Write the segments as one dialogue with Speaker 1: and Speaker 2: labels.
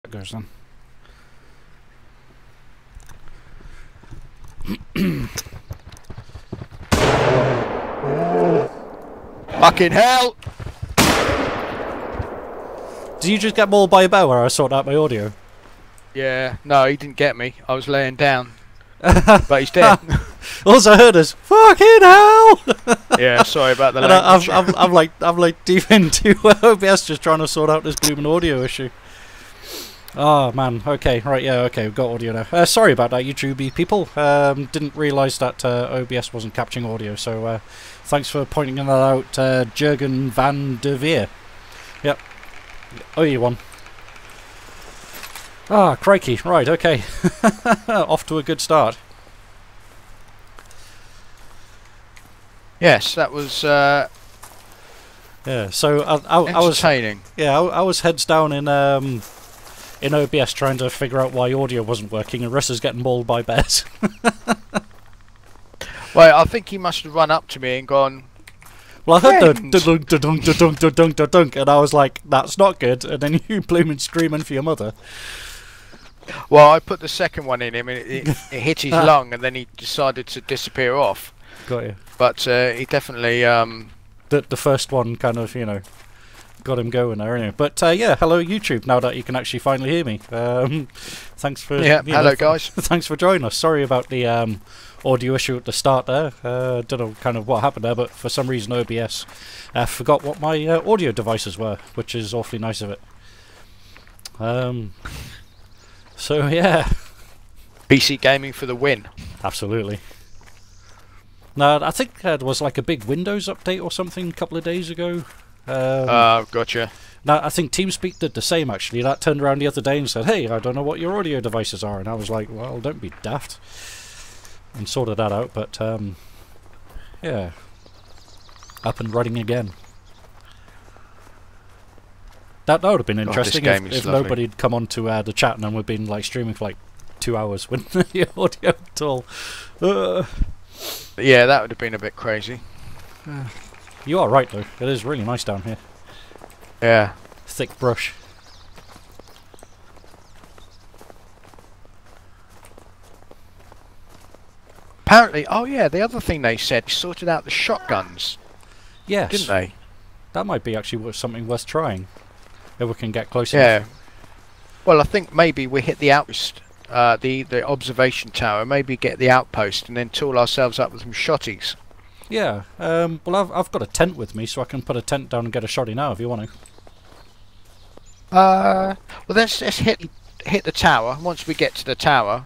Speaker 1: it goes then.
Speaker 2: Fucking hell!
Speaker 1: Did you just get mauled by a bear where I sorted out my audio?
Speaker 2: Yeah, no, he didn't get me. I was laying down. But he's dead.
Speaker 1: All I heard is "fucking hell."
Speaker 2: Yeah, sorry about the
Speaker 1: And
Speaker 2: language.
Speaker 1: I'm like deep into OBS just trying to sort out this blooming audio issue. Oh man, okay, right, yeah, okay, we've got audio now. Sorry about that, YouTube people. Didn't realise that OBS wasn't capturing audio, so thanks for pointing that out, Jurgen van der Veer. Yep. Oh, you won. Ah, crikey, right, okay. Off to a good start.
Speaker 2: Yes, that was
Speaker 1: Yeah, so I was
Speaker 2: entertaining.
Speaker 1: yeah, I was heads down in OBS trying to figure out why audio wasn't working, and Russ is getting mauled by bears.
Speaker 2: Well, I think he must have run up to me and gone,
Speaker 1: Well, I heard the
Speaker 2: "Friend."
Speaker 1: dunk, dunk, dunk, dunk, dunk, dunk, and I was like, "That's not good." And then you blooming screaming for your mother.
Speaker 2: Well, I put the second one in him and it hit his lung, and then he decided to disappear off.
Speaker 1: Got you.
Speaker 2: But he definitely
Speaker 1: The first one kind of, you know, got him going there anyway. But yeah, hello YouTube. Now that you can actually finally hear me, thanks for
Speaker 2: hello guys.
Speaker 1: Thanks for joining us. Sorry about the audio issue at the start there. Don't know kind of what happened there, but for some reason OBS forgot what my audio devices were, which is awfully nice of it. So yeah,
Speaker 2: PC gaming for the win.
Speaker 1: absolutely. No, I think there was like a big Windows update or something a couple of days ago.
Speaker 2: Gotcha.
Speaker 1: Now, I think TeamSpeak did the same actually. That turned around the other day and said, "Hey, I don't know what your audio devices are," and I was like, "Well, don't be daft," and sorted that out. But yeah, up and running again. That would have been interesting if nobody had come onto the chat and then we'd been like streaming for like 2 hours with the audio at all.
Speaker 2: Yeah, that would have been a bit crazy.
Speaker 1: You are right though. It is really nice down here.
Speaker 2: Yeah.
Speaker 1: Thick brush.
Speaker 2: Apparently, oh yeah, the other thing they said, sorted out the shotguns,
Speaker 1: Yes.
Speaker 2: didn't they?
Speaker 1: That might be actually something worth trying. If we can get close
Speaker 2: Yeah.
Speaker 1: enough.
Speaker 2: Well, I think maybe we hit the outpost, the observation tower, maybe get the outpost and then tool ourselves up with some shotties.
Speaker 1: Yeah. Well, I've got a tent with me, so I can put a tent down and get a shotty now if you want to.
Speaker 2: Well, let's hit the tower. Once we get to the tower,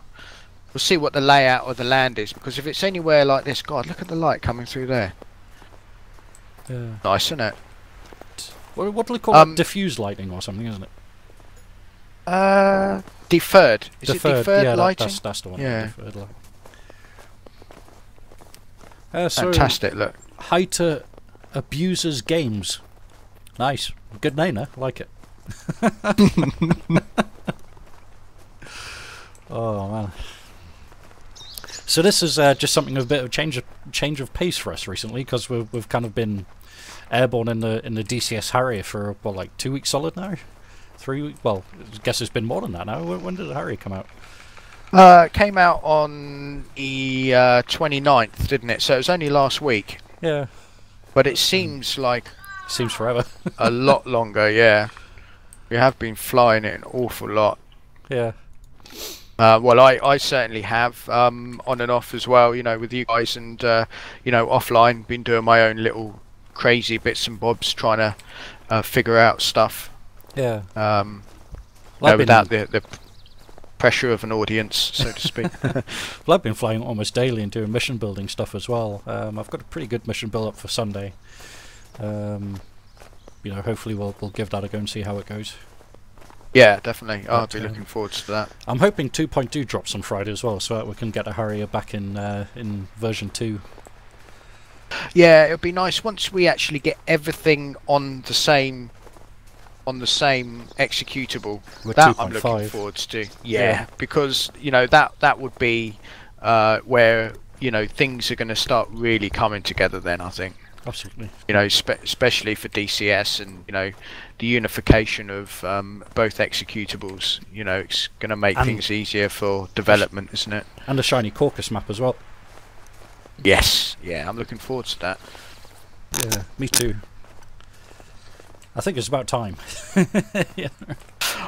Speaker 2: we'll see what the layout of the land is. Because if it's anywhere like this, God, look at the light coming through there.
Speaker 1: Yeah.
Speaker 2: Nice, isn't it?
Speaker 1: What do they call it? Diffuse lighting or something, isn't it?
Speaker 2: Deferred. Is it deferred
Speaker 1: yeah,
Speaker 2: lighting?
Speaker 1: that's the one.
Speaker 2: Yeah.
Speaker 1: Deferred light. So
Speaker 2: Fantastic, look.
Speaker 1: Hi to Abusers Games. Nice. Good name, I like it. Oh man. So this is just something of a bit of change of pace for us recently, because we've kind of been airborne in the DCS Harrier for what, like 2 weeks solid now. 3 weeks. Well, I guess it's been more than that now. When did the Harrier come out?
Speaker 2: Came out on the 29th, didn't it? So it was only last week.
Speaker 1: Yeah.
Speaker 2: But it seems like
Speaker 1: Seems forever.
Speaker 2: a lot longer. Yeah. We have been flying it an awful lot.
Speaker 1: Yeah.
Speaker 2: Well, I certainly have, on and off as well, you know, with you guys, and, you know, offline, been doing my own little crazy bits and bobs, trying to figure out stuff.
Speaker 1: Yeah.
Speaker 2: You know, without the pressure of an audience, so to speak.
Speaker 1: Well, I've been flying almost daily and doing mission building stuff as well. I've got a pretty good mission build up for Sunday. You know, hopefully we'll give that a go and see how it goes.
Speaker 2: Yeah, definitely. I'll
Speaker 1: But,
Speaker 2: be looking forward to that.
Speaker 1: I'm hoping 2.2 drops on Friday as well, so that we can get a Harrier back in version 2.
Speaker 2: Yeah, it'll be nice once we actually get everything on the same executable.
Speaker 1: With
Speaker 2: That I'm
Speaker 1: 2.5.
Speaker 2: looking forward to.
Speaker 1: Yeah.
Speaker 2: Yeah, because you know that would be where, you know, things are going to start really coming together. Then I think.
Speaker 1: Absolutely.
Speaker 2: You know, especially for DCS, and you know, the unification of both executables. You know, it's going to make things easier for development, isn't it?
Speaker 1: And a shiny Caucus map as well.
Speaker 2: Yes, yeah, I'm looking forward to that.
Speaker 1: Yeah, me too. I think it's about time. Yeah.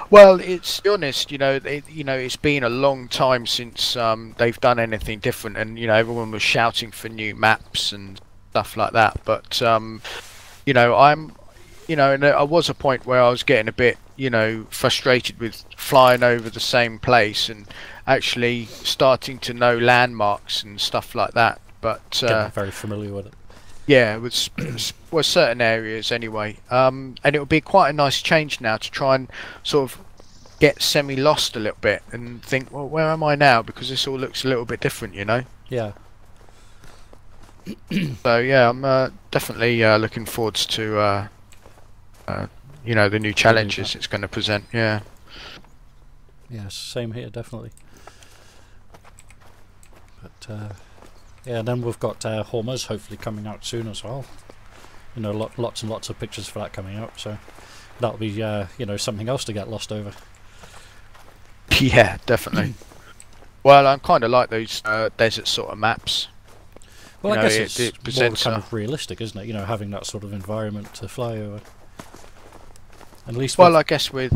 Speaker 2: Well, it's to be honest, you know, it's been a long time since they've done anything different, and you know, everyone was shouting for new maps and stuff like that. But you know, and there was a point where I was getting a bit, you know, frustrated with flying over the same place and actually starting to know landmarks and stuff like that. But
Speaker 1: getting very familiar with it.
Speaker 2: Yeah, with certain areas anyway. And it would be quite a nice change now to try and sort of get semi-lost a little bit and think, well, where am I now? Because this all looks a little bit different, you know?
Speaker 1: Yeah.
Speaker 2: So yeah, I'm definitely looking forward to you know, the new challenges it's going to present. Yeah.
Speaker 1: Yeah, same here, definitely. But yeah, and then we've got Hormuz hopefully coming out soon as well. You know, lots and lots of pictures for that coming out, so that'll be you know, something else to get lost over.
Speaker 2: Yeah, definitely. Well, I kind of like those desert sort of maps.
Speaker 1: Well,
Speaker 2: you
Speaker 1: I
Speaker 2: know,
Speaker 1: guess
Speaker 2: it
Speaker 1: it's more
Speaker 2: presents
Speaker 1: kind of realistic, isn't it? You know, having that sort of environment to fly over. At least.
Speaker 2: Well, I guess with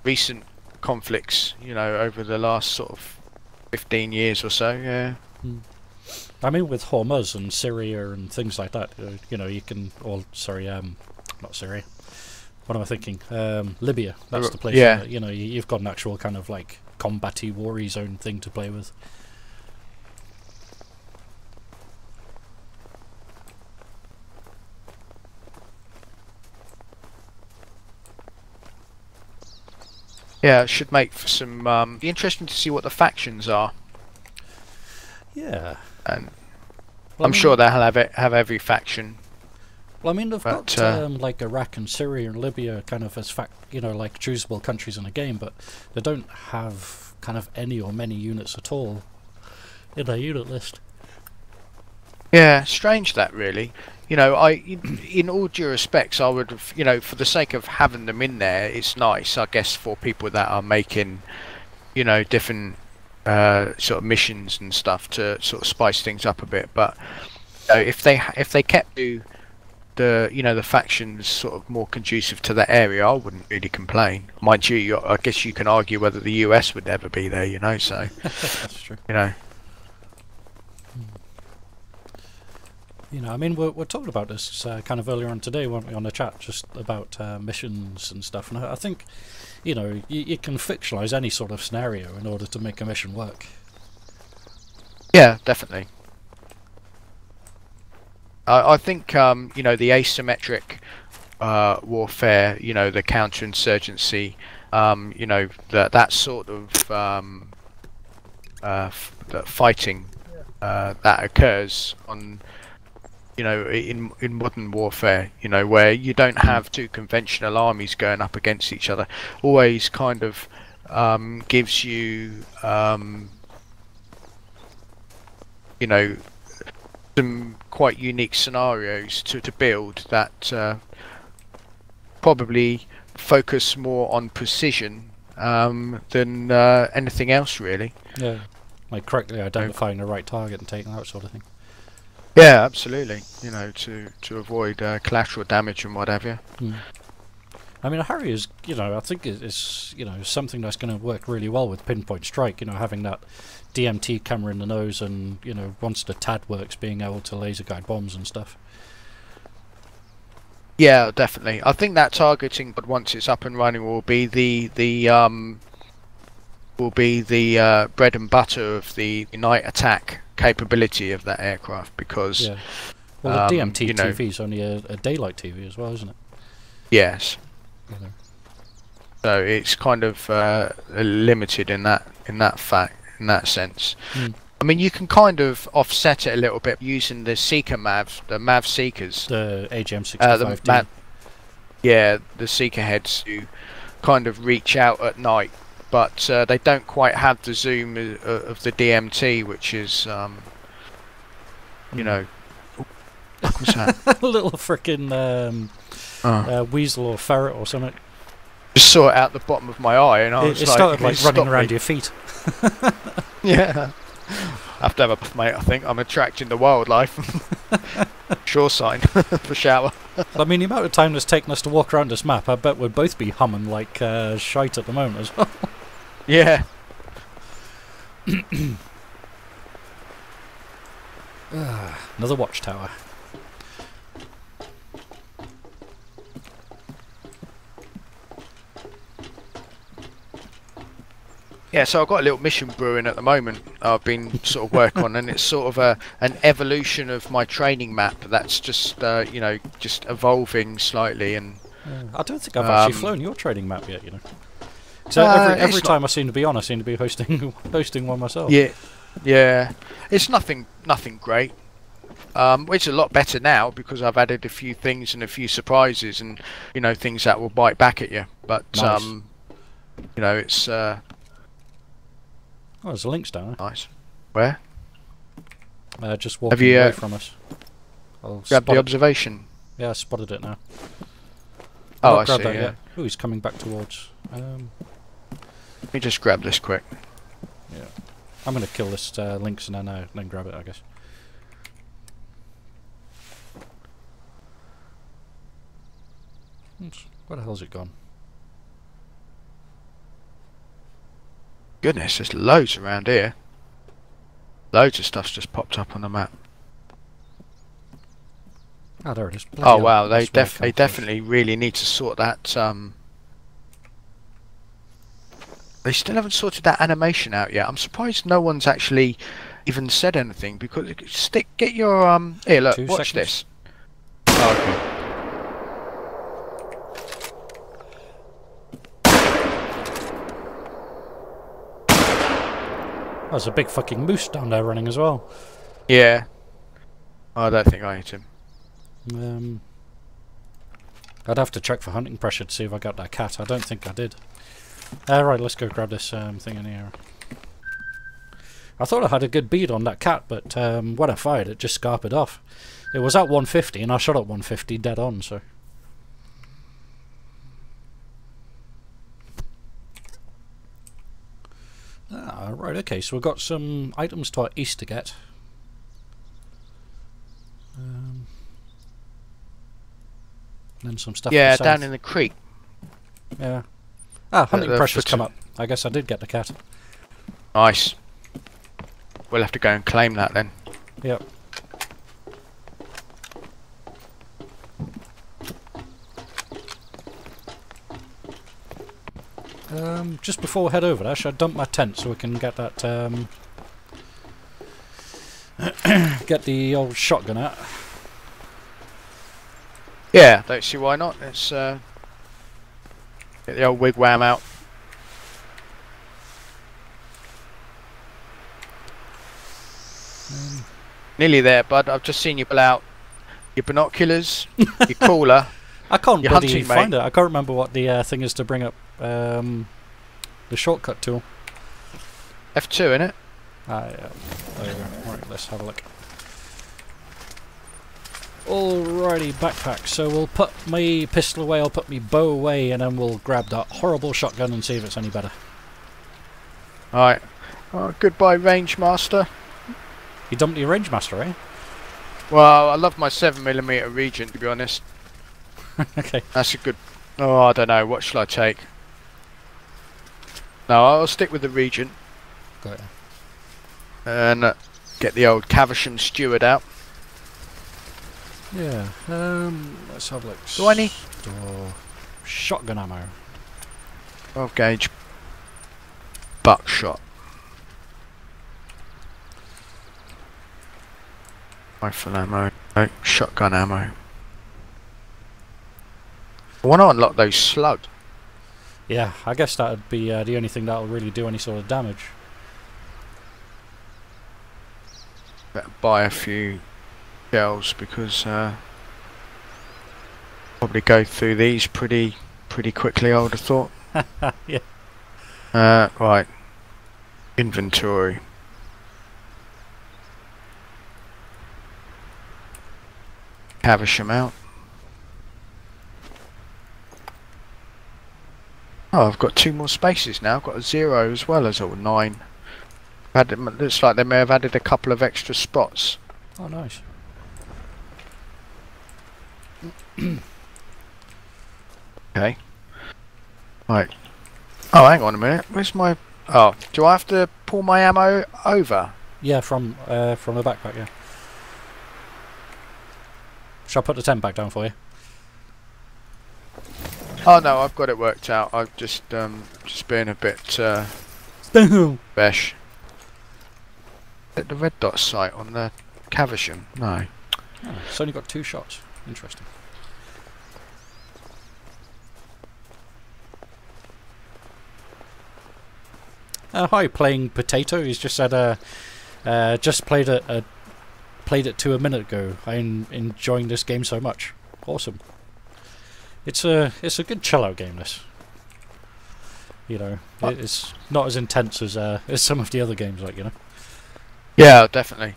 Speaker 2: recent conflicts, you know, over the last sort of 15 years or so, yeah.
Speaker 1: I mean, with Hormuz and Syria and things like that, you know, you can. Or sorry, not Syria. What am I thinking? Libya. That's the place.
Speaker 2: Yeah.
Speaker 1: You know, you've got an actual kind of like combat-y, war-y zone thing to play with.
Speaker 2: Yeah, it should make for some. Be interesting to see what the factions are.
Speaker 1: Yeah.
Speaker 2: And
Speaker 1: well,
Speaker 2: I'm sure they'll have every faction.
Speaker 1: Well, I mean, they've got like Iraq and Syria and Libya kind of as you know, like choosable countries in a game, but they don't have kind of any or many units at all in their unit list.
Speaker 2: Yeah, strange that really. You know, in all due respects, I would have, you know, for the sake of having them in there, it's nice, I guess, for people that are making, you know, different sort of missions and stuff to sort of spice things up a bit. But you know, if they kept the you know, the factions sort of more conducive to that area, I wouldn't really complain. Mind you, I guess you can argue whether the US would ever be there, you know. So
Speaker 1: that's true.
Speaker 2: You know.
Speaker 1: You know, I mean, we're talking about this kind of earlier on today, weren't we, on the chat, just about missions and stuff. And I think, you know, you can fictionalize any sort of scenario in order to make a mission work.
Speaker 2: Yeah, definitely. I think, you know, the asymmetric warfare, you know, the counterinsurgency, you know, that sort of fighting that occurs on, you know, in modern warfare, you know, where you don't have two conventional armies going up against each other, always kind of gives you, you know, some quite unique scenarios to build that probably focus more on precision than anything else, really.
Speaker 1: Yeah, like correctly identifying the right target and taking that sort of thing.
Speaker 2: Yeah, absolutely. You know, to avoid collateral damage and whatever.
Speaker 1: I mean, a Harrier is, you know, I think it's, you know, something that's going to work really well with pinpoint strike. You know, having that DMT camera in the nose, and you know, once the TAD works, being able to laser guide bombs and stuff.
Speaker 2: Yeah, definitely. I think that targeting, but once it's up and running, will be the bread and butter of the night attack capability of that aircraft, because
Speaker 1: yeah. Well, the DMT
Speaker 2: you know,
Speaker 1: TV is only a daylight TV as well, isn't it?
Speaker 2: Yes.
Speaker 1: You know.
Speaker 2: So it's kind of limited in that sense. I mean, you can kind of offset it a little bit using the Seeker MAV, the MAV Seekers,
Speaker 1: the AGM-65D.
Speaker 2: Yeah, the Seeker heads who kind of reach out at night, but they don't quite have the zoom of the DMT, which is, you know, What's that?
Speaker 1: A little frickin' weasel or ferret or something.
Speaker 2: Just saw it out the bottom of my eye, and I was
Speaker 1: It
Speaker 2: like,
Speaker 1: started like running around
Speaker 2: me.
Speaker 1: your feet.
Speaker 2: Yeah. I have to have a puff, mate. I think I'm attracting the wildlife. Sure sign for shower.
Speaker 1: I mean, the amount of time it's taken us to walk around this map, I bet we'd both be humming like shite at the moment as well.
Speaker 2: Yeah.
Speaker 1: Another watchtower.
Speaker 2: Yeah, so I've got a little mission brewing at the moment I've been sort of working on, and it's sort of an evolution of my training map that's just, you know, just evolving slightly. And
Speaker 1: I don't think I've actually flown your training map yet, you know. So every time I seem to be on, I seem to be hosting one myself.
Speaker 2: Yeah, yeah. It's nothing great. It's a lot better now because I've added a few things and a few surprises, and you know, things that will bite back at you. But
Speaker 1: nice.
Speaker 2: you know, it's
Speaker 1: oh, there's links down there.
Speaker 2: nice. Where?
Speaker 1: Just walking away from us. I'll
Speaker 2: grab the observation.
Speaker 1: Yeah, I spotted it now.
Speaker 2: Oh, I see.
Speaker 1: That
Speaker 2: Yeah.
Speaker 1: yet. Oh, he's coming back towards.
Speaker 2: Let me just grab this quick.
Speaker 1: Yeah, I'm gonna kill this lynx and then grab it, I guess. Where the hell's it gone?
Speaker 2: Goodness, there's loads around here. Loads of stuff's just popped up on the map.
Speaker 1: Ah, there it is.
Speaker 2: Oh wow, they definitely really need to sort that. They still haven't sorted that animation out yet. I'm surprised no one's actually even said anything, because get your here, look, watch this. Oh, okay.
Speaker 1: There's a big fucking moose down there running as well.
Speaker 2: Yeah. I don't think I hit him.
Speaker 1: I'd have to check for hunting pressure to see if I got that cat. I don't think I did. Right, let's go grab this thing in here. I thought I had a good bead on that cat, but when I fired it just scarpered off. It was at 150 and I shot at 150 dead on, so... Ah, right, okay, so we've got some items to our east to get. Then some stuff.
Speaker 2: Yeah, down in the creek.
Speaker 1: Yeah. Ah, hunting pressure's come up. I guess I did get the cat.
Speaker 2: Nice. We'll have to go and claim that then.
Speaker 1: Yep. Just before we head over there, should I dump my tent so we can get that, get the old shotgun out?
Speaker 2: Yeah, don't see why not. Let's get the old wigwam out. Nearly there, bud. I've just seen you pull out your binoculars, your cooler.
Speaker 1: I can't
Speaker 2: your
Speaker 1: bloody
Speaker 2: hunting
Speaker 1: find
Speaker 2: mate.
Speaker 1: it. I can't remember what the thing is to bring up the shortcut tool.
Speaker 2: F2, innit?
Speaker 1: Ah, yeah. There you go. Right, let's have a look. Alrighty, backpack. So we'll put my pistol away, I'll put my bow away, and then we'll grab that horrible shotgun and see if it's any better.
Speaker 2: Alright. Oh, goodbye, range master.
Speaker 1: You dumped your range master, eh?
Speaker 2: Well, I love my 7mm Regent, to be honest.
Speaker 1: Okay.
Speaker 2: That's a good... Oh, I don't know. What shall I take? No, I'll stick with the Regent.
Speaker 1: Got it.
Speaker 2: And get the old Caversham Steward out.
Speaker 1: Yeah, let's have a look.
Speaker 2: Do I need...
Speaker 1: Shotgun ammo.
Speaker 2: 12 gauge buckshot. Rifle ammo. No, shotgun ammo. I want to unlock those slugs.
Speaker 1: Yeah, I guess that would be the only thing that'll really do any sort of damage.
Speaker 2: Better buy a few shells because probably go through these pretty quickly, I would have thought.
Speaker 1: Yeah.
Speaker 2: Right. Inventory. Havisham out. Oh, I've got 2 more spaces now. I've got a 0 as well as a 9. It looks like they may have added a couple of extra spots.
Speaker 1: Oh, nice.
Speaker 2: Okay. Right. Oh, hang on a minute. Where's my... Oh, do I have to pull my ammo over?
Speaker 1: Yeah, from the backpack, yeah. Shall I put the tent back down for you?
Speaker 2: Oh no, I've got it worked out. I've just been a bit besh. At the red dot sight on the Caversham? No.
Speaker 1: Oh, it's only got 2 shots. Interesting. Hi, playing potato. He's just said, just played it 2 a minute ago. I'm enjoying this game so much. Awesome. It's a good chill out game. This, you know, it's not as intense as some of the other games, like, you know.
Speaker 2: Yeah, definitely.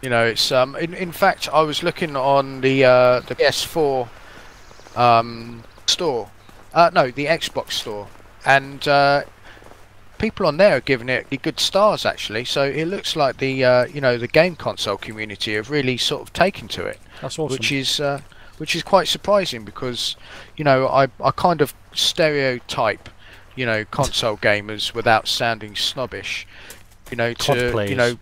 Speaker 2: You know, it's in fact, I was looking on the PS4 store, no, the Xbox store, and people on there are giving it good stars actually. So it looks like the you know, the game console community have really sort of taken to it.
Speaker 1: That's awesome.
Speaker 2: Which is quite surprising because, you know, I kind of stereotype, you know, console gamers without sounding snobbish, you know, to, you know,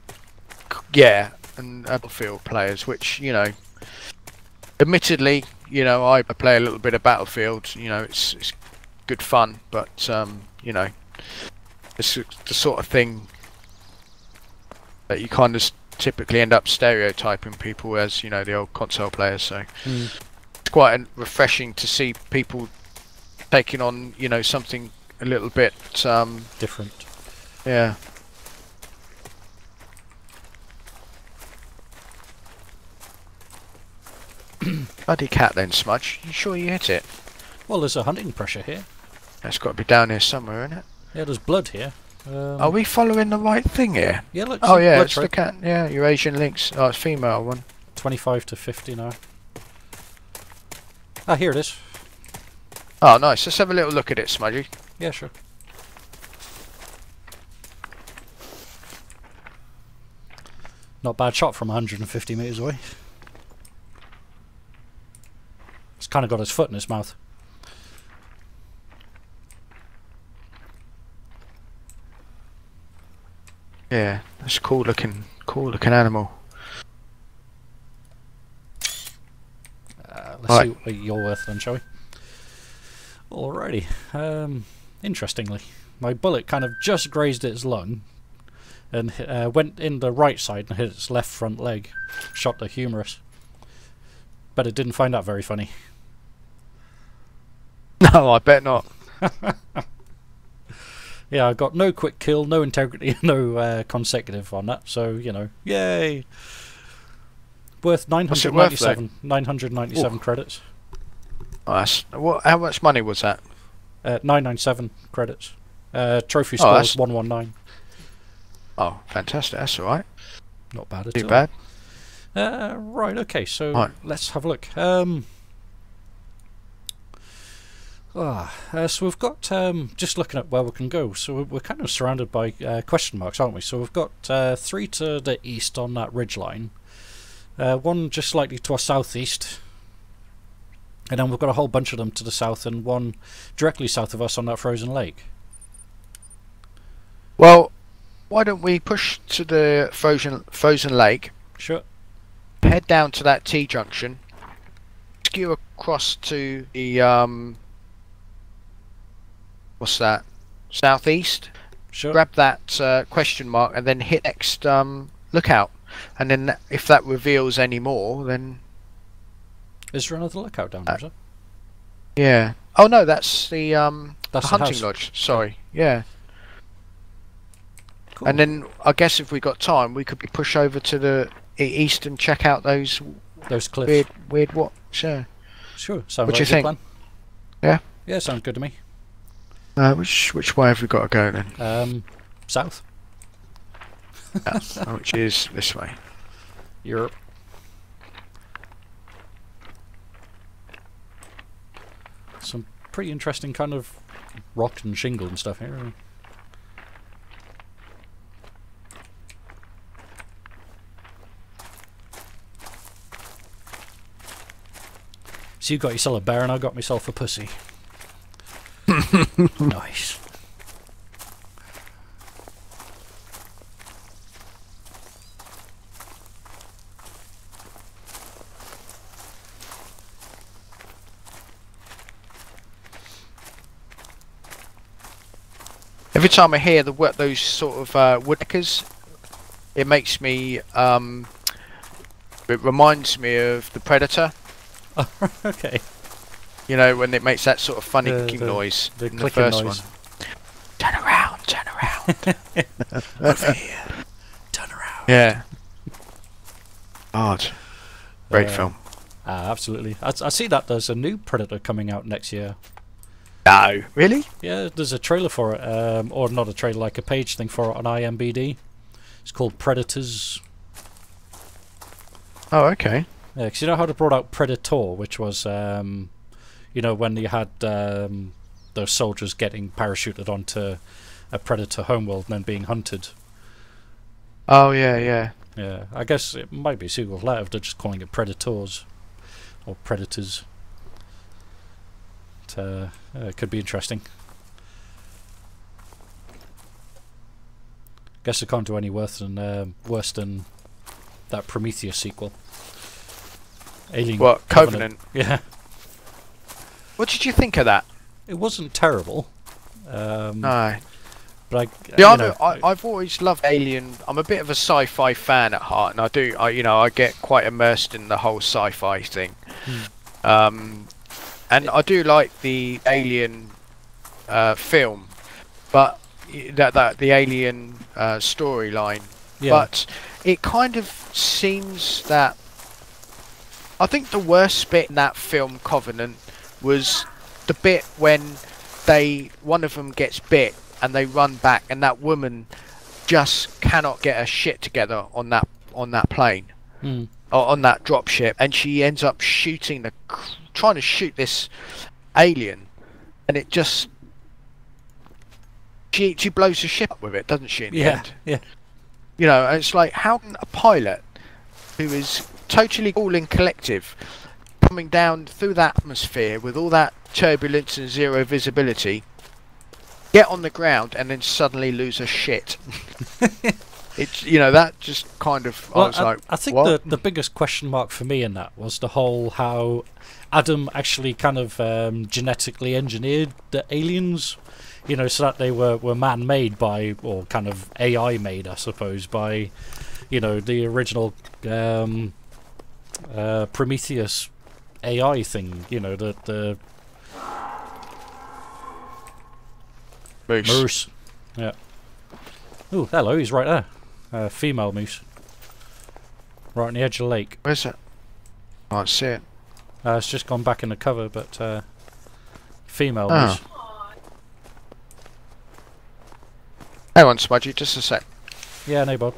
Speaker 2: yeah, and Battlefield players, which, you know, admittedly, you know, I play a little bit of Battlefield, you know, it's good fun, but you know, it's the sort of thing that you kind of typically end up stereotyping people as, you know, the old console players. So it's quite refreshing to see people taking on, you know, something a little bit
Speaker 1: different.
Speaker 2: Yeah. Bloody cat then, Smudge. You sure you hit it?
Speaker 1: Well, there's a hunting pressure here.
Speaker 2: That's got to be down here somewhere, isn't it?
Speaker 1: Yeah, there's blood here.
Speaker 2: Are we following the right thing here?
Speaker 1: Yeah, look.
Speaker 2: Oh yeah, it's
Speaker 1: right.
Speaker 2: the cat. Yeah, Eurasian lynx. Oh, it's female one.
Speaker 1: 25 to 50 now. Ah, here it is.
Speaker 2: Oh, nice. Let's have a little look at it, Smudgy.
Speaker 1: Yeah, sure. Not bad shot from 150 meters away. It's kind of got his foot in his mouth.
Speaker 2: Yeah, that's a cool looking animal.
Speaker 1: Let's see what you're worth then, shall we? Alrighty. Interestingly, my bullet kind of just grazed its lung and went in the right side and hit its left front leg. Shot the humerus. But it didn't find that very funny.
Speaker 2: No, I bet not.
Speaker 1: Yeah, I got no quick kill, no integrity, no consecutive on that. So, you know, yay! Worth 997 credits.
Speaker 2: Oh, that's, how much money was that?
Speaker 1: 997 credits. Trophy score is 119.
Speaker 2: Oh, fantastic! That's all right.
Speaker 1: Not bad at all.
Speaker 2: Too bad.
Speaker 1: Right. Okay. So let's have a look. So we've got just looking at where we can go. So we're kind of surrounded by question marks, aren't we? So we've got 3 to the east on that ridge line, 1 just slightly to our southeast, and then we've got a whole bunch of them to the south, and 1 directly south of us on that frozen lake.
Speaker 2: Well, why don't we push to the frozen lake?
Speaker 1: Sure.
Speaker 2: Head down to that T-junction, skew across to the what's that? Southeast.
Speaker 1: Sure.
Speaker 2: Grab that question mark and then hit next lookout. And then if that reveals any more, then...
Speaker 1: Is there another lookout down there, is there?
Speaker 2: Yeah. Oh no, that's the
Speaker 1: that's
Speaker 2: the
Speaker 1: the
Speaker 2: hunting
Speaker 1: house.
Speaker 2: lodge. Sorry. Yeah.
Speaker 1: Cool.
Speaker 2: And then I guess if we got time, we could push over to the east and check out those
Speaker 1: cliffs.
Speaker 2: weird what? Sure.
Speaker 1: Sure. Sounds
Speaker 2: What
Speaker 1: like
Speaker 2: do you
Speaker 1: a good
Speaker 2: think?
Speaker 1: plan.
Speaker 2: Yeah.
Speaker 1: Yeah, sounds good to me.
Speaker 2: Which way have we got to go then?
Speaker 1: South.
Speaker 2: Which is this way.
Speaker 1: Europe. pretty interesting kind of rock and shingle and stuff here. So you got yourself a bear and I got myself a pussy. Nice.
Speaker 2: Every time I hear those sort of woodpeckers, it makes me it reminds me of the Predator.
Speaker 1: Oh, okay.
Speaker 2: You know, when it makes that sort of funny clicking noise
Speaker 1: the
Speaker 2: in the first
Speaker 1: noise.
Speaker 2: one. Turn around, turn around. Over here.
Speaker 1: Turn around.
Speaker 2: Yeah. Hard. Great film.
Speaker 1: Absolutely. I see that there's a new Predator coming out next year.
Speaker 2: No. Really?
Speaker 1: Yeah, there's a trailer for it, or not a trailer, like a page thing for it on IMBD. It's called Predators.
Speaker 2: Oh, okay.
Speaker 1: Yeah, because you know how they brought out Predator, which was, you know, when you had those soldiers getting parachuted onto a Predator homeworld and then being hunted.
Speaker 2: Oh, yeah, yeah.
Speaker 1: Yeah, I guess it might be a sequel to that if they're just calling it Predators or Predators. It could be interesting. Guess it can't do any worse than that Prometheus sequel. Alien
Speaker 2: What, Covenant?
Speaker 1: Yeah.
Speaker 2: What did you think of that?
Speaker 1: It wasn't terrible.
Speaker 2: No.
Speaker 1: But
Speaker 2: Yeah, I've always loved Alien. I'm a bit of a sci-fi fan at heart, and I get quite immersed in the whole sci-fi thing. And I do like the Alien film, but the Alien storyline.
Speaker 1: Yeah.
Speaker 2: But it kind of seems that I think the worst bit in that film, Covenant, was the bit when one of them gets bit and they run back, and that woman just cannot get her shit together on that plane, or on that dropship, and she ends up trying to shoot this alien, and it just she blows the ship up with it, doesn't she? In the end?
Speaker 1: Yeah.
Speaker 2: You know, and it's like, how can a pilot who is totally cool and collective, coming down through that atmosphere with all that turbulence and zero visibility, get on the ground and then suddenly lose her shit? It's, you know, that just kind of,
Speaker 1: well,
Speaker 2: I was like,
Speaker 1: I think
Speaker 2: what?
Speaker 1: the biggest question mark for me in that was the whole how Adam actually kind of genetically engineered the aliens, you know, so that they were man-made by, or kind of AI made, I suppose, by, you know, the original Prometheus AI thing, you know, the moose. Yeah. Ooh, hello, he's right there. Female moose. Right on the edge of the lake.
Speaker 2: Where's it? I can't see it.
Speaker 1: It's just gone back in the cover, but female moose.
Speaker 2: Hang on, Smudgy, just a sec.
Speaker 1: Yeah, no, Bob.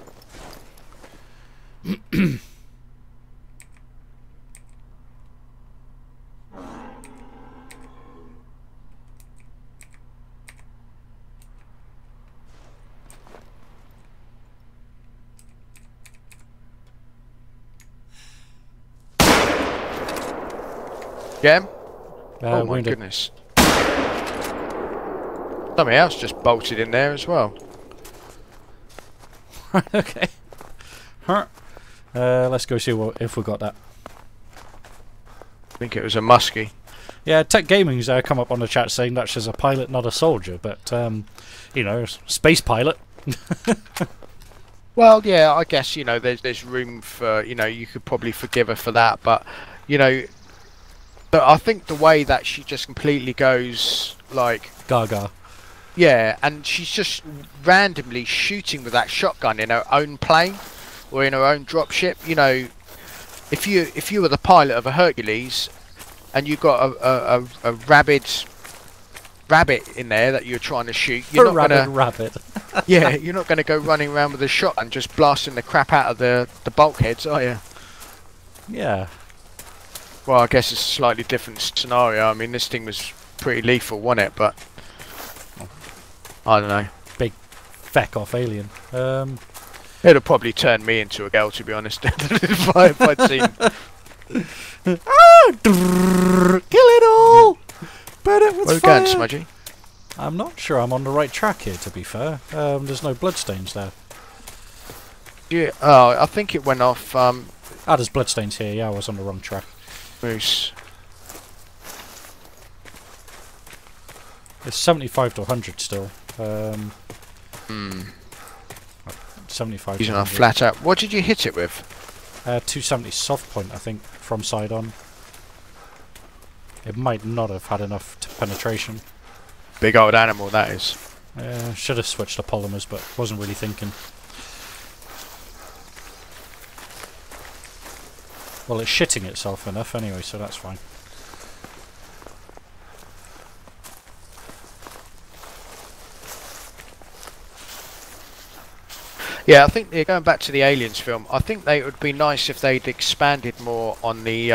Speaker 2: Get him? Oh my
Speaker 1: wounded.
Speaker 2: goodness. Something else just bolted in there as well.
Speaker 1: Okay. Let's go see if we got that.
Speaker 2: I think it was a muskie.
Speaker 1: Yeah, Tech Gaming's come up on the chat saying that she's a pilot, not a soldier, but you know, space pilot.
Speaker 2: Well, yeah, I guess, you know, there's room for, you know, you could probably forgive her for that, but, you know, but I think the way that she just completely goes, like,
Speaker 1: Gaga.
Speaker 2: yeah, and she's just randomly shooting with that shotgun in her own plane or in her own dropship. You know, if you were the pilot of a Hercules and you got a rabid rabbit in there that you're trying to shoot, you're not gonna
Speaker 1: rabbit.
Speaker 2: yeah, you're not gonna go running around with a shotgun just blasting the crap out of the bulkheads, are you?
Speaker 1: Yeah.
Speaker 2: Well, I guess it's a slightly different scenario. I mean, this thing was pretty lethal, wasn't it? But I don't know.
Speaker 1: Big feck off alien.
Speaker 2: It'd have probably turned me into a girl, to be honest. if I'd seen.
Speaker 1: Kill it all! Burn it with
Speaker 2: Where are we
Speaker 1: fire!
Speaker 2: going, Smudgy?
Speaker 1: I'm not sure I'm on the right track here, to be fair. There's no bloodstains there.
Speaker 2: Yeah. Oh, I think it went off.
Speaker 1: There's bloodstains here. Yeah, I was on the wrong track.
Speaker 2: Moose.
Speaker 1: It's 75 to 100 still. 75
Speaker 2: He's
Speaker 1: to
Speaker 2: on a
Speaker 1: 100.
Speaker 2: flat out. What did you hit it with?
Speaker 1: 270 soft point, I think, from side on. It might not have had enough penetration.
Speaker 2: Big old animal, that is.
Speaker 1: Should have switched to polymers, but wasn't really thinking. Well, it's shitting itself enough anyway, so that's fine.
Speaker 2: Yeah, I think going back to the Aliens film, I think it would be nice if they'd expanded more on the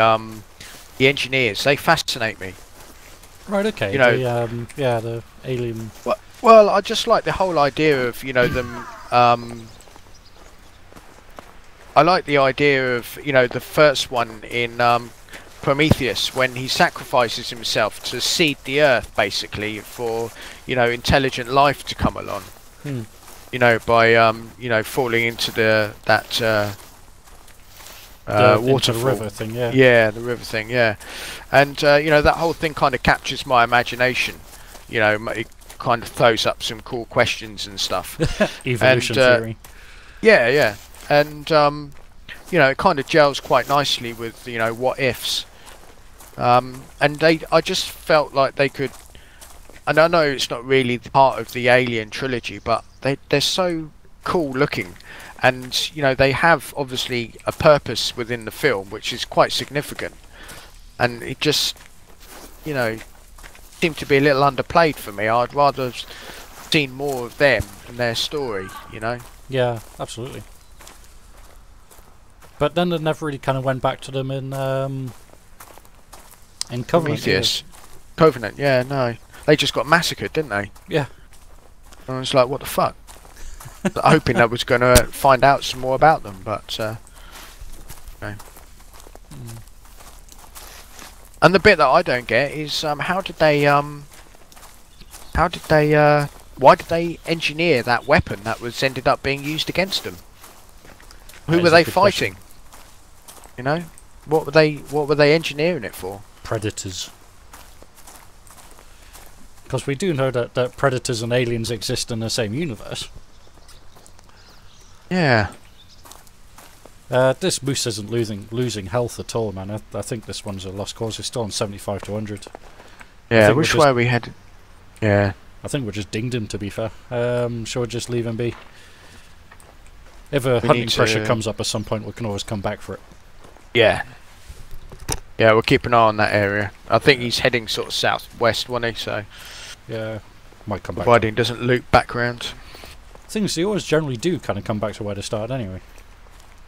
Speaker 2: engineers. They fascinate me.
Speaker 1: Right, okay.
Speaker 2: You know,
Speaker 1: yeah, the alien.
Speaker 2: Well, I just like the whole idea of, you know, them. I like the idea of, you know, the first one in Prometheus, when he sacrifices himself to seed the Earth, basically, for, you know, intelligent life to come along. You know, by you know, falling into that waterfall.
Speaker 1: Into the river thing, yeah.
Speaker 2: Yeah, the river thing, yeah. And you know, that whole thing kind of captures my imagination. You know, it kind of throws up some cool questions and stuff.
Speaker 1: Evolution theory.
Speaker 2: Yeah, yeah. And you know, it kind of gels quite nicely with, you know, what ifs. And I just felt like they could. And I know it's not really part of the Alien trilogy, but they're so cool looking, and you know, they have obviously a purpose within the film, which is quite significant. And it just, you know, seemed to be a little underplayed for me. I'd rather have seen more of them and their story, you know.
Speaker 1: Yeah, absolutely. But then they never really kind of went back to them in Covenant.
Speaker 2: Prometheus. Covenant, yeah, no. They just got massacred, didn't they?
Speaker 1: Yeah.
Speaker 2: And I was like, what the fuck? Hoping I was going to find out some more about them, but no. And the bit that I don't get is why did they engineer that weapon that was ended up being used against them? Who were they fighting? You know, what were they engineering it for?
Speaker 1: Predators. Because we do know that predators and aliens exist in the same universe.
Speaker 2: Yeah.
Speaker 1: This moose isn't losing health at all, man. I think this one's a lost cause. It's still on 75 to 100.
Speaker 2: Yeah, which way we had... Yeah.
Speaker 1: I think we just dinged him, to be fair. Shall we just leave him be? If a hunting pressure comes up at some point, we can always come back for it.
Speaker 2: Yeah. Yeah, we'll keep an eye on that area. I think he's heading sort of southwest, wasn't he? So...
Speaker 1: Yeah, might come back.
Speaker 2: Providing doesn't loop back round.
Speaker 1: Things they always generally do kind of come back to where they started anyway.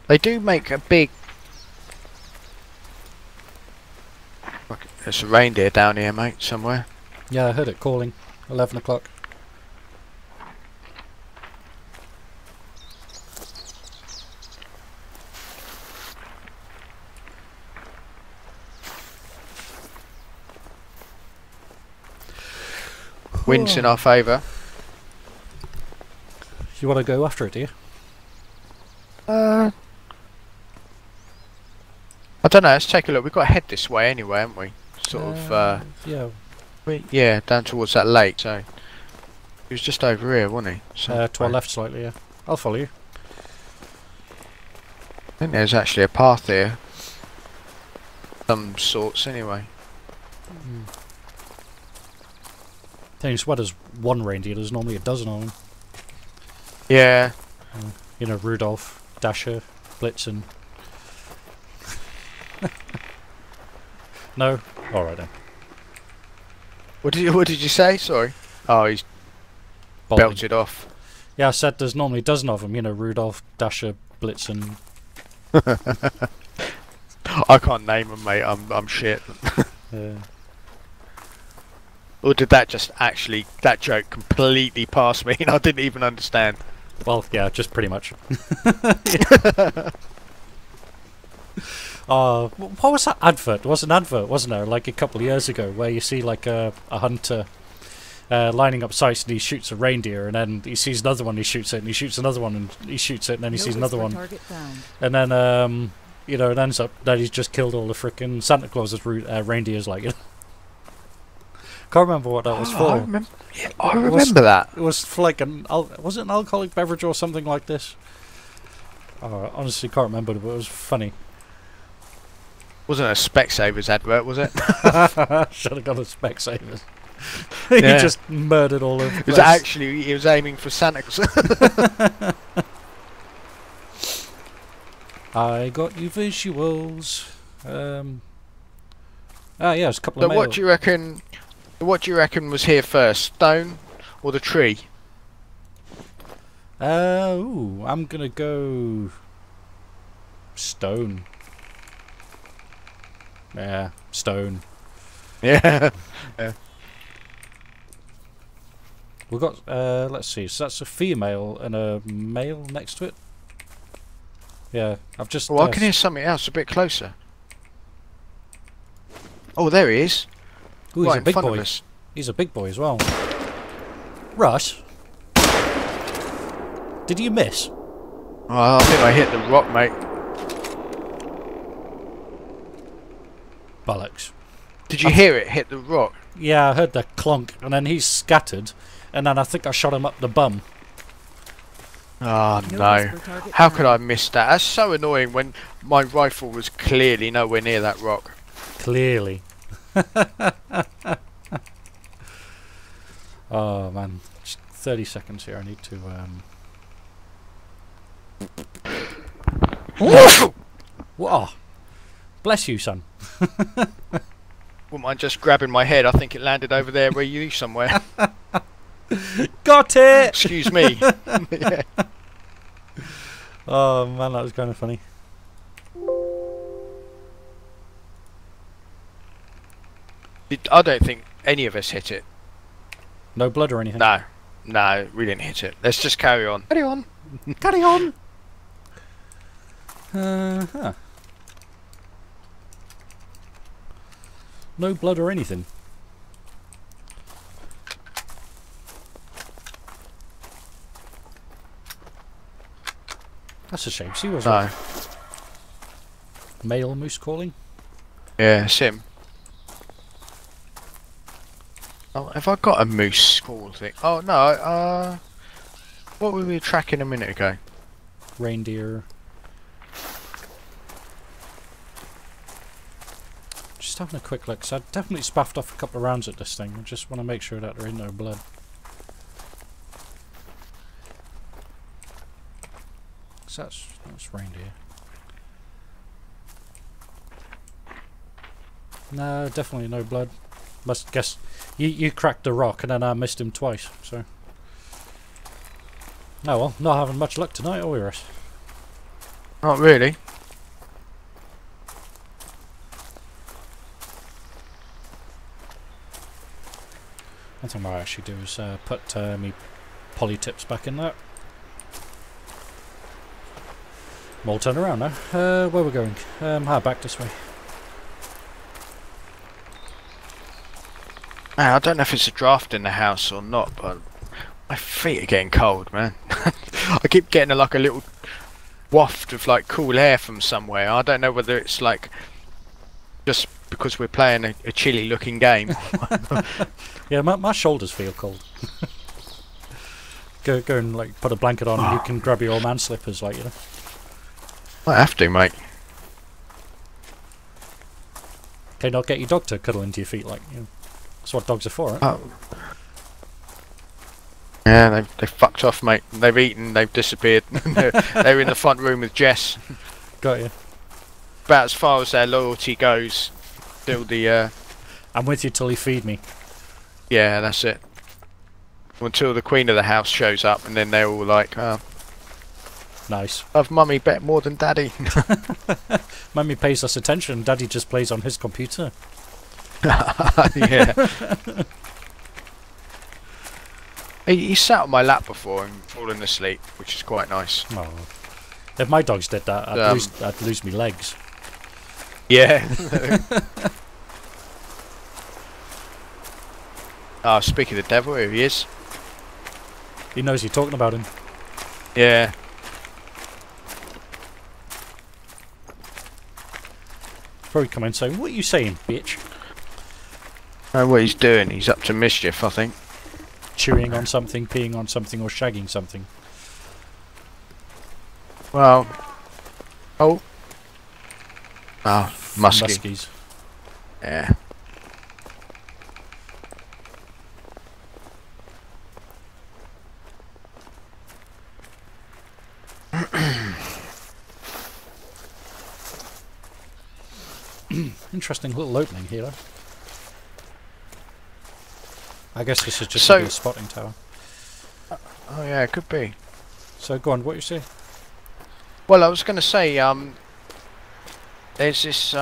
Speaker 2: They do make a big... There's a reindeer down here, mate, somewhere.
Speaker 1: Yeah, I heard it calling. 11 o'clock.
Speaker 2: Wind's in our favour.
Speaker 1: You want to go after it, do you?
Speaker 2: I don't know, let's take a look. We've got to head this way anyway, haven't we? Sort of,
Speaker 1: yeah.
Speaker 2: Yeah, down towards that lake, so... He was just over here, wasn't he? So
Speaker 1: To our left slightly, yeah. I'll follow you.
Speaker 2: I think there's actually a path here. Some sorts, anyway.
Speaker 1: Things, where there's one reindeer, there's normally a dozen of them.
Speaker 2: Yeah.
Speaker 1: You know, Rudolph, Dasher, Blitzen. No? Alright then.
Speaker 2: What did you say? Sorry. Oh, he's
Speaker 1: Bolting.
Speaker 2: belted off.
Speaker 1: Yeah, I said there's normally a dozen of them. You know, Rudolph, Dasher, Blitzen.
Speaker 2: I can't name them, mate. I'm shit. Or did that just actually, that joke completely pass me and I didn't even understand?
Speaker 1: Well, yeah, just pretty much. What was that advert? There was an advert, wasn't there, like a couple of years ago, where you see like a hunter lining up sights and he shoots a reindeer, and then he sees another one, he shoots it, and he shoots another one, and he shoots it, and then he sees another one, and then you know, it ends up that he's just killed all the frickin' Santa Claus's reindeers, like, you know. Can't remember what that was for.
Speaker 2: I remember that.
Speaker 1: It was for like was it an alcoholic beverage or something like this? Oh, I honestly can't remember, but it was funny.
Speaker 2: Wasn't a Specsavers advert, was it?
Speaker 1: Should have got a Specsavers. He just murdered all of
Speaker 2: it was actually, he was aiming for Santa Claus.
Speaker 1: I got you visuals. Yeah, it's a couple
Speaker 2: So
Speaker 1: of
Speaker 2: what do you reckon? What do you reckon was here first, stone or the tree?
Speaker 1: I'm gonna go stone. Yeah, stone.
Speaker 2: Yeah. Yeah.
Speaker 1: We've got, let's see, so that's a female and a male next to it. Yeah, I've just...
Speaker 2: Oh, I can hear something else a bit closer. Oh, there he is.
Speaker 1: Ooh, he's
Speaker 2: right
Speaker 1: a big
Speaker 2: in front
Speaker 1: boy.
Speaker 2: of us.
Speaker 1: He's a big boy as well. Russ? Did you miss?
Speaker 2: Oh, I think I hit the rock, mate.
Speaker 1: Bollocks.
Speaker 2: Did you hear it hit the rock?
Speaker 1: Yeah, I heard the clunk, and then he's scattered, and then I think I shot him up the bum.
Speaker 2: Oh no. How could I miss that? That's so annoying when my rifle was clearly nowhere near that rock.
Speaker 1: Clearly. Oh man. Just 30 seconds here, I need to Whoa! Bless you, son.
Speaker 2: Wouldn't mind just grabbing my head. I think it landed over there where you somewhere.
Speaker 1: Got it!
Speaker 2: Excuse me. Yeah.
Speaker 1: Oh man, that was kind of funny.
Speaker 2: I don't think any of us hit it.
Speaker 1: No blood or anything?
Speaker 2: No. No, we didn't hit it. Let's just carry on. Carry on.
Speaker 1: Carry on! Huh. No blood or anything. That's a shame. See what's
Speaker 2: No.
Speaker 1: Male moose calling?
Speaker 2: Yeah, it's him. Oh, have I got a moose call thing? Oh no, what were we tracking a minute ago?
Speaker 1: Reindeer. Just having a quick look, so I definitely spaffed off a couple of rounds at this thing. I just want to make sure that there ain't no blood. So that's reindeer. No, definitely no blood. Must guess you cracked the rock and then I missed him twice, so. Oh well, not having much luck tonight, are we, Russ?
Speaker 2: Not really.
Speaker 1: One thing I might actually do is put me poly tips back in there. We'll turn around now. Where we're going? Back this way.
Speaker 2: Man, I don't know if it's a draft in the house or not, but my feet are getting cold, man. I keep getting like a little waft of like cool air from somewhere. I don't know whether it's like just because we're playing a chilly looking game.
Speaker 1: Yeah, my shoulders feel cold. Go and like put a blanket on and you can grab your old man slippers, like, you know.
Speaker 2: I have to, mate.
Speaker 1: Okay, not get your dog to cuddle into your feet, like, you know. That's what dogs are for, right?
Speaker 2: Oh. Yeah, they fucked off, mate. They've eaten, they've disappeared. They're in the front room with Jess.
Speaker 1: Got you.
Speaker 2: About as far as their loyalty goes. Till the
Speaker 1: I'm with you till you feed me.
Speaker 2: yeah, that's it. Until the queen of the house shows up, and then they're all like, oh,
Speaker 1: Nice.
Speaker 2: love mummy bet more than daddy.
Speaker 1: Mummy pays us attention, Daddy just plays on his computer.
Speaker 2: Yeah. He sat on my lap before and fallen asleep, which is quite nice.
Speaker 1: Oh. If my dogs did that, I'd lose my legs.
Speaker 2: Yeah. Oh, speaking of the devil, here he is.
Speaker 1: He knows you're talking about him.
Speaker 2: Yeah.
Speaker 1: Probably come in saying, "What are you saying, bitch?"
Speaker 2: Know what he's doing. He's up to mischief, I think.
Speaker 1: Chewing on something, peeing on something, or shagging something.
Speaker 2: Well. Oh. Oh, musky.
Speaker 1: Muskies.
Speaker 2: Yeah.
Speaker 1: Interesting little opening here, though. I guess this is just
Speaker 2: So-
Speaker 1: a spotting tower.
Speaker 2: Oh yeah, it could be.
Speaker 1: So go on, what you say?
Speaker 2: Well, I was going to say, there's this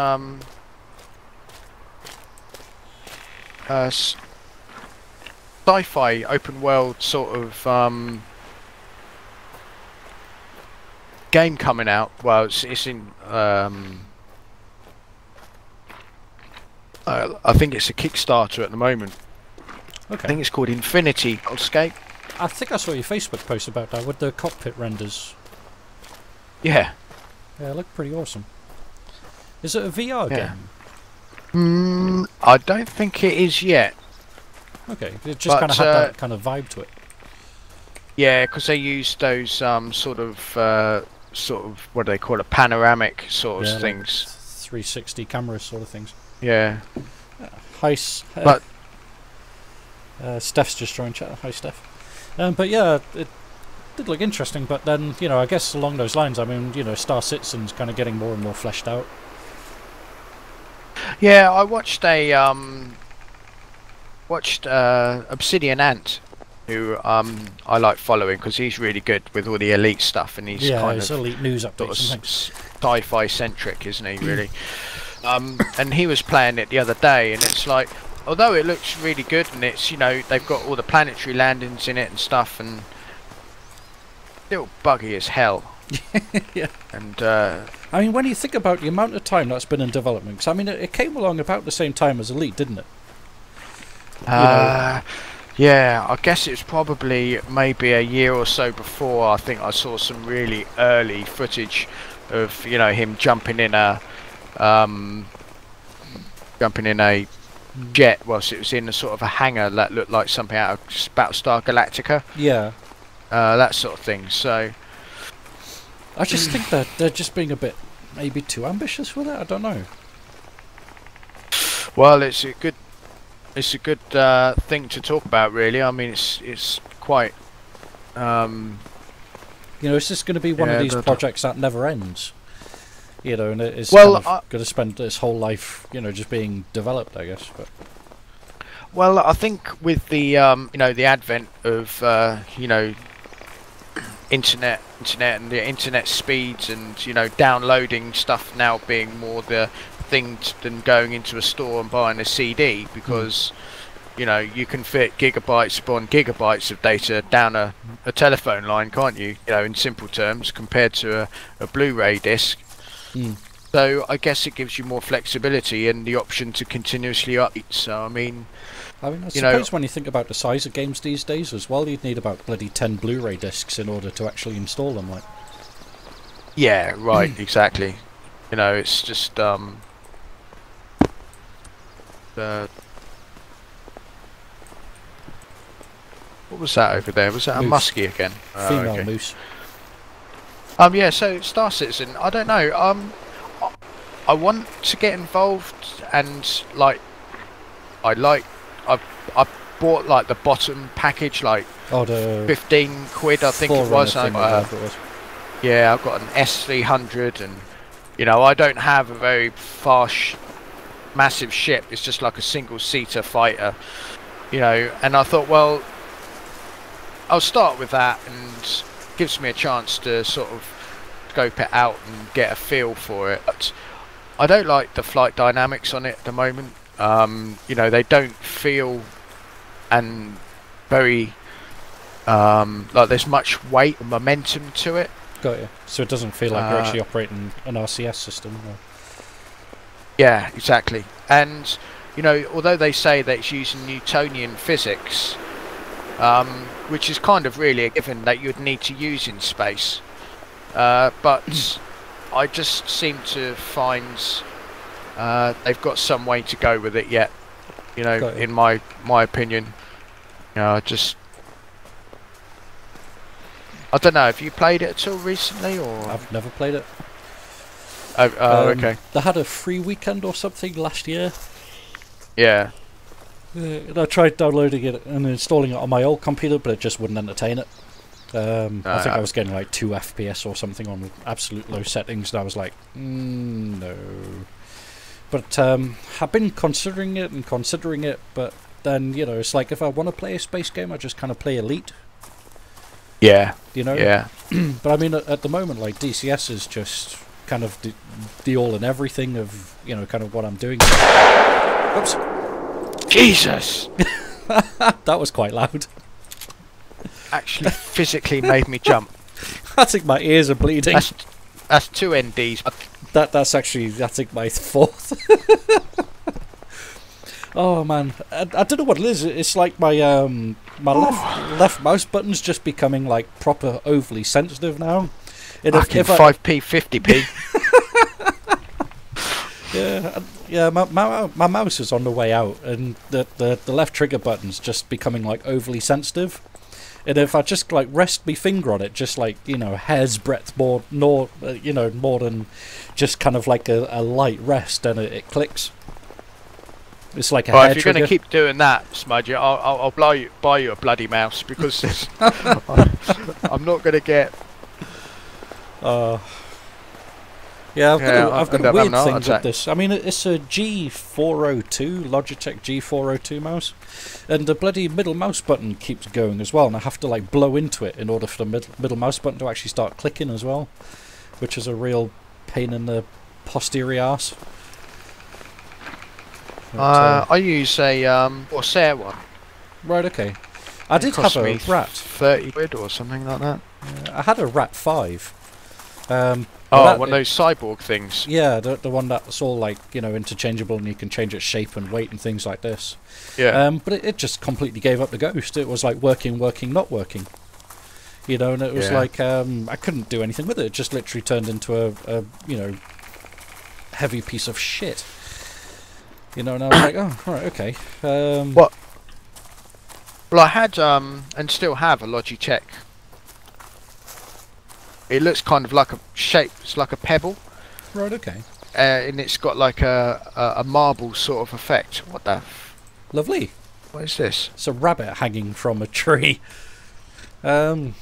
Speaker 2: sci-fi open world sort of game coming out. Well, it's in I think it's a Kickstarter at the moment.
Speaker 1: Okay.
Speaker 2: I think it's called Infinity Escape.
Speaker 1: I think I saw your Facebook post about that with the cockpit renders.
Speaker 2: Yeah.
Speaker 1: Yeah, it looked pretty awesome. Is it a VR
Speaker 2: Yeah.
Speaker 1: game?
Speaker 2: I don't think it is yet.
Speaker 1: Okay, it just kind of had that kind of vibe to it.
Speaker 2: Yeah, because they use those sort of what do they call it, panoramic sort of
Speaker 1: Like
Speaker 2: things.
Speaker 1: 360 cameras sort of things.
Speaker 2: Yeah.
Speaker 1: Hi,
Speaker 2: But
Speaker 1: Steph's just joined chat. Hi, Steph. But yeah, it did look interesting. But then, you know, I guess along those lines, I mean, you know, Star Citizen's kind of getting more and more fleshed out.
Speaker 2: yeah, I watched Obsidian Ant, who I like following because he's really good with all the elite stuff, and he's kind
Speaker 1: it's
Speaker 2: of
Speaker 1: elite news
Speaker 2: sort
Speaker 1: updates
Speaker 2: of
Speaker 1: and things.
Speaker 2: sci-fi centric, isn't he? Really. And he was playing it the other day, and it's like, although it looks really good, and it's, you know, they've got all the planetary landings in it and stuff, and still buggy as hell.
Speaker 1: Yeah.
Speaker 2: And
Speaker 1: I mean, when you think about the amount of time that's been in development, 'cause I mean, it came along about the same time as Elite, didn't it?
Speaker 2: yeah, I guess it's probably maybe a year or so before. I think I saw some really early footage of, you know, him jumping in a jet whilst it was in a sort of a hangar that looked like something out of Battlestar Galactica.
Speaker 1: Yeah.
Speaker 2: That sort of thing. So
Speaker 1: I just think that they're just being a bit maybe too ambitious with it. I don't know.
Speaker 2: well, it's a good thing to talk about, really. I mean, it's quite
Speaker 1: You know, it's just going to be one of these projects that never ends. You know, and it's
Speaker 2: Well,
Speaker 1: kind of going to spend its whole life, you know, just being developed, I guess. But
Speaker 2: well, I think with the you know, the advent of you know, internet and the internet speeds, and, you know, downloading stuff now being more the thing than going into a store and buying a CD, because you know, you can fit gigabytes upon gigabytes of data down a telephone line, can't you? You know, in simple terms, compared to a Blu-ray disc. So I guess it gives you more flexibility and the option to continuously update. So I mean,
Speaker 1: I suppose when you think about the size of games these days as well, you'd need about bloody 10 Blu-ray discs in order to actually install them. Like,
Speaker 2: yeah, right, exactly. You know, it's just what was that over there? Was that a
Speaker 1: Moose.
Speaker 2: muskie again?
Speaker 1: female
Speaker 2: Okay.
Speaker 1: moose.
Speaker 2: Yeah, so Star Citizen, I don't know, I want to get involved, and like, I bought like the bottom package, like
Speaker 1: Oh, the
Speaker 2: 15 quid, I think it
Speaker 1: Forerunner
Speaker 2: was.
Speaker 1: thing or whatever it was.
Speaker 2: Yeah, I've got an S300, and, you know, I don't have a very fast, massive ship. It's just like a single-seater fighter, you know, and I thought, well, I'll start with that, and gives me a chance to sort of scope it out and get a feel for it. But I don't like the flight dynamics on it at the moment. You know, they don't feel and very like there's much weight and momentum to it.
Speaker 1: Got you. So it doesn't feel like you're actually operating an RCS system. Or...
Speaker 2: Yeah, exactly. And you know, although they say that it's using Newtonian physics, which is kind of really a given that you'd need to use in space, but I just seem to find they've got some way to go with it yet. You know, in my opinion, you know, I don't know. Have you played it at all recently, or?
Speaker 1: I've never played it.
Speaker 2: Okay.
Speaker 1: They had a free weekend or something last year.
Speaker 2: Yeah.
Speaker 1: And I tried downloading it and installing it on my old computer, but it just wouldn't entertain it. I think I was getting like 2 FPS or something on absolute low settings, and I was like, no. But I've been considering it, but then, you know, it's like if I want to play a space game, I just kind of play Elite.
Speaker 2: Yeah.
Speaker 1: You know?
Speaker 2: Yeah.
Speaker 1: But I mean, at the moment, like, DCS is just kind of the all and everything of, you know, kind of what I'm doing. Oops.
Speaker 2: Jesus!
Speaker 1: That was quite loud.
Speaker 2: Actually physically made me jump.
Speaker 1: I think my ears are bleeding.
Speaker 2: That's 2 NDs.
Speaker 1: That's actually, I think, my 4th. Oh man, I don't know what it is. It's like my left mouse button's just becoming like proper overly sensitive now.
Speaker 2: Fucking 5p, 50p.
Speaker 1: Yeah. My mouse is on the way out, and the left trigger button's just becoming like overly sensitive. And if I just like rest my finger on it, just like, you know, hair's breadth more than just kind of like a light rest, and it clicks. It's like a hair
Speaker 2: if you're
Speaker 1: trigger.
Speaker 2: going to keep doing that, Smudgy, I'll buy you a bloody mouse, because I'm not going to get.
Speaker 1: Yeah, I've got a weird thing with this. I mean, it's a G402, Logitech G402 mouse, and the bloody middle mouse button keeps going as well, and I have to like blow into it in order for the middle mouse button to actually start clicking as well, which is a real pain in the posterior arse.
Speaker 2: I use a Corsair one.
Speaker 1: Right, okay. I did have a Rat.
Speaker 2: 30 quid or something like that.
Speaker 1: I had a Rat 5.
Speaker 2: One of those cyborg things.
Speaker 1: Yeah, the one that's all like, you know, interchangeable, and you can change its shape and weight and things like this.
Speaker 2: Yeah.
Speaker 1: But it just completely gave up the ghost. It was like working, not working. You know, and it was like I couldn't do anything with it. It just literally turned into a you know, heavy piece of shit. You know, and I was like, oh, right, okay.
Speaker 2: What? Well, I had and still have a Logitech. It looks kind of like a shape. It's like a pebble.
Speaker 1: Right, okay.
Speaker 2: And it's got like a marble sort of effect. What the?
Speaker 1: Lovely.
Speaker 2: What is this?
Speaker 1: It's a rabbit hanging from a tree. This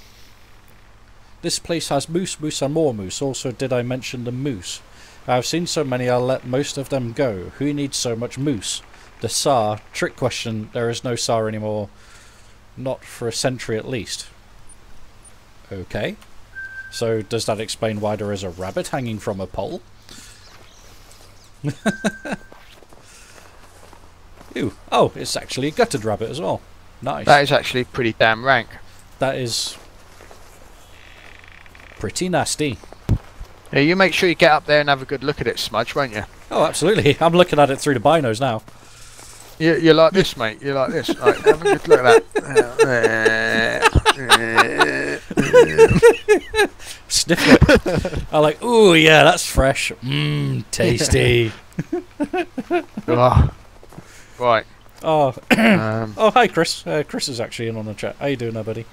Speaker 1: place has moose, and more moose. Also, did I mention the moose? I've seen so many, I'll let most of them go. Who needs so much moose? The SAR. Trick question. There is no SAR anymore. Not for a century at least. Okay. So, does that explain why there is a rabbit hanging from a pole? Ew. Oh, it's actually a gutted rabbit as well. Nice.
Speaker 2: That is actually pretty damn rank.
Speaker 1: That is pretty nasty.
Speaker 2: Yeah, you make sure you get up there and have a good look at it, Smudge, won't you?
Speaker 1: Oh, absolutely. I'm looking at it through the binos now.
Speaker 2: You're like this, mate. You're like this. Right, have a good look at
Speaker 1: that. Sniff it. I'm like, ooh, yeah, that's fresh. Mmm, tasty.
Speaker 2: Oh. Right.
Speaker 1: Oh, oh, hi, Chris. Chris is actually in on the chat. How you doing there, buddy?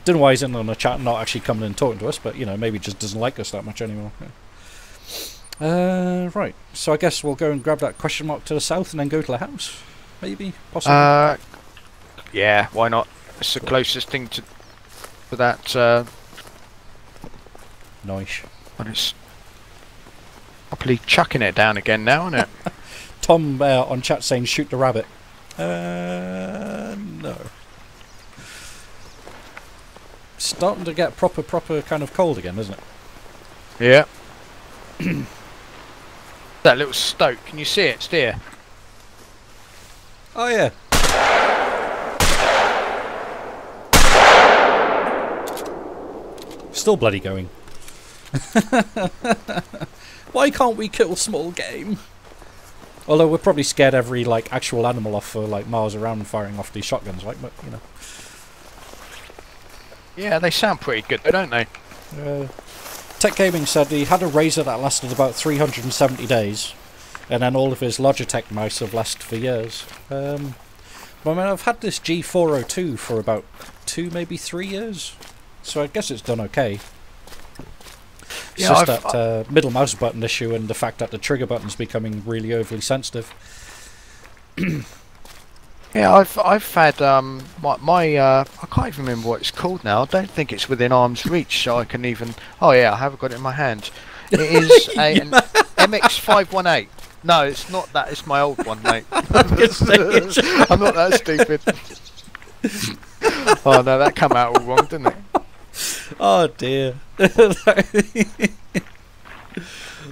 Speaker 1: Don't know why he's in on the chat and not actually coming and talking to us, but, you know, maybe he just doesn't like us that much anymore. Yeah. Right. So I guess we'll go and grab that question mark to the south and then go to the house. Maybe? Possibly?
Speaker 2: Yeah, why not? It's the closest thing to that.
Speaker 1: Nice.
Speaker 2: And it's properly chucking it down again now, isn't it?
Speaker 1: Tom on chat saying shoot the rabbit. No. Starting to get proper kind of cold again, isn't it?
Speaker 2: Yeah. That little stoke, can you see it, steer?
Speaker 1: Oh yeah. still bloody going. Why can't we kill small game? Although we're probably scared every like actual animal off for like miles around firing off these shotguns, like, but you know.
Speaker 2: Yeah, they sound pretty good, don't they?
Speaker 1: Tech Gaming said he had a Razor that lasted about 370 days, and then all of his Logitech mice have lasted for years. But I mean, I've had this G402 for about 2, maybe 3 years, so I guess it's done okay. It's just that middle mouse button issue and the fact that the trigger button's becoming really overly sensitive.
Speaker 2: Yeah, I've had I can't even remember what it's called now. I don't think it's within arm's reach, so I can even. Oh yeah, I have got it in my hand. It is an MX518. No, it's not that. It's my old one, mate. I'm not that stupid. Oh no, that came out all wrong, didn't it?
Speaker 1: Oh dear.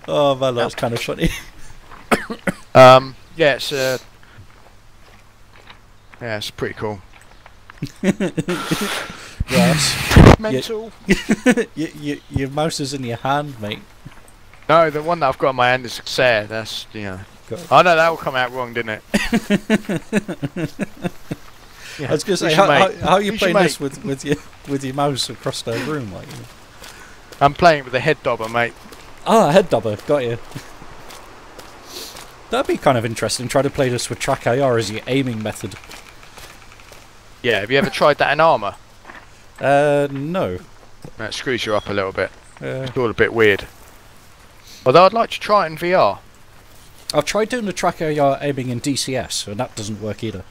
Speaker 1: Oh man, that's kind of funny.
Speaker 2: Yeah, it's pretty cool.
Speaker 1: Yes.
Speaker 2: Mental.
Speaker 1: Your mouse is in your hand, mate.
Speaker 2: No, the one that I've got in my hand is Xer. That's, you know. I know that will come out wrong, didn't it? Yeah.
Speaker 1: I was going to say, how are you playing this with your mouse across the room? Like, you know?
Speaker 2: I'm playing it with a head dobber, mate.
Speaker 1: Ah, head dobber, got you. That'd be kind of interesting. Try to play this with track IR as your aiming method.
Speaker 2: Yeah, have you ever tried that in armour?
Speaker 1: No.
Speaker 2: That screws you up a little bit. It's all a bit weird. Although I'd like to try it in VR.
Speaker 1: I've tried doing the track IR aiming in DCS, and that doesn't work either.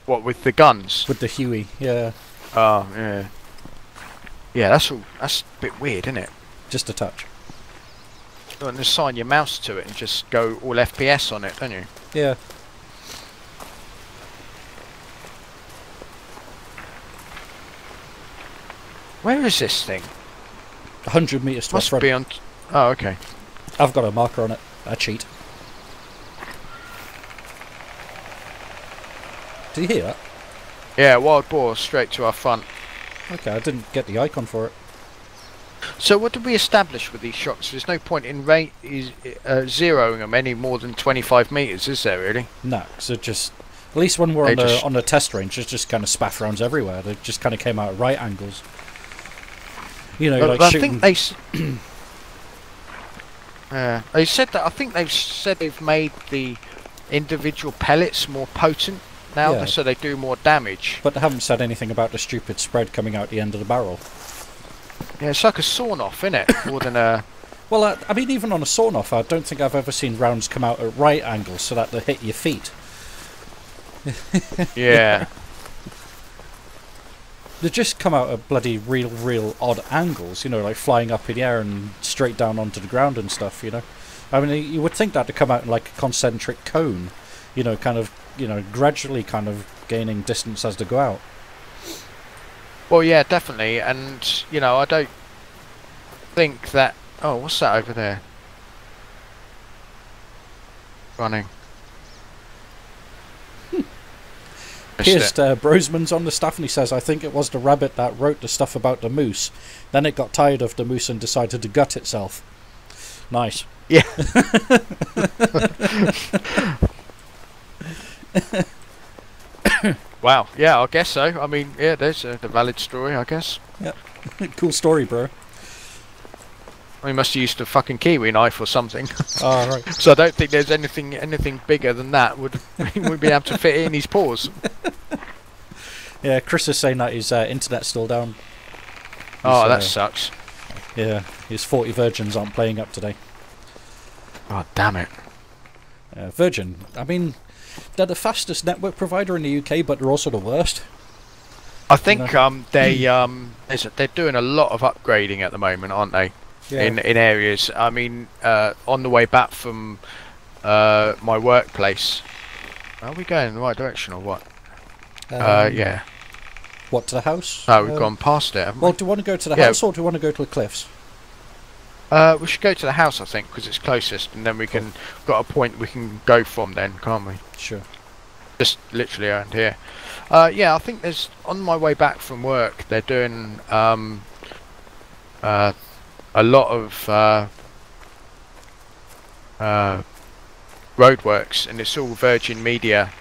Speaker 2: What, with the guns?
Speaker 1: With the Huey, yeah.
Speaker 2: Oh, yeah. Yeah, that's a bit weird, isn't it?
Speaker 1: Just a touch.
Speaker 2: You want to assign your mouse to it and just go all FPS on it, don't you?
Speaker 1: Yeah.
Speaker 2: Where is this thing?
Speaker 1: 100 metres to our front.
Speaker 2: Must be on... Oh, okay.
Speaker 1: I've got a marker on it. I cheat. Did you hear that?
Speaker 2: Yeah, wild boar straight to our front.
Speaker 1: Okay, I didn't get the icon for it.
Speaker 2: So what did we establish with these shots? There's no point in zeroing them any more than 25 metres, is there really?
Speaker 1: No, so just... At least when we're on the test range, there's just kind of spaff rounds everywhere. They just kind of came out at right angles. You know, like shooting...
Speaker 2: I think they said that. I think they've said they've made the individual pellets more potent now, so they do more damage.
Speaker 1: But they haven't said anything about the stupid spread coming out the end of the barrel.
Speaker 2: Yeah, it's like a sawn-off, isn't it? More than a...
Speaker 1: Well, I mean, even on a sawn-off, I don't think I've ever seen rounds come out at right angles so that they hit your feet.
Speaker 2: Yeah.
Speaker 1: They just come out at bloody real odd angles, you know, like flying up in the air and straight down onto the ground and stuff, you know. I mean, you would think that to come out in like a concentric cone, you know, kind of, you know, gradually kind of gaining distance as they go out.
Speaker 2: Well, yeah, definitely, and, you know, I don't think that... Oh, what's that over there? Running.
Speaker 1: Pierced Brosman's on the staff and he says, I think it was the rabbit that wrote the stuff about the moose. Then it got tired of the moose and decided to gut itself. Nice.
Speaker 2: Yeah. Wow, yeah, I guess so. I mean, yeah, there's a valid story, I guess.
Speaker 1: Yep. Cool story, bro.
Speaker 2: He must have used a fucking kiwi knife or something.
Speaker 1: Oh, right.
Speaker 2: So I don't think there's anything bigger than that would be able to fit in his paws.
Speaker 1: Yeah, Chris is saying that his internet's still down.
Speaker 2: Oh, that sucks.
Speaker 1: Yeah, his 40 Virgins aren't playing up today.
Speaker 2: Oh, damn it.
Speaker 1: Virgin, I mean, they're the fastest network provider in the UK, but they're also the worst.
Speaker 2: I think they're doing a lot of upgrading at the moment, aren't they? Yeah. In areas. I mean, on the way back from my workplace. Are we going in the right direction or what? Yeah.
Speaker 1: What, to the house?
Speaker 2: No, we've gone past it, haven't we?
Speaker 1: Well, do you want to go to the house or do you want to go to the cliffs?
Speaker 2: We should go to the house, I think, because it's closest, and then we can got a point we can go from then, can't we?
Speaker 1: Sure.
Speaker 2: Just literally around here. Yeah, I think there's, on my way back from work, they're doing a lot of roadworks, and it's all Virgin Media.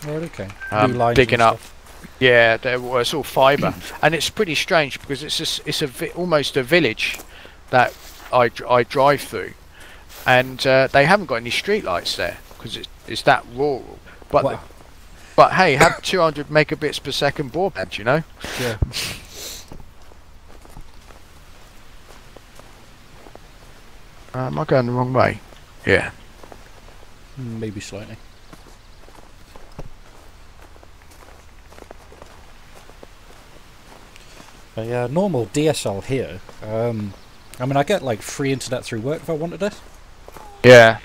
Speaker 1: Right, okay. New lines
Speaker 2: Digging
Speaker 1: and
Speaker 2: up.
Speaker 1: stuff.
Speaker 2: Yeah, it's all fibre, and it's pretty strange because it's almost a village that I drive through, and they haven't got any street lights there because it's that rural. But
Speaker 1: Wow.
Speaker 2: but hey, have 200 megabits per second broadband, you know.
Speaker 1: Yeah.
Speaker 2: Am I going the wrong way? Yeah.
Speaker 1: Maybe slightly. But yeah, normal DSL here. I mean, I get like free internet through work if I wanted it,
Speaker 2: Yeah.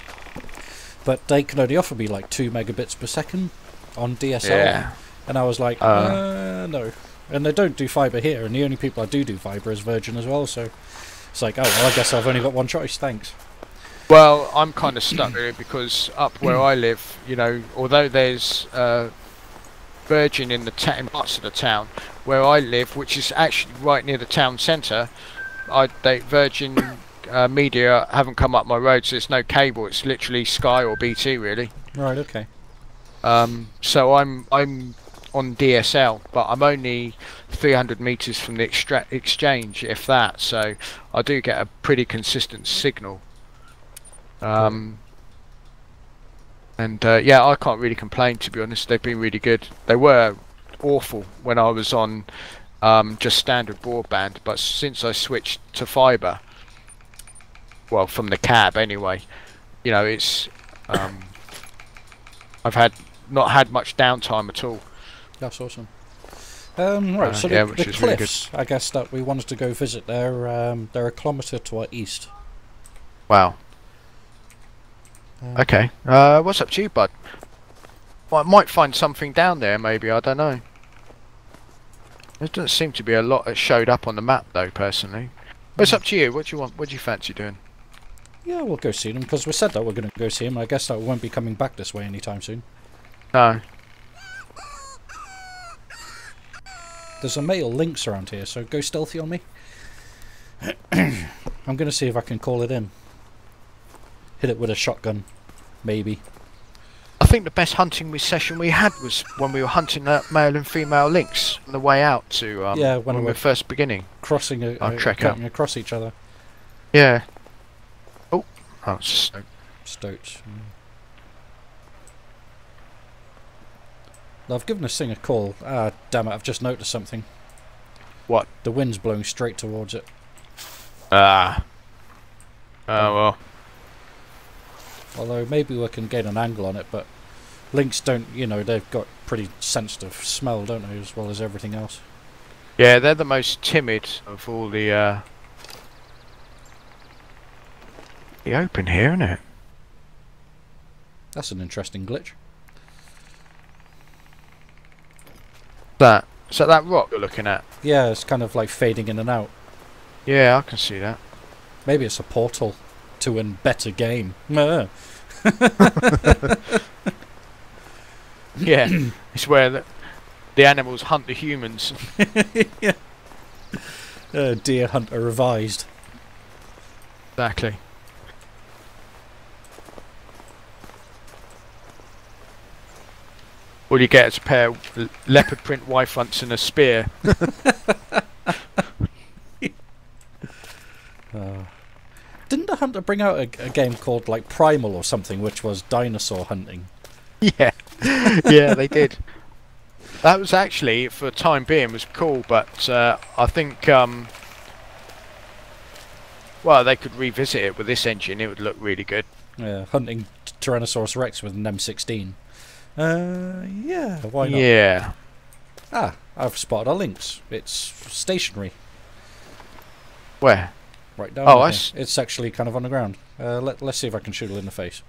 Speaker 1: but they can only offer me like 2 megabits per second on DSL.
Speaker 2: Yeah.
Speaker 1: And I was like, no. And they don't do fibre here, and the only people I do fibre is Virgin as well, so it's like, oh, well, I guess I've only got one choice, thanks.
Speaker 2: Well, I'm kind of stuck here because up where I live, you know, although there's Virgin in parts of the town, where I live, which is actually right near the town centre, Virgin Media haven't come up my road, so there's no cable. It's literally Sky or BT, really.
Speaker 1: Right, okay.
Speaker 2: So I'm on DSL, but I'm only 300 meters from the exchange, if that. So I do get a pretty consistent signal. And yeah, I can't really complain, to be honest. They've been really good. They were awful when I was on just standard broadband, but since I switched to fibre, well, from the cab anyway, you know, it's I've not had much downtime at all.
Speaker 1: That's awesome. Right, so
Speaker 2: yeah,
Speaker 1: the
Speaker 2: which is really
Speaker 1: cliffs, I guess, that we wanted to go visit, they're a kilometre to our east.
Speaker 2: Wow. Okay. What's up to you, bud? Well, I might find something down there, maybe. I don't know. There doesn't seem to be a lot that showed up on the map, though, personally. But it's up to you. What do you want? What do you fancy doing?
Speaker 1: Yeah, we'll go see them, because we said that we're going to go see them. I guess that we won't be coming back this way anytime soon.
Speaker 2: No.
Speaker 1: There's a male lynx around here, so go stealthy on me. I'm going to see if I can call it in. Hit it with a shotgun, maybe.
Speaker 2: I think the best hunting session we had was when we were hunting male and female lynx on the way out to
Speaker 1: yeah,
Speaker 2: when we
Speaker 1: we're
Speaker 2: were first beginning.
Speaker 1: Crossing cutting across each other.
Speaker 2: Yeah. Oh, it's
Speaker 1: Stoats. I've given this thing a call. Ah, damn it! I've just noticed something.
Speaker 2: What?
Speaker 1: The wind's blowing straight towards it.
Speaker 2: Ah. Oh well.
Speaker 1: Although maybe we can get an angle on it, but lynx don't, you know, they've got pretty sensitive smell, don't they, as well as everything else.
Speaker 2: Yeah, they're the most timid of all the open here, isn't it?
Speaker 1: That's an interesting glitch.
Speaker 2: So that rock you're looking at?
Speaker 1: Yeah, it's kind of like fading in and out.
Speaker 2: Yeah, I can see that.
Speaker 1: Maybe it's a portal to a better game. Yeah,
Speaker 2: it's where the animals hunt the humans.
Speaker 1: yeah. Deer Hunter revised.
Speaker 2: Exactly. All you get is a pair of leopard print Y-fronts and a spear.
Speaker 1: Didn't the Hunter bring out a game called like Primal or something, which was dinosaur hunting?
Speaker 2: Yeah, yeah, they did. That was actually, for the time being, was cool, but I think, well, they could revisit it with this engine. It would look really good.
Speaker 1: Yeah, hunting Tyrannosaurus Rex with an M16. Yeah, why not?
Speaker 2: Yeah.
Speaker 1: Ah, I've spotted a lynx. It's stationary.
Speaker 2: Where?
Speaker 1: Right down
Speaker 2: Oh,
Speaker 1: here. It's actually kind of on the ground. Let's see if I can shoot it in the face.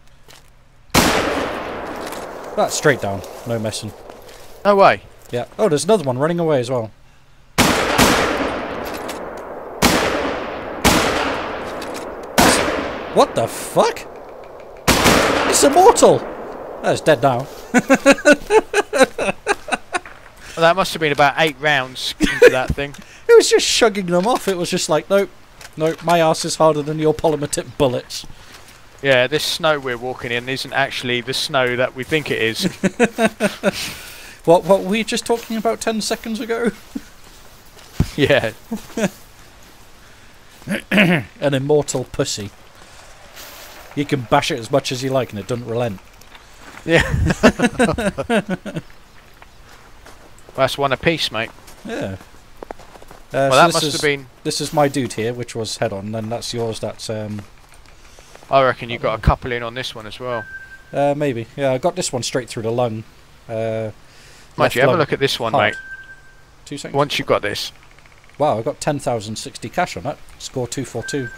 Speaker 1: That's straight down. No messing.
Speaker 2: No way.
Speaker 1: Yeah. Oh, there's another one running away as well. What the fuck? It's immortal! That's dead now.
Speaker 2: Well, that must have been about 8 rounds into that thing.
Speaker 1: It was just shugging them off. It was just like, nope, nope, my ass is harder than your polymer tip bullets.
Speaker 2: Yeah, this snow we're walking in isn't actually the snow that we think it is.
Speaker 1: What were we just talking about 10 seconds ago?
Speaker 2: Yeah.
Speaker 1: An immortal pussy. You can bash it as much as you like and it doesn't relent.
Speaker 2: Yeah. That's one apiece, mate.
Speaker 1: Yeah.
Speaker 2: Well,
Speaker 1: so
Speaker 2: that must have been...
Speaker 1: This is my dude here, which was head on, and that's yours, that's...
Speaker 2: I reckon you got a couple in on this one as well.
Speaker 1: Maybe. Yeah, I got this one straight through the lung.
Speaker 2: Mind you, have a look at this one,
Speaker 1: hard.
Speaker 2: mate.
Speaker 1: 2 seconds.
Speaker 2: Once you've got this.
Speaker 1: Wow, I got 10,060 cash on that. Score 242.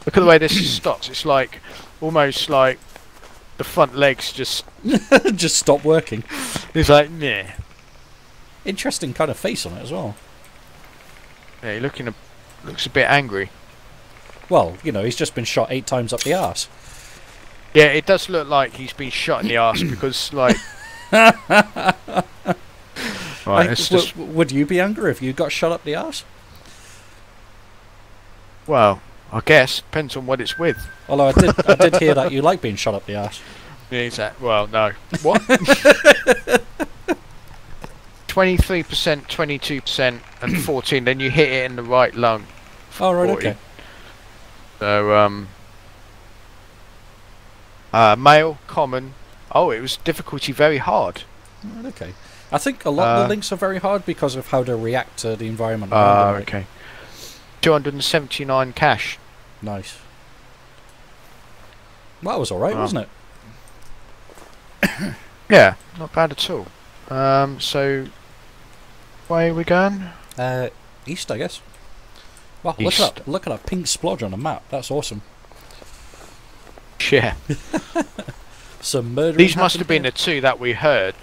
Speaker 2: Look at the way this stops. It's like, almost like the front legs just...
Speaker 1: just stop working.
Speaker 2: It's like, nah.
Speaker 1: Interesting kind of face on it as well.
Speaker 2: Yeah, looks a bit angry.
Speaker 1: Well, you know, he's just been shot 8 times up the arse.
Speaker 2: Yeah, it does look like he's been shot in the arse because, like... Right, it's just...
Speaker 1: Would you be angry if you got shot up the arse?
Speaker 2: Well, I guess. Depends on what it's with.
Speaker 1: Although I did hear that you like being shot up the arse.
Speaker 2: Yeah, exactly. Well, no. What? 23%, 22%, and 14. Then you hit it in the right lung.
Speaker 1: Oh, right,
Speaker 2: 40.
Speaker 1: okay.
Speaker 2: So, male, common. Oh, it was difficulty very hard.
Speaker 1: Right, okay. I think a lot of the links are very hard because of how to react to the environment around them.
Speaker 2: Okay. 279 cash.
Speaker 1: Nice. Well, that was alright, wasn't it?
Speaker 2: Yeah, not bad at all. So, where are we going?
Speaker 1: East, I guess. Wow,
Speaker 2: East.
Speaker 1: look at that pink splodge on the map. That's awesome.
Speaker 2: Yeah.
Speaker 1: Some murdering.
Speaker 2: These must have
Speaker 1: happened
Speaker 2: been the two that we heard.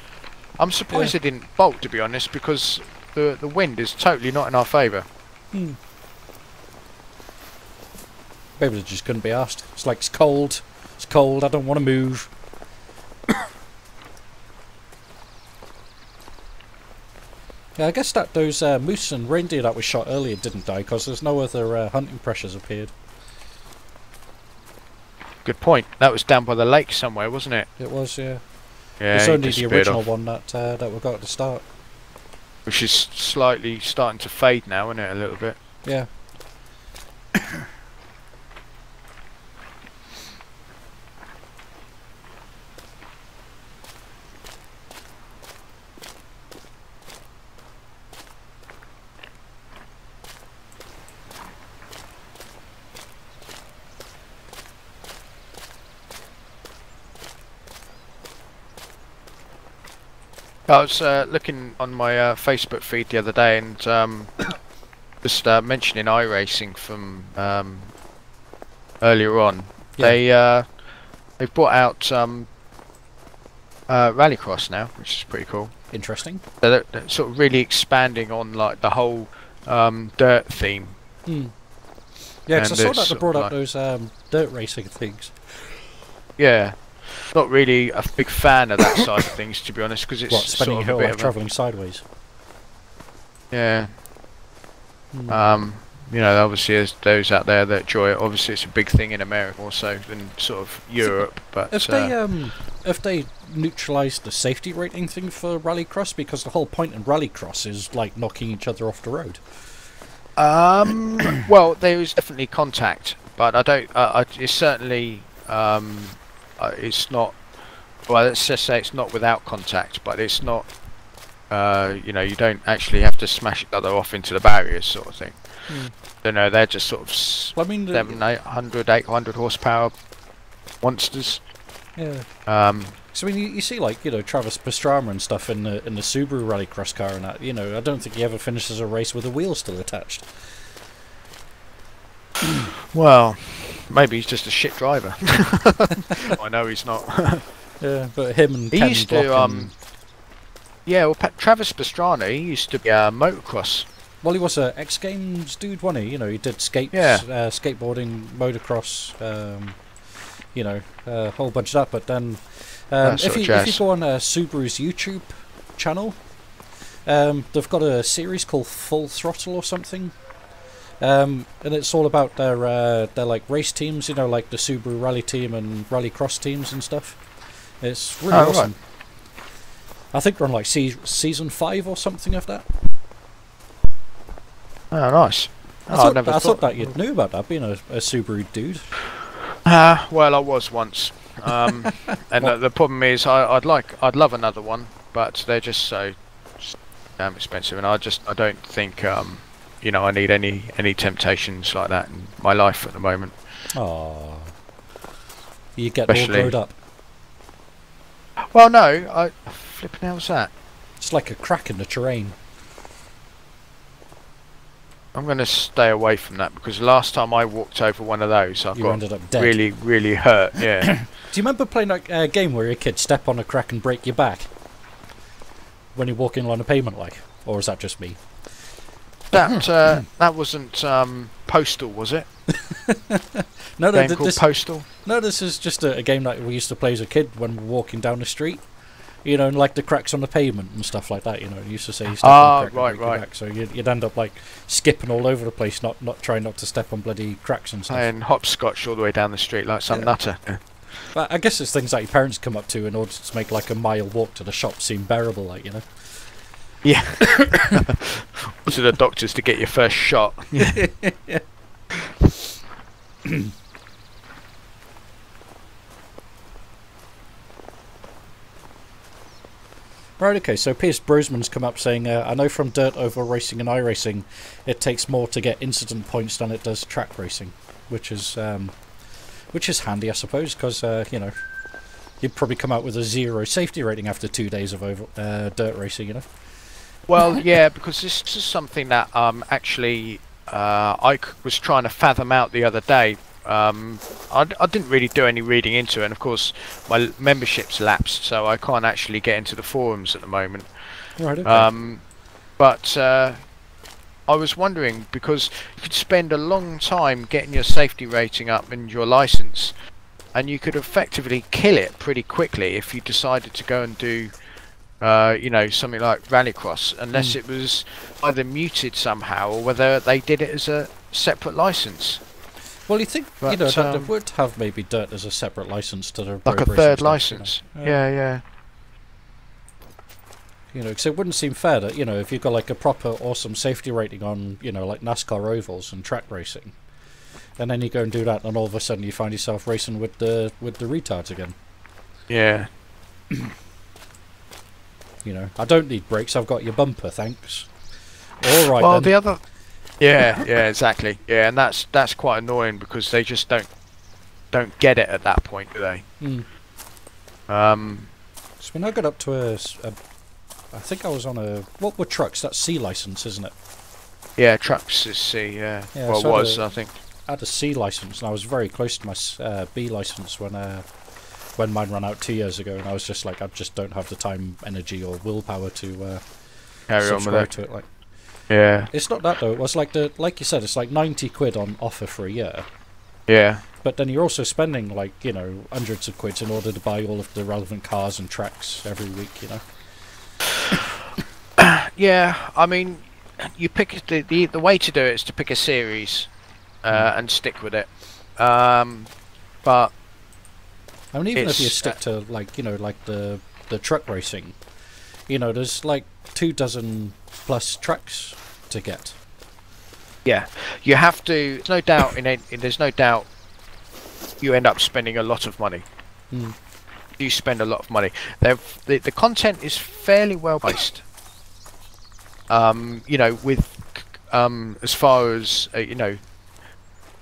Speaker 2: I'm surprised they didn't bolt, to be honest, because the wind is totally not in our favour.
Speaker 1: Maybe they just couldn't be asked. It's like, it's cold. It's cold. I don't want to move. Yeah, I guess that those moose and reindeer that we shot earlier didn't die because there's no other hunting pressures appeared.
Speaker 2: Good point. That was down by the lake somewhere, wasn't it?
Speaker 1: It was, yeah.
Speaker 2: Yeah.
Speaker 1: It's only the original
Speaker 2: off.
Speaker 1: one that we got at the start.
Speaker 2: Which is slightly starting to fade now, isn't it? A little bit.
Speaker 1: Yeah.
Speaker 2: I was looking on my Facebook feed the other day and just mentioning iRacing from earlier on. Yeah. They've brought out Rallycross now, which is pretty cool.
Speaker 1: Interesting.
Speaker 2: They're sort of really expanding on like the whole dirt theme.
Speaker 1: Yeah, because I saw that they brought out those dirt racing things.
Speaker 2: Yeah. Not really a big fan of that side of things, to be honest, because it's
Speaker 1: spinning
Speaker 2: sort of
Speaker 1: hill
Speaker 2: a bit
Speaker 1: like travelling sideways.
Speaker 2: Yeah. You know, obviously there's those out there that enjoy it. Obviously it's a big thing in America more so than sort of Europe. But
Speaker 1: if they neutralised the safety rating thing for Rallycross, because the whole point in Rallycross is like knocking each other off the road.
Speaker 2: Well, there is definitely contact, but I don't. It's certainly. It's not. Well, let's just say it's not without contact, but it's not. You know, you don't actually have to smash each other off into the barriers, sort of thing. You know, they're just sort of 800 horsepower monsters.
Speaker 1: Yeah.
Speaker 2: So
Speaker 1: I mean, you see, like, you know, Travis Pastrana and stuff in the Subaru Rallycross car and that. You know, I don't think he ever finishes a race with a wheel still attached.
Speaker 2: Well, maybe he's just a shit driver. I know he's not.
Speaker 1: Yeah, but him and
Speaker 2: he
Speaker 1: Ken
Speaker 2: used
Speaker 1: Block
Speaker 2: to. Yeah, well, Travis Pastrana, he used to be motocross.
Speaker 1: Well, he was a X Games dude, wasn't he? You know, he did skateboarding, motocross. you know, a whole bunch of that. But then, if you go on Subaru's YouTube channel, they've got a series called Full Throttle or something, and it's all about their like race teams, you know, like the Subaru Rally team and Rallycross teams and stuff. It's really awesome. Right. I think we're on like season 5 or something of that.
Speaker 2: Oh, nice.
Speaker 1: I thought that you'd knew about that, being a Subaru dude.
Speaker 2: Well, I was once, and the problem is, I'd love another one, but they're just so damn expensive, and I don't think you know, I need any temptations like that in my life at the moment.
Speaker 1: Oh, you get all grown up.
Speaker 2: Well, no, flipping hell's that?
Speaker 1: It's like a crack in the terrain.
Speaker 2: I'm going to stay away from that, because last time I walked over one of those,
Speaker 1: ended up dead.
Speaker 2: Really, really hurt. Yeah.
Speaker 1: Do you remember playing that game where your kid step on a crack and break your back when you're walking along a pavement, like? Or is that just me?
Speaker 2: That wasn't Postal, was it?
Speaker 1: No,
Speaker 2: game called Postal.
Speaker 1: No, this is just a game that we used to play as a kid when we were walking down the street. You know, and like the cracks on the pavement and stuff like that. You know, you used to say you step on a crack and break your back, so you'd end up like skipping all over the place, not trying not to step on bloody cracks and stuff.
Speaker 2: And hopscotch all the way down the street like some nutter. Yeah.
Speaker 1: But I guess it's things that your parents come up to in order to make like a mile walk to the shop seem bearable, like, you know.
Speaker 2: Yeah. To the doctors to get your first shot.
Speaker 1: Yeah. Right, okay, so Pierce Brosman's come up saying, I know from dirt oval racing and iRacing, it takes more to get incident points than it does track racing, which is handy, I suppose, because, you know, you'd probably come out with a 0 safety rating after 2 days of dirt racing, you know.
Speaker 2: Well, yeah, because this is something that actually I was trying to fathom out the other day. I didn't really do any reading into it, and of course my membership's lapsed, so I can't actually get into the forums at the moment.
Speaker 1: Right, okay.
Speaker 2: But I was wondering, because you could spend a long time getting your safety rating up and your license, and you could effectively kill it pretty quickly if you decided to go and do you know, something like Rallycross, unless it was either muted somehow or whether they did it as a separate license.
Speaker 1: Well, you think, but, you know, that they would have maybe dirt as a separate license to the
Speaker 2: like a third license. You know? Yeah.
Speaker 1: You know, because it wouldn't seem fair that, you know, if you've got like a proper awesome safety rating on, you know, like NASCAR ovals and track racing, and then you go and do that, and all of a sudden you find yourself racing with the retards again.
Speaker 2: Yeah.
Speaker 1: You know, I don't need brakes. I've got your bumper, thanks. All right.
Speaker 2: Well,
Speaker 1: then.
Speaker 2: the other. Yeah, exactly. Yeah, and that's quite annoying, because they just don't get it at that point, do they?
Speaker 1: So when I got up to a I think I was on a, what were trucks? That's C license, isn't it?
Speaker 2: Yeah, trucks is C. Yeah. Well, so I think.
Speaker 1: I had a C license, and I was very close to my B license when mine ran out 2 years ago, and I was just like, I just don't have the time, energy, or willpower to
Speaker 2: carry on with it.
Speaker 1: To it. Like,
Speaker 2: yeah.
Speaker 1: It's not that though. It was like like you said, it's like 90 quid on offer for a year.
Speaker 2: Yeah.
Speaker 1: But then you're also spending like, you know, hundreds of quids in order to buy all of the relevant cars and tracks every week, you know.
Speaker 2: Yeah, I mean, you pick the way to do it is to pick a series and stick with it. But
Speaker 1: I mean, even if you stick to like, you know, like the truck racing, you know, there's like 24+ tracks to get.
Speaker 2: Yeah, you have to. There's no doubt there's no doubt you end up spending a lot of money. You spend a lot of money. The content is fairly well based. You know, with as far as you know,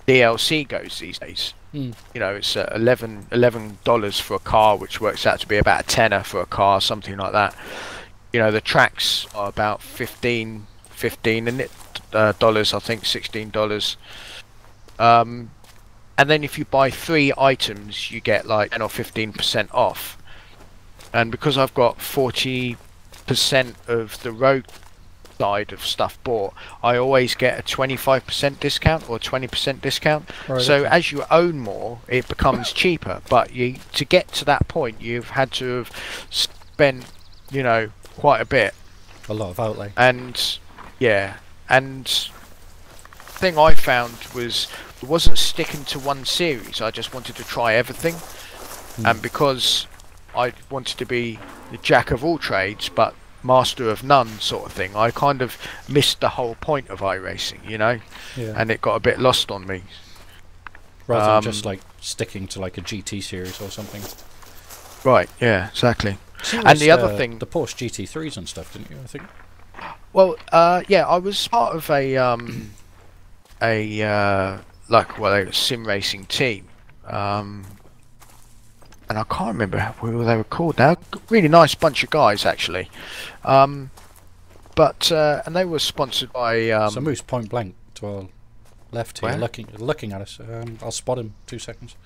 Speaker 2: DLC goes these days. You know, it's $11 for a car, which works out to be about a tenner for a car, something like that. You know, the tracks are about $15 and dollars, I think $16. And then if you buy 3 items, you get like 10 or 15% off. And because I've got 40% of the road side of stuff bought, I always get a 25% discount or 20% discount.
Speaker 1: Right,
Speaker 2: So
Speaker 1: okay.
Speaker 2: as you own more, it becomes cheaper. But to get to that point, you've had to have spent, you know, quite a bit.
Speaker 1: A lot of outlay.
Speaker 2: And yeah, and thing I found was it wasn't sticking to one series. I just wanted to try everything, and because I wanted to be the jack of all trades but master of none sort of thing, I kind of missed the whole point of iRacing, you know.
Speaker 1: Yeah.
Speaker 2: And it got a bit lost on me.
Speaker 1: Rather than just like sticking to like a GT series or something.
Speaker 2: Right, yeah, exactly.
Speaker 1: So
Speaker 2: And the other thing,
Speaker 1: the Porsche GT3s and stuff, didn't you? I think.
Speaker 2: well, yeah, I was part of a sim racing team, and I can't remember what they were called now. Really nice bunch of guys actually, but and they were sponsored by
Speaker 1: So Moose point blank to our left here,
Speaker 2: Where?
Speaker 1: looking at us. I'll spot him. 2 seconds.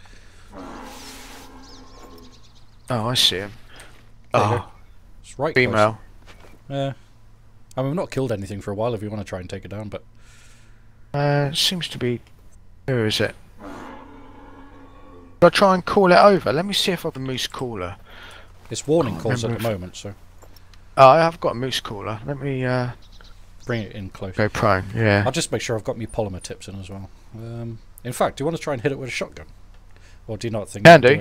Speaker 2: oh, I see him.
Speaker 1: There you go.
Speaker 2: Oh,
Speaker 1: It's right close.
Speaker 2: female.
Speaker 1: Yeah. I mean, we've not killed anything for a while. If you want to try and take it down, but
Speaker 2: Seems to be. Where is it? I'll try and call it over. Let me see if I have a moose caller.
Speaker 1: it's warning
Speaker 2: Can't
Speaker 1: calls at the
Speaker 2: remember
Speaker 1: moment. So
Speaker 2: Oh, I have got a moose caller. Let me
Speaker 1: bring it in close.
Speaker 2: go prone. Yeah.
Speaker 1: I'll just make sure I've got my polymer tips in as well. In fact, do you want to try and hit it with a shotgun, or do you not think
Speaker 2: Can
Speaker 1: it'll
Speaker 2: do.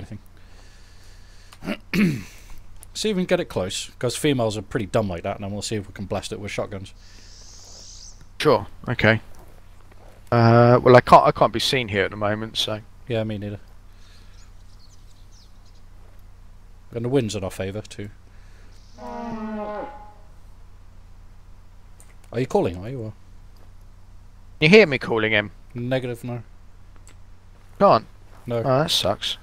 Speaker 1: anything? See if we can get it close, because females are pretty dumb like that, and then we'll see if we can blast it with shotguns.
Speaker 2: Sure. Okay. Well, I can't be seen here at the moment, so.
Speaker 1: Yeah, me neither. And the wind's in our favour too. Are you calling? Are you? Or?
Speaker 2: You hear me calling him?
Speaker 1: Negative, no.
Speaker 2: Can't.
Speaker 1: No.
Speaker 2: Oh, that sucks.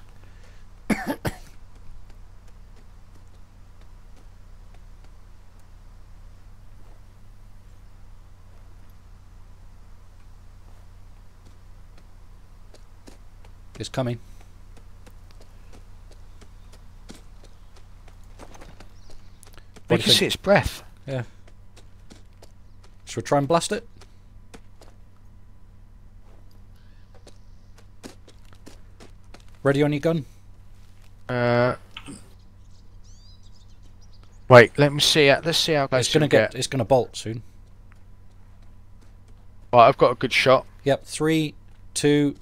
Speaker 1: It's coming.
Speaker 2: You
Speaker 1: What do
Speaker 2: can
Speaker 1: you
Speaker 2: see
Speaker 1: think?
Speaker 2: its breath.
Speaker 1: Yeah. Should we try and blast it? Ready on your gun?
Speaker 2: Wait, let me see. Let's see how close
Speaker 1: It's gonna
Speaker 2: we get.
Speaker 1: It's gonna bolt soon.
Speaker 2: Right, I've got a good shot.
Speaker 1: Yep. 3, 2.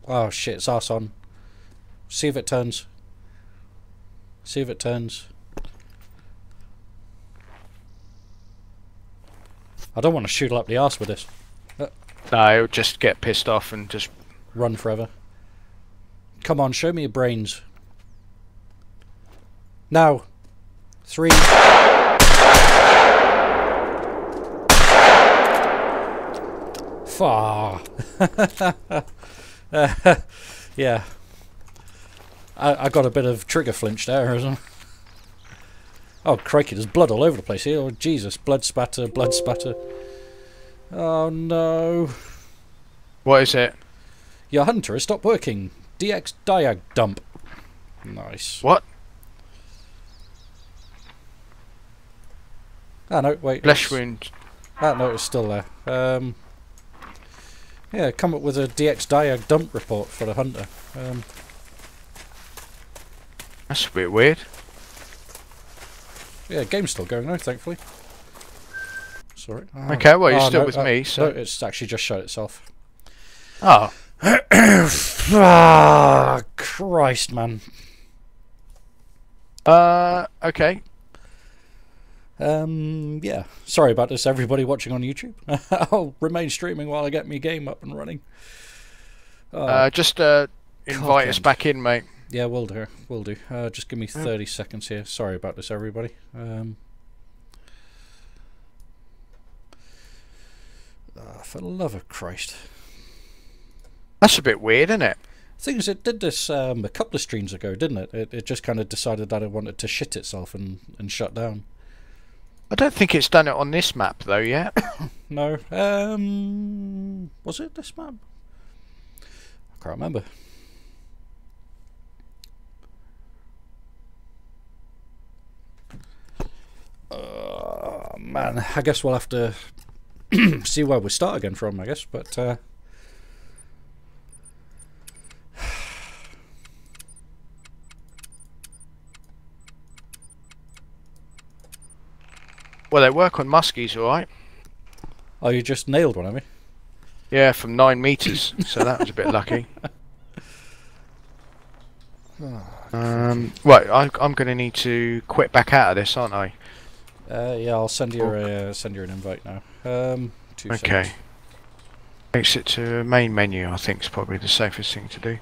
Speaker 1: Oh shit! It's arse on. See if it turns. See if it turns. I don't want to shoot up the arse with this.
Speaker 2: No, it'll just get pissed off and just.
Speaker 1: Run forever. Come on, show me your brains. Now. 3. Far. Yeah. I got a bit of trigger flinch there, isn't it? Oh crikey, there's blood all over the place here. Oh Jesus, blood spatter, blood spatter. Oh no.
Speaker 2: What is it?
Speaker 1: Your hunter has stopped working. DX diag dump. Nice.
Speaker 2: What?
Speaker 1: Ah no, wait.
Speaker 2: Flesh wound.
Speaker 1: Ah no, it's still there. Yeah, come up with a DX diag dump report for the hunter.
Speaker 2: That's a bit weird.
Speaker 1: Yeah, game's still going though, thankfully. Sorry. Oh,
Speaker 2: Okay, well, you're
Speaker 1: oh,
Speaker 2: still
Speaker 1: no,
Speaker 2: with me, so.
Speaker 1: No, it's actually just shut itself.
Speaker 2: Oh.
Speaker 1: Ah, Christ, man.
Speaker 2: Okay.
Speaker 1: Yeah. Sorry about this, everybody watching on YouTube. I'll remain streaming while I get my game up and running.
Speaker 2: Just invite us back in, mate.
Speaker 1: Yeah, will do. Will do. Just give me 30 seconds here. Sorry about this, everybody. For the love of Christ.
Speaker 2: That's a bit weird, isn't it?
Speaker 1: Thing is, it did this a couple of streams ago, didn't it? It just kind of decided that it wanted to shit itself and shut down.
Speaker 2: I don't think it's done it on this map, though, yet.
Speaker 1: No. Was it this map? I can't remember. man, I guess we'll have to see where we start again from, I guess, but
Speaker 2: well, they work on muskies, alright.
Speaker 1: oh, you just nailed one of me.
Speaker 2: Yeah, from 9 meters, so that was a bit lucky. Right, I'm going to need to quit back out of this, aren't I?
Speaker 1: Yeah, I'll send you an invite now. 2 seconds.
Speaker 2: Okay. Exit to main menu, I think is probably the safest thing to do.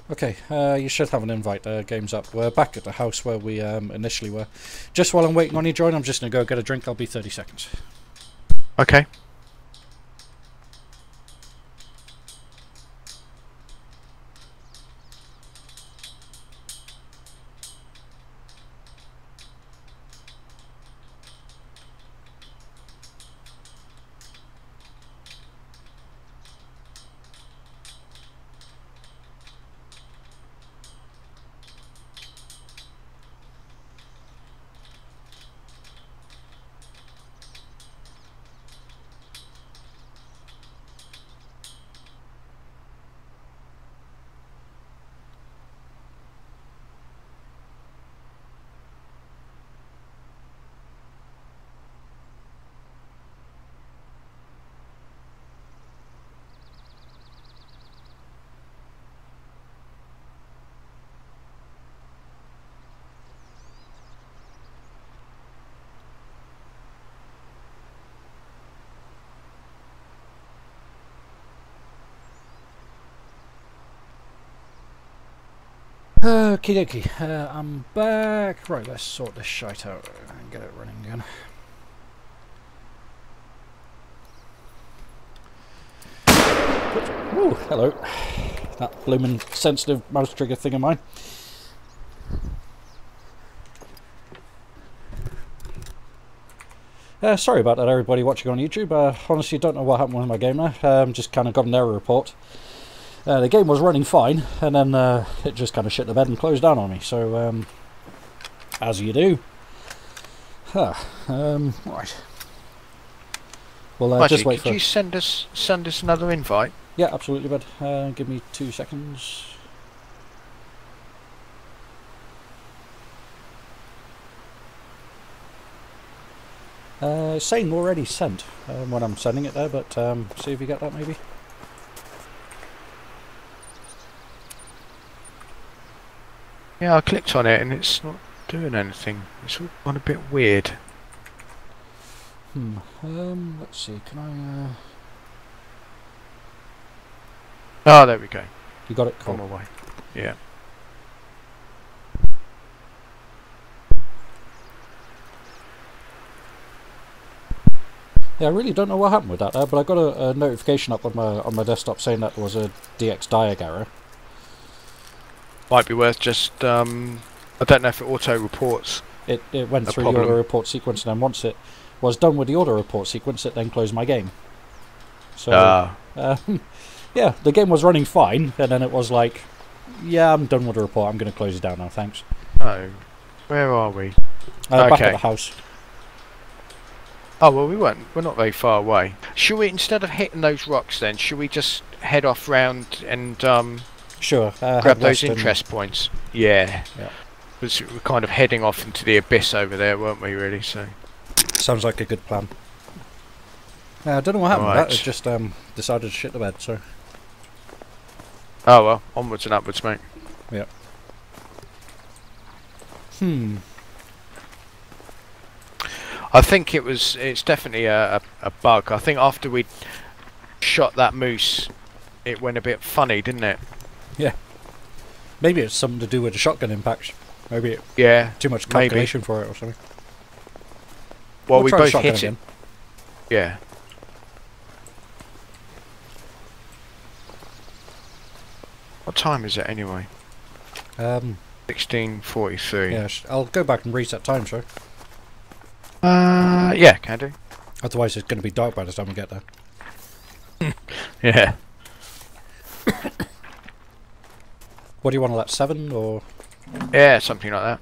Speaker 1: Okay, you should have an invite. Game's up. We're back at the house where we initially were. Just while I'm waiting on you, join, I'm just going to go get a drink. I'll be 30 seconds.
Speaker 2: Okay.
Speaker 1: Okie dokie, I'm back. Right, let's sort this shite out and get it running again. Ooh, hello. That bloomin' sensitive mouse trigger thing of mine. Sorry about that, everybody watching on YouTube. Honestly, don't know what happened with my game there. Just kind of got an error report. The game was running fine, and then it just kind of shit the bed and closed down on me. So, as you do. Right. Well,
Speaker 2: Magic,
Speaker 1: just wait for.
Speaker 2: Could you send us another invite?
Speaker 1: Yeah, absolutely, bud. Give me 2 seconds. It's saying already sent when I'm sending it there, but see if you get that maybe.
Speaker 2: Yeah, I clicked on it and it's not doing anything. It's all gone a bit weird.
Speaker 1: Let's see, can I...
Speaker 2: Oh, there we go.
Speaker 1: You got it? Cool.
Speaker 2: On my way. Yeah.
Speaker 1: Yeah, I really don't know what happened with that there, but I got a notification up on my desktop saying that there was a DX diag error.
Speaker 2: Might be worth just, I don't know if it auto-reports.
Speaker 1: It went through the auto report sequence, and then once it was done with the auto report sequence, it then closed my game. So, yeah, the game was running fine, and then it was like, yeah, I'm done with the report, I'm going to close it down now, thanks.
Speaker 2: Oh, where are we?
Speaker 1: Back at the house.
Speaker 2: Oh, well, we're not very far away. Should we, instead of hitting those rocks then, should we just head off round and,
Speaker 1: sure.
Speaker 2: grab those interest points? Yeah. Because we're kind of heading off into the abyss over there, weren't we, really? So
Speaker 1: sounds like a good plan. I don't know what happened with that, it just decided to shit the bed, so...
Speaker 2: Oh well, onwards and upwards, mate.
Speaker 1: Yeah.
Speaker 2: I think it's definitely a bug. I think after we shot that moose, it went a bit funny, didn't it?
Speaker 1: Yeah. Maybe it's something to do with the shotgun impact. Maybe too much calculation for it or something.
Speaker 2: Well, we both hit it.
Speaker 1: Again.
Speaker 2: Yeah. What time is it anyway? 16:43.
Speaker 1: Yeah, I'll go back and reset time, sir.
Speaker 2: Yeah, can do.
Speaker 1: Otherwise, it's going to be dark by the time we get there.
Speaker 2: Yeah.
Speaker 1: What do you want to let 7 or?
Speaker 2: Yeah, something like that.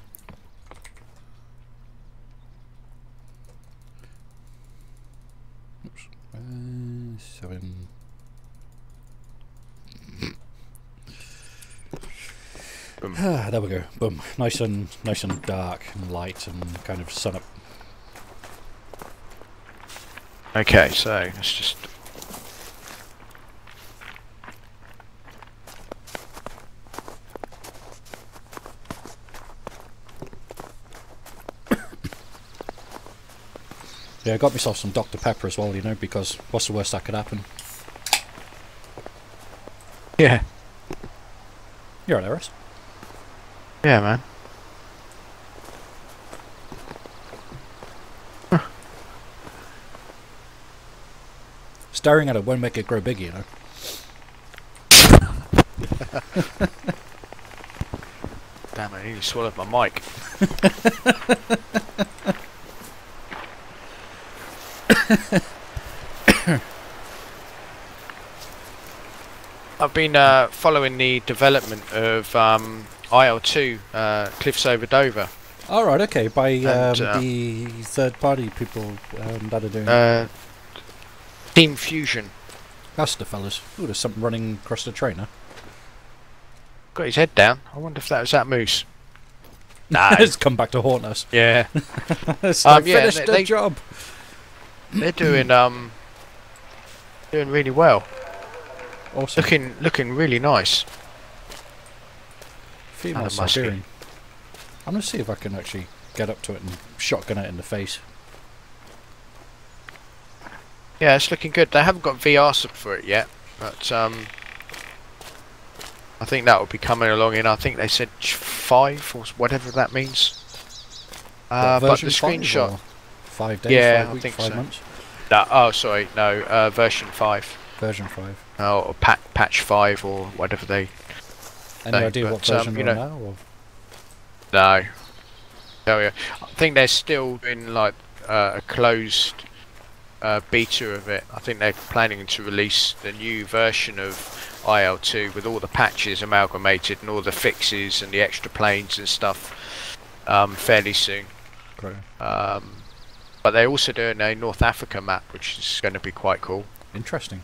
Speaker 1: 7. There we go. Boom. Nice and dark and light and kind of sun up.
Speaker 2: Okay, so let's just.
Speaker 1: Yeah, I got myself some Dr. Pepper as well, you know, because what's the worst that could happen?
Speaker 2: Yeah.
Speaker 1: You're alright, Russ.
Speaker 2: Yeah, man.
Speaker 1: Staring at it won't make it grow big, you know.
Speaker 2: Damn it, I nearly swallowed my mic. I've been following the development of IL-2 Cliffs Over Dover.
Speaker 1: Alright, okay, by
Speaker 2: And,
Speaker 1: the third-party people that are doing
Speaker 2: Team Fusion.
Speaker 1: That's the fellas. Ooh, there's something running across the train,
Speaker 2: Got his head down. I wonder if that was that moose. Nah,
Speaker 1: It's come back to haunt us.
Speaker 2: yeah.
Speaker 1: It's like,
Speaker 2: Yeah,
Speaker 1: finished the
Speaker 2: they-
Speaker 1: job.
Speaker 2: They're doing really well.
Speaker 1: Awesome.
Speaker 2: Looking really nice.
Speaker 1: Female
Speaker 2: musky.
Speaker 1: Siberian. I'm going to see if I can actually get up to it and shotgun it in the face.
Speaker 2: Yeah, it's looking good. They haven't got VR sub for it yet, but I think that will be coming along in. I think they said 5 or whatever that means. But the
Speaker 1: version 5
Speaker 2: screenshot.
Speaker 1: or 5 days,
Speaker 2: Yeah,
Speaker 1: 5
Speaker 2: I
Speaker 1: weeks,
Speaker 2: think
Speaker 1: 5
Speaker 2: so.
Speaker 1: months?
Speaker 2: No, oh, sorry, no. Version 5.
Speaker 1: Version 5.
Speaker 2: Or patch 5 or whatever they.
Speaker 1: Any
Speaker 2: No,
Speaker 1: idea what
Speaker 2: but,
Speaker 1: version
Speaker 2: you
Speaker 1: they're
Speaker 2: know-
Speaker 1: on now? Or?
Speaker 2: No. Oh yeah. I think they're still in like a closed beta of it. I think they're planning to release the new version of IL-2 with all the patches amalgamated and all the fixes and the extra planes and stuff fairly soon.
Speaker 1: Great.
Speaker 2: But they're also doing a North Africa map, which is going to be quite cool.
Speaker 1: Interesting.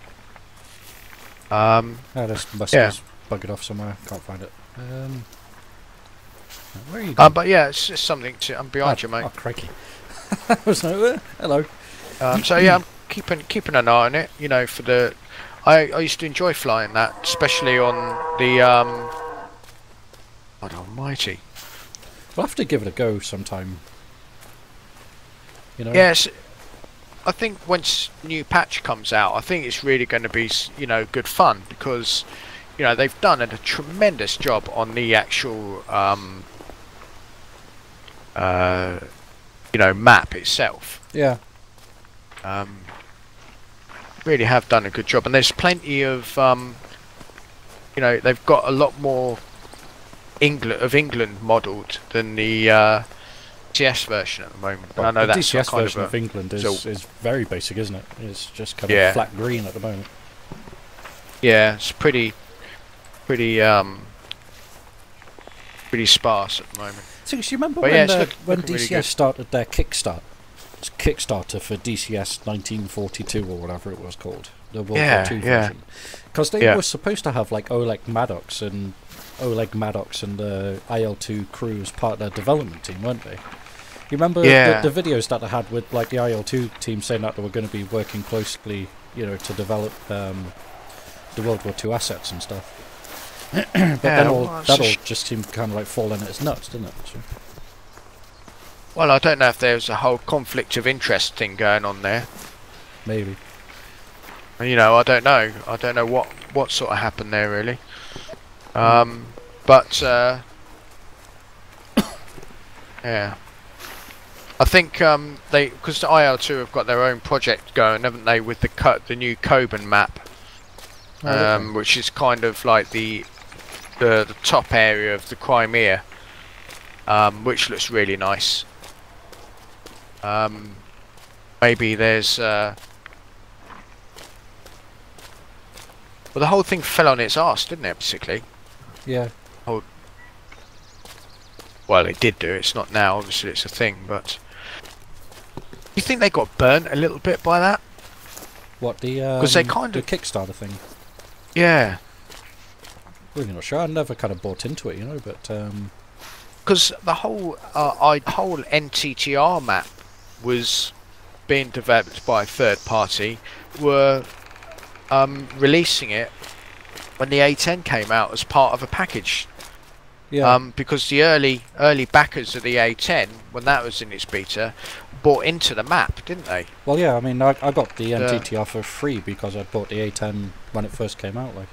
Speaker 2: Um,
Speaker 1: This must
Speaker 2: Yeah.
Speaker 1: have buggered off somewhere. Can't find it. Where are you going?
Speaker 2: but yeah, it's just something to. I'm behind you, mate.
Speaker 1: Oh, crikey. I was like, hello.
Speaker 2: So yeah, I'm keeping an eye on it. You know, for the. I used to enjoy flying that, especially on the. God Almighty.
Speaker 1: We'll have to give it a go sometime. You know?
Speaker 2: Yes, I think once new patch comes out, I think it's really going to be good fun because they've done a tremendous job on the actual map itself.
Speaker 1: Yeah.
Speaker 2: Really have done a good job, and there's plenty of they've got a lot more England modelled than the DCS version at the moment.
Speaker 1: Well,
Speaker 2: I know
Speaker 1: the
Speaker 2: that's
Speaker 1: DCS
Speaker 2: kind
Speaker 1: version
Speaker 2: of
Speaker 1: of England is very basic, isn't it? It's just kind
Speaker 2: Yeah.
Speaker 1: of flat green at the moment.
Speaker 2: yeah, it's pretty sparse at the moment.
Speaker 1: So, you remember
Speaker 2: But
Speaker 1: when,
Speaker 2: yeah, it's
Speaker 1: when
Speaker 2: looking really
Speaker 1: DCS
Speaker 2: good.
Speaker 1: started their Kickstarter for DCS 1942 or whatever it was called, the World
Speaker 2: Yeah,
Speaker 1: War II
Speaker 2: yeah.
Speaker 1: version? Because they
Speaker 2: Yeah.
Speaker 1: were supposed to have like Oleg Maddox and the IL-2 crew as part of their development team, weren't they? You remember
Speaker 2: Yeah.
Speaker 1: the videos that they had with like the IL-2 team saying that they were going to be working closely, to develop the World War II assets and stuff. But then that all just seemed to kind of like fall in its nuts, didn't it? So.
Speaker 2: Well, I don't know if there's a whole conflict of interest thing going on there.
Speaker 1: Maybe.
Speaker 2: I don't know. I don't know what sort of happened there really. But yeah, I think because the IL-2 have got their own project going, haven't they, with the new Coban map,
Speaker 1: Okay.
Speaker 2: which is kind of like the top area of the Crimea, which looks really nice. Maybe there's well, the whole thing fell on its arse, didn't it, basically?
Speaker 1: Yeah.
Speaker 2: Well, it did do. It's not now, obviously it's a thing, but you think they got burnt a little bit by that?
Speaker 1: What, the
Speaker 2: they kind
Speaker 1: the
Speaker 2: of
Speaker 1: Kickstarter thing?
Speaker 2: yeah.
Speaker 1: Really not sure. I never kind of bought into it, you know. But
Speaker 2: Because the whole NTTR map was being developed by a third party. Were releasing it when the A10 came out as part of a package.
Speaker 1: yeah,
Speaker 2: Because the early backers of the A10, when that was in its beta, bought into the map, didn't they?
Speaker 1: well, yeah. I mean, I got the NTTR for free because I bought the A10 when it first came out, like.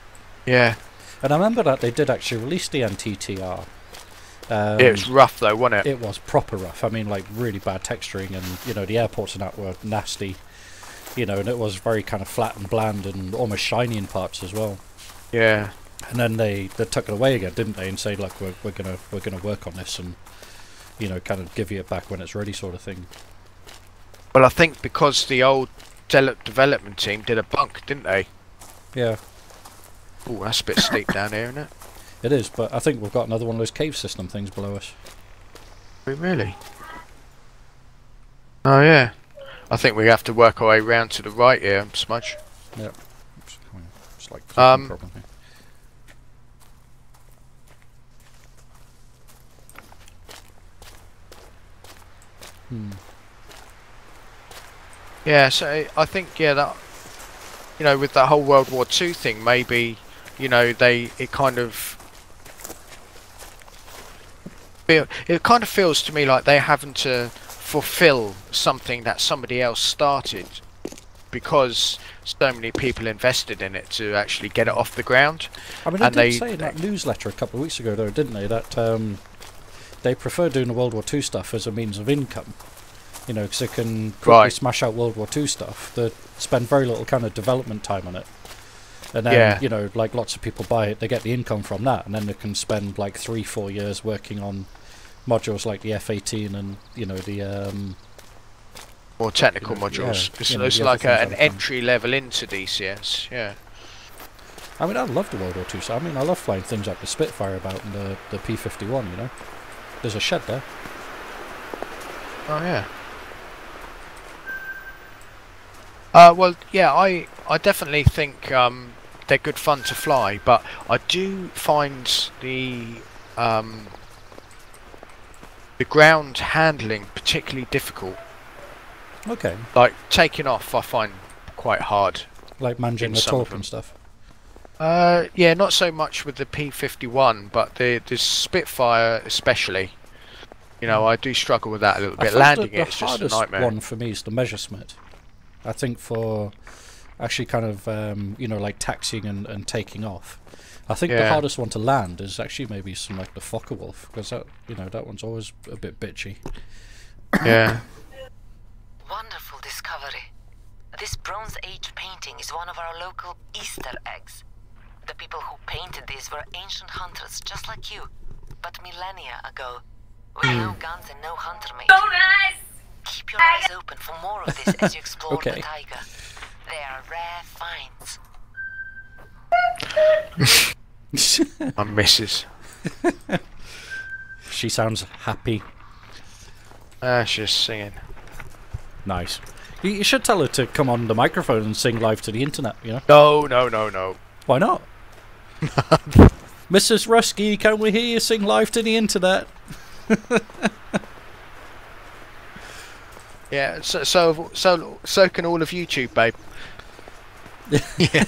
Speaker 2: Yeah.
Speaker 1: And I remember that they did actually release the NTTR.
Speaker 2: It was rough though, wasn't it?
Speaker 1: It was proper rough. I mean, like really bad texturing, and you know the airports and that were nasty. You know, and it was very kind of flat and bland and almost shiny in parts as well.
Speaker 2: Yeah.
Speaker 1: And then they took it away again, didn't they? And say, look, we're gonna work on this, and you know, kind of give you it back when it's ready, sort of thing.
Speaker 2: Well, I think because the old development team did a bunk, didn't they?
Speaker 1: Yeah,
Speaker 2: Oh, that's a bit steep down here, isn't it?
Speaker 1: it is. But I think we've got another one of those cave system things below us.
Speaker 2: Oh, really? Oh yeah. I think we have to work our way round to the right here, Smudge.
Speaker 1: Yeah. It's like problem here.
Speaker 2: Yeah, so I think that you know, with that whole World War II thing, maybe you know it kind of feels to me like they're having to fulfill something that somebody else started because so many people invested in it to actually get it off the ground.
Speaker 1: I mean, they did say in that newsletter a couple of weeks ago, though, didn't they, that they prefer doing the World War II stuff as a means of income. You know, because they can quickly smash out World War II stuff. They spend very little kind of development time on it. And then, you know, like lots of people buy it, they get the income from that, and then they can spend like 3-4 years working on modules like the F-18 and, you know, the...
Speaker 2: more technical modules. It's like an entry level into DCS, yeah.
Speaker 1: I mean, I love the World War II, so I mean, I love flying things like the Spitfire about and the P-51, you know. There's a shed there.
Speaker 2: Oh, yeah. Well, yeah, I definitely think they're good fun to fly, but I do find the ground handling particularly difficult.
Speaker 1: Okay.
Speaker 2: Like taking off, I find quite hard.
Speaker 1: Like managing the torque and stuff.
Speaker 2: Yeah, not so much with the P-51, but the Spitfire especially. You know, I do struggle with that a little bit. Landing it, it's just a nightmare. The hardest one for me is the Messerschmitt. I think for actually kind of, you know, like taxiing and taking off. I think the hardest one to land is actually maybe some like the Focke-Wulf, because that, you know, that one's always a bit bitchy. Yeah.
Speaker 3: Wonderful discovery. This Bronze Age painting is one of our local Easter eggs. The people who painted these were ancient hunters just like you, but millennia ago. With no guns and no hunter mate.
Speaker 4: So nice!
Speaker 3: Keep your eyes open for more of this as you explore the
Speaker 1: Okay.
Speaker 3: taiga. They are rare finds.
Speaker 2: My missus.
Speaker 1: She sounds happy.
Speaker 2: She's singing.
Speaker 1: Nice. You should tell her to come on the microphone and sing live to the internet, you know?
Speaker 2: No.
Speaker 1: Why not? Mrs. Rusky, can we hear you sing live to the internet?
Speaker 2: Yeah, so can all of YouTube, babe. Yeah,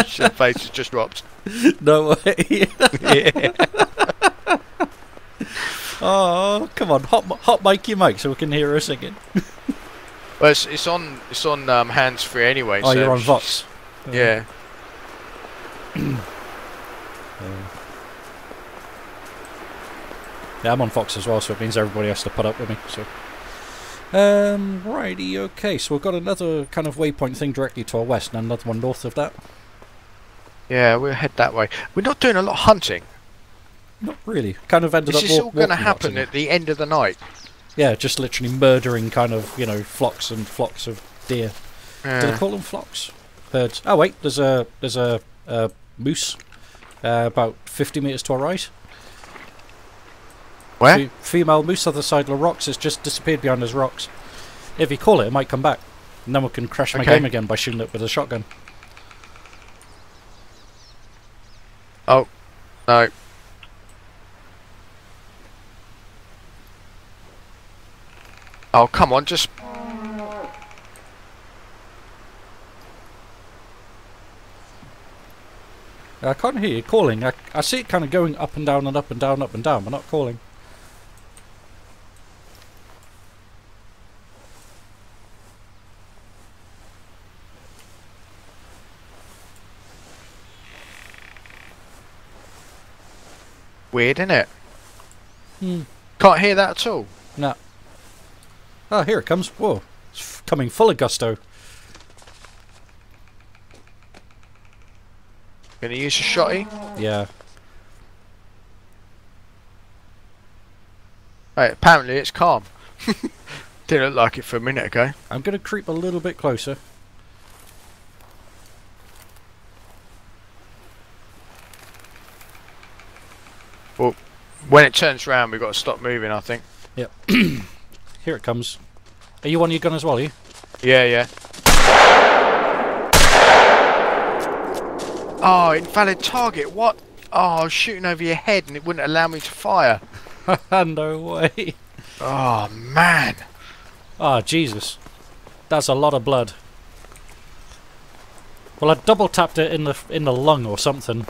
Speaker 2: her face has just dropped.
Speaker 1: No way.
Speaker 2: Yeah.
Speaker 1: Oh, come on, hot mic your mic so we can hear her singing.
Speaker 2: Well, it's on hands free anyway.
Speaker 1: Oh,
Speaker 2: so
Speaker 1: you're on Vox.
Speaker 2: Yeah.
Speaker 1: Yeah, I'm on Fox as well, so it means everybody has to put up with me. So, righty, okay. So we've got another kind of waypoint thing directly to our west, and another one north of that.
Speaker 2: Yeah, we'll head that way. We're not doing a lot of hunting.
Speaker 1: Not really. Kind of ended
Speaker 2: This
Speaker 1: up.
Speaker 2: is all going to
Speaker 1: walking
Speaker 2: happen
Speaker 1: lots,
Speaker 2: at the end of the night.
Speaker 1: yeah, just literally murdering kind of, you know, flocks and flocks of deer. Do they call them flocks? Herds. Oh wait, there's a moose about 50 meters to our right.
Speaker 2: Where?
Speaker 1: Female moose other side of the rocks has just disappeared behind those rocks. If you call it, it might come back. And then we can crash my game again by shooting it with a shotgun.
Speaker 2: Oh, no. Oh, come on, just...
Speaker 1: I can't hear you calling. I see it kind of going up and down and up and down, up and down, but not calling.
Speaker 2: Weird, isn't it?
Speaker 1: Hmm.
Speaker 2: Can't hear that at all.
Speaker 1: No. Oh, here it comes. Whoa. It's coming full of gusto.
Speaker 2: Gonna use a shotty?
Speaker 1: Yeah.
Speaker 2: Right, apparently it's calm. Didn't look like it for a minute ago.
Speaker 1: I'm going to creep a little bit closer.
Speaker 2: Well, when it turns round, we've got to stop moving, I think.
Speaker 1: Yep. Here it comes. Are you on your gun as well, are you?
Speaker 2: Yeah, yeah. Oh, invalid target, what? Oh, I was shooting over your head and it wouldn't allow me to fire.
Speaker 1: No way.
Speaker 2: Oh, man.
Speaker 1: Ah, Jesus. That's a lot of blood. Well, I double tapped it in the lung or something.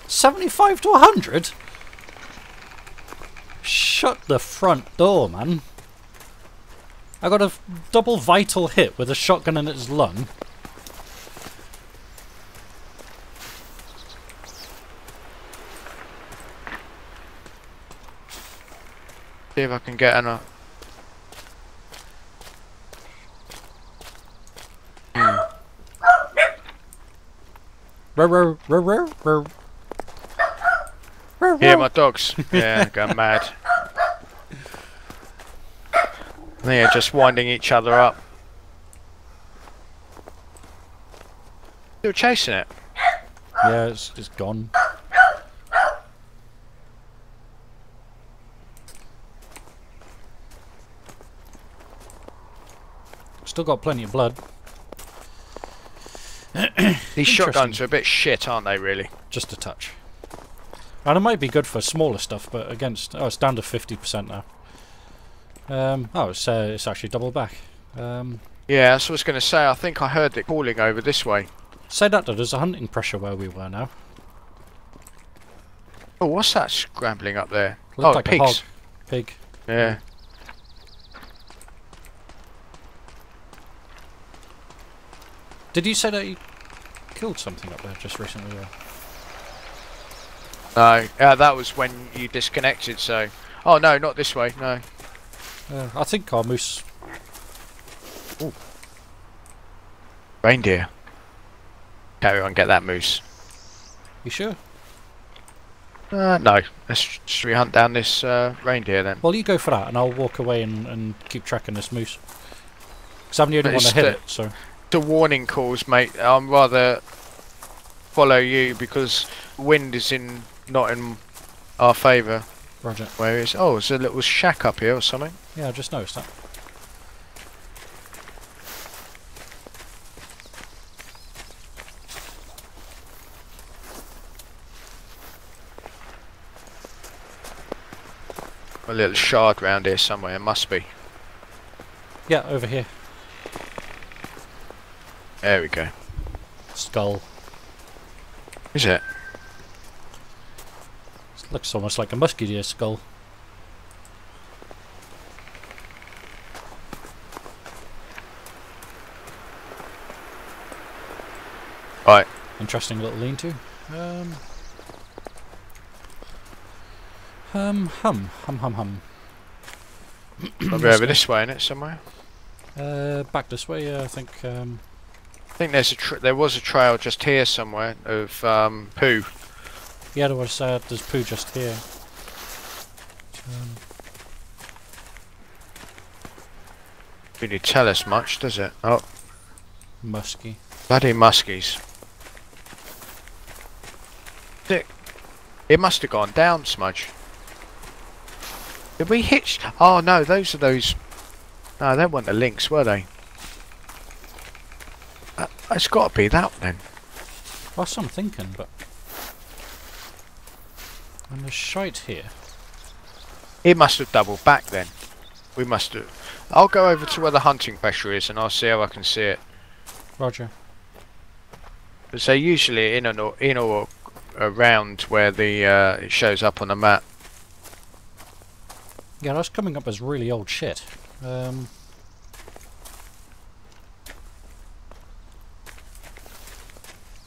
Speaker 1: $75 to 100? Shut the front door, man. I got a double vital hit with a shotgun in its lung.
Speaker 2: See if I can get an... Hear my dogs. Yeah, going mad. They're just winding each other up. Still chasing it.
Speaker 1: Yeah, it's gone. Still got plenty of blood.
Speaker 2: These shotguns are a bit shit, aren't they, really?
Speaker 1: Just a touch. And it might be good for smaller stuff, but against... Oh, it's down to 50% now. Oh, it's actually double back.
Speaker 2: Yeah, that's what I was going to say. I think I heard it calling over this way.
Speaker 1: Say that, though, there's a hunting pressure where we were now.
Speaker 2: Oh, what's that scrambling up there?
Speaker 1: Looked
Speaker 2: Oh,
Speaker 1: like
Speaker 2: pigs.
Speaker 1: a hog. Pig.
Speaker 2: Yeah.
Speaker 1: Did you say that you killed something up there just recently? Or?
Speaker 2: No, that was when you disconnected, so... Oh, no, not this way, no.
Speaker 1: I think our moose...
Speaker 2: Ooh. Reindeer. Carry on, get that moose.
Speaker 1: You sure?
Speaker 2: No. Should we hunt down this reindeer then?
Speaker 1: Well, you go for that, and I'll walk away and keep tracking this moose. Because I'm the only one to hit it, so...
Speaker 2: The warning calls, mate. I'd rather follow you because wind is not in our favour.
Speaker 1: Roger.
Speaker 2: Where is? Oh, there's a little shack up here or something.
Speaker 1: Yeah, I just noticed that.
Speaker 2: A little shard round here somewhere. It must be.
Speaker 1: Yeah, over here.
Speaker 2: There we go.
Speaker 1: Skull.
Speaker 2: Is it?
Speaker 1: It looks almost like a musky deer skull.
Speaker 2: Right.
Speaker 1: Interesting little lean-to. Hum.
Speaker 2: I'll go over this way, innit, somewhere?
Speaker 1: Back this way, yeah, I think.
Speaker 2: I think there was a trail just here somewhere of poo.
Speaker 1: Yeah, there's poo just here.
Speaker 2: Really tell us much, does it? Oh,
Speaker 1: Musky.
Speaker 2: bloody muskies. It must have gone down, Smudge. Did we hit? Oh no, those are those. No, they weren't the links, were they? It's got to be that one then.
Speaker 1: That's what I'm thinking, but... And there's shite here.
Speaker 2: It must have doubled back then. We must have. I'll go over to where the hunting pressure is and I'll see how I can see it.
Speaker 1: Roger.
Speaker 2: Because they're usually in or around where the it shows up on the map.
Speaker 1: Yeah, that's coming up as really old shit.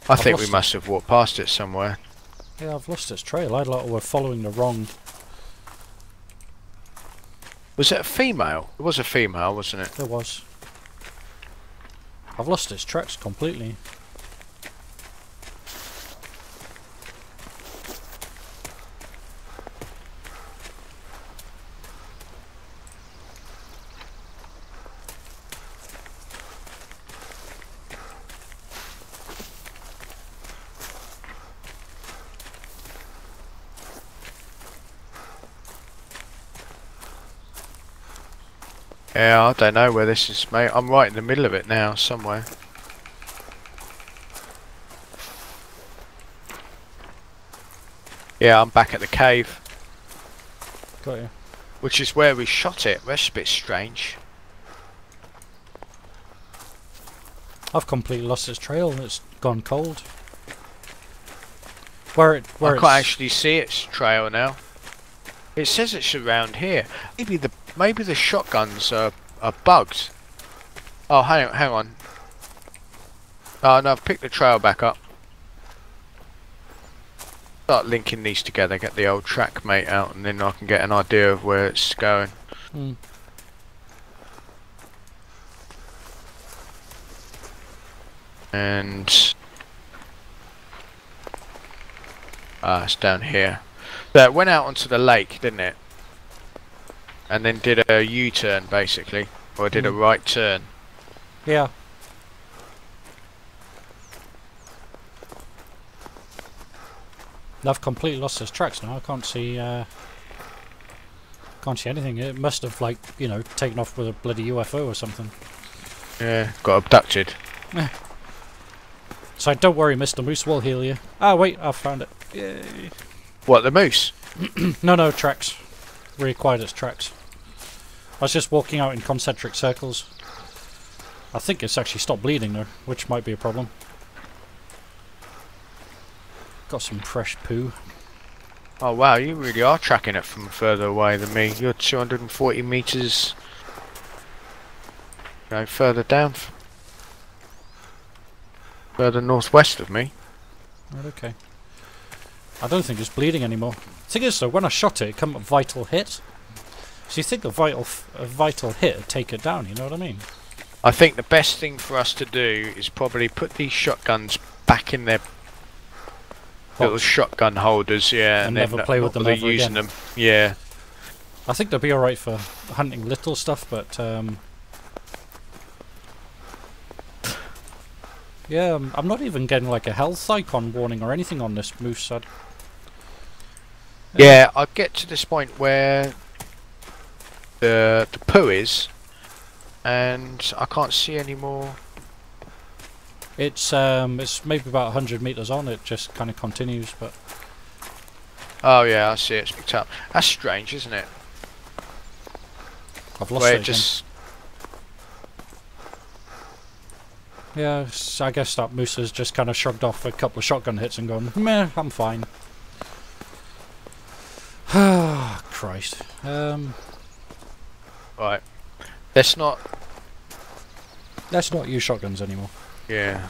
Speaker 2: I think we must have walked past it somewhere.
Speaker 1: Yeah, I've lost its trail. I thought we're following the wrong...
Speaker 2: Was it a female? It was a female, wasn't it?
Speaker 1: There was. I've lost its tracks completely.
Speaker 2: Yeah, I don't know where this is, mate. I'm right in the middle of it now, somewhere. Yeah, I'm back at the cave.
Speaker 1: Got you.
Speaker 2: Which is where we shot it. That's a bit strange.
Speaker 1: I've completely lost its trail and it's gone cold. I
Speaker 2: can't actually see its trail now. It says it's around here. Maybe the shotguns are bugged. Oh, hang on. Oh no, I've picked the trail back up. Start linking these together, get the old track mate out, and then I can get an idea of where it's going. And it's down here. So it went out onto the lake, didn't it? And then did a U-turn basically, or did a right turn.
Speaker 1: Yeah. I've completely lost its tracks now. I can't see anything. It must have, like, you know, taken off with a bloody UFO or something.
Speaker 2: Yeah, got abducted.
Speaker 1: So don't worry, Mr. Moose, we'll heal you. Ah, wait, I found it. Yay.
Speaker 2: What, the moose?
Speaker 1: No, tracks. Reacquired its tracks. I was just walking out in concentric circles. I think it's actually stopped bleeding though, which might be a problem. Got some fresh poo.
Speaker 2: Oh wow, you really are tracking it from further away than me. You're 240 meters, further down, further northwest of me.
Speaker 1: Right, okay. I don't think it's bleeding anymore. The thing is though, when I shot it, it came up vital hit. So you think a vital hit would take it down, you know what I mean?
Speaker 2: I think the best thing for us to do is probably put these shotguns back in their little shotgun holders, yeah,
Speaker 1: and never play with them ever
Speaker 2: using
Speaker 1: again.
Speaker 2: them, yeah.
Speaker 1: I think they'll be alright for hunting little stuff, but yeah, I'm not even getting like a health icon warning or anything on this moose.
Speaker 2: Yeah, I get to this point where the poo is, and I can't see any more.
Speaker 1: It's maybe about 100 meters on. It just kind of continues, but
Speaker 2: oh yeah, I see it's picked up. That's strange, isn't it?
Speaker 1: I've lost it again. Yeah, I guess that moose has just kind of shrugged off a couple of shotgun hits and gone, meh, I'm fine. Ah, Christ.
Speaker 2: Right. Let's not
Speaker 1: use shotguns anymore.
Speaker 2: Yeah.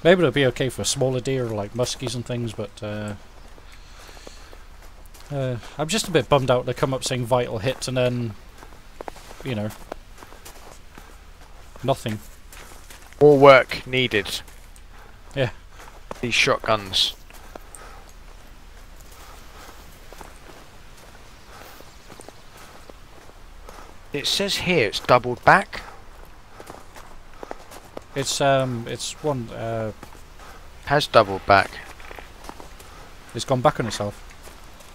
Speaker 1: Maybe it'll be okay for smaller deer like muskies and things, but I'm just a bit bummed out they come up saying vital hits and then, you know, nothing.
Speaker 2: More work needed.
Speaker 1: Yeah.
Speaker 2: These shotguns. It says here it's doubled back.
Speaker 1: It's one
Speaker 2: Has doubled back.
Speaker 1: it's gone back on itself.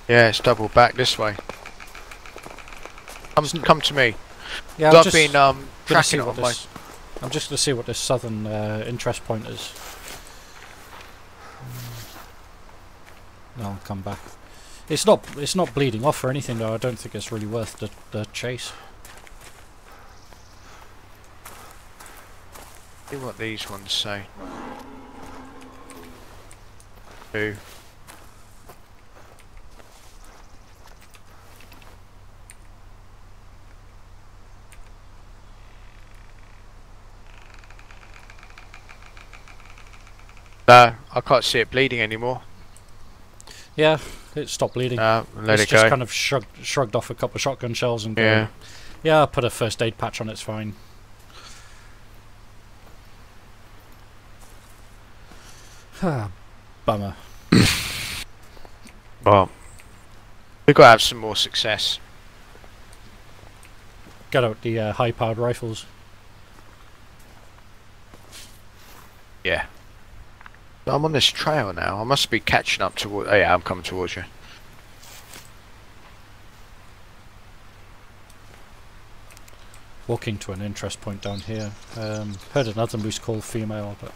Speaker 2: Yeah, it's double back this way. Come to me.
Speaker 1: Yeah,
Speaker 2: I've been tracking it on my...
Speaker 1: I'm just going to see what this southern interest point is. No, I'll come back. It's not bleeding off or anything though. I don't think it's really worth the chase.
Speaker 2: See what these ones say. 2. No, I can't see it bleeding anymore.
Speaker 1: Yeah, it stopped bleeding.
Speaker 2: Let
Speaker 1: it's
Speaker 2: it
Speaker 1: just
Speaker 2: go.
Speaker 1: kind of shrugged off a couple of shotgun shells and
Speaker 2: Yeah.
Speaker 1: Yeah, I'll put a first aid patch on, it's fine. Bummer.
Speaker 2: Well, we've got to have some more success.
Speaker 1: Get out the high-powered rifles.
Speaker 2: Yeah. I'm on this trail now. I must be catching up toward... Oh yeah, I'm coming towards you.
Speaker 1: Walking to an interest point down here. Heard another moose call female, but...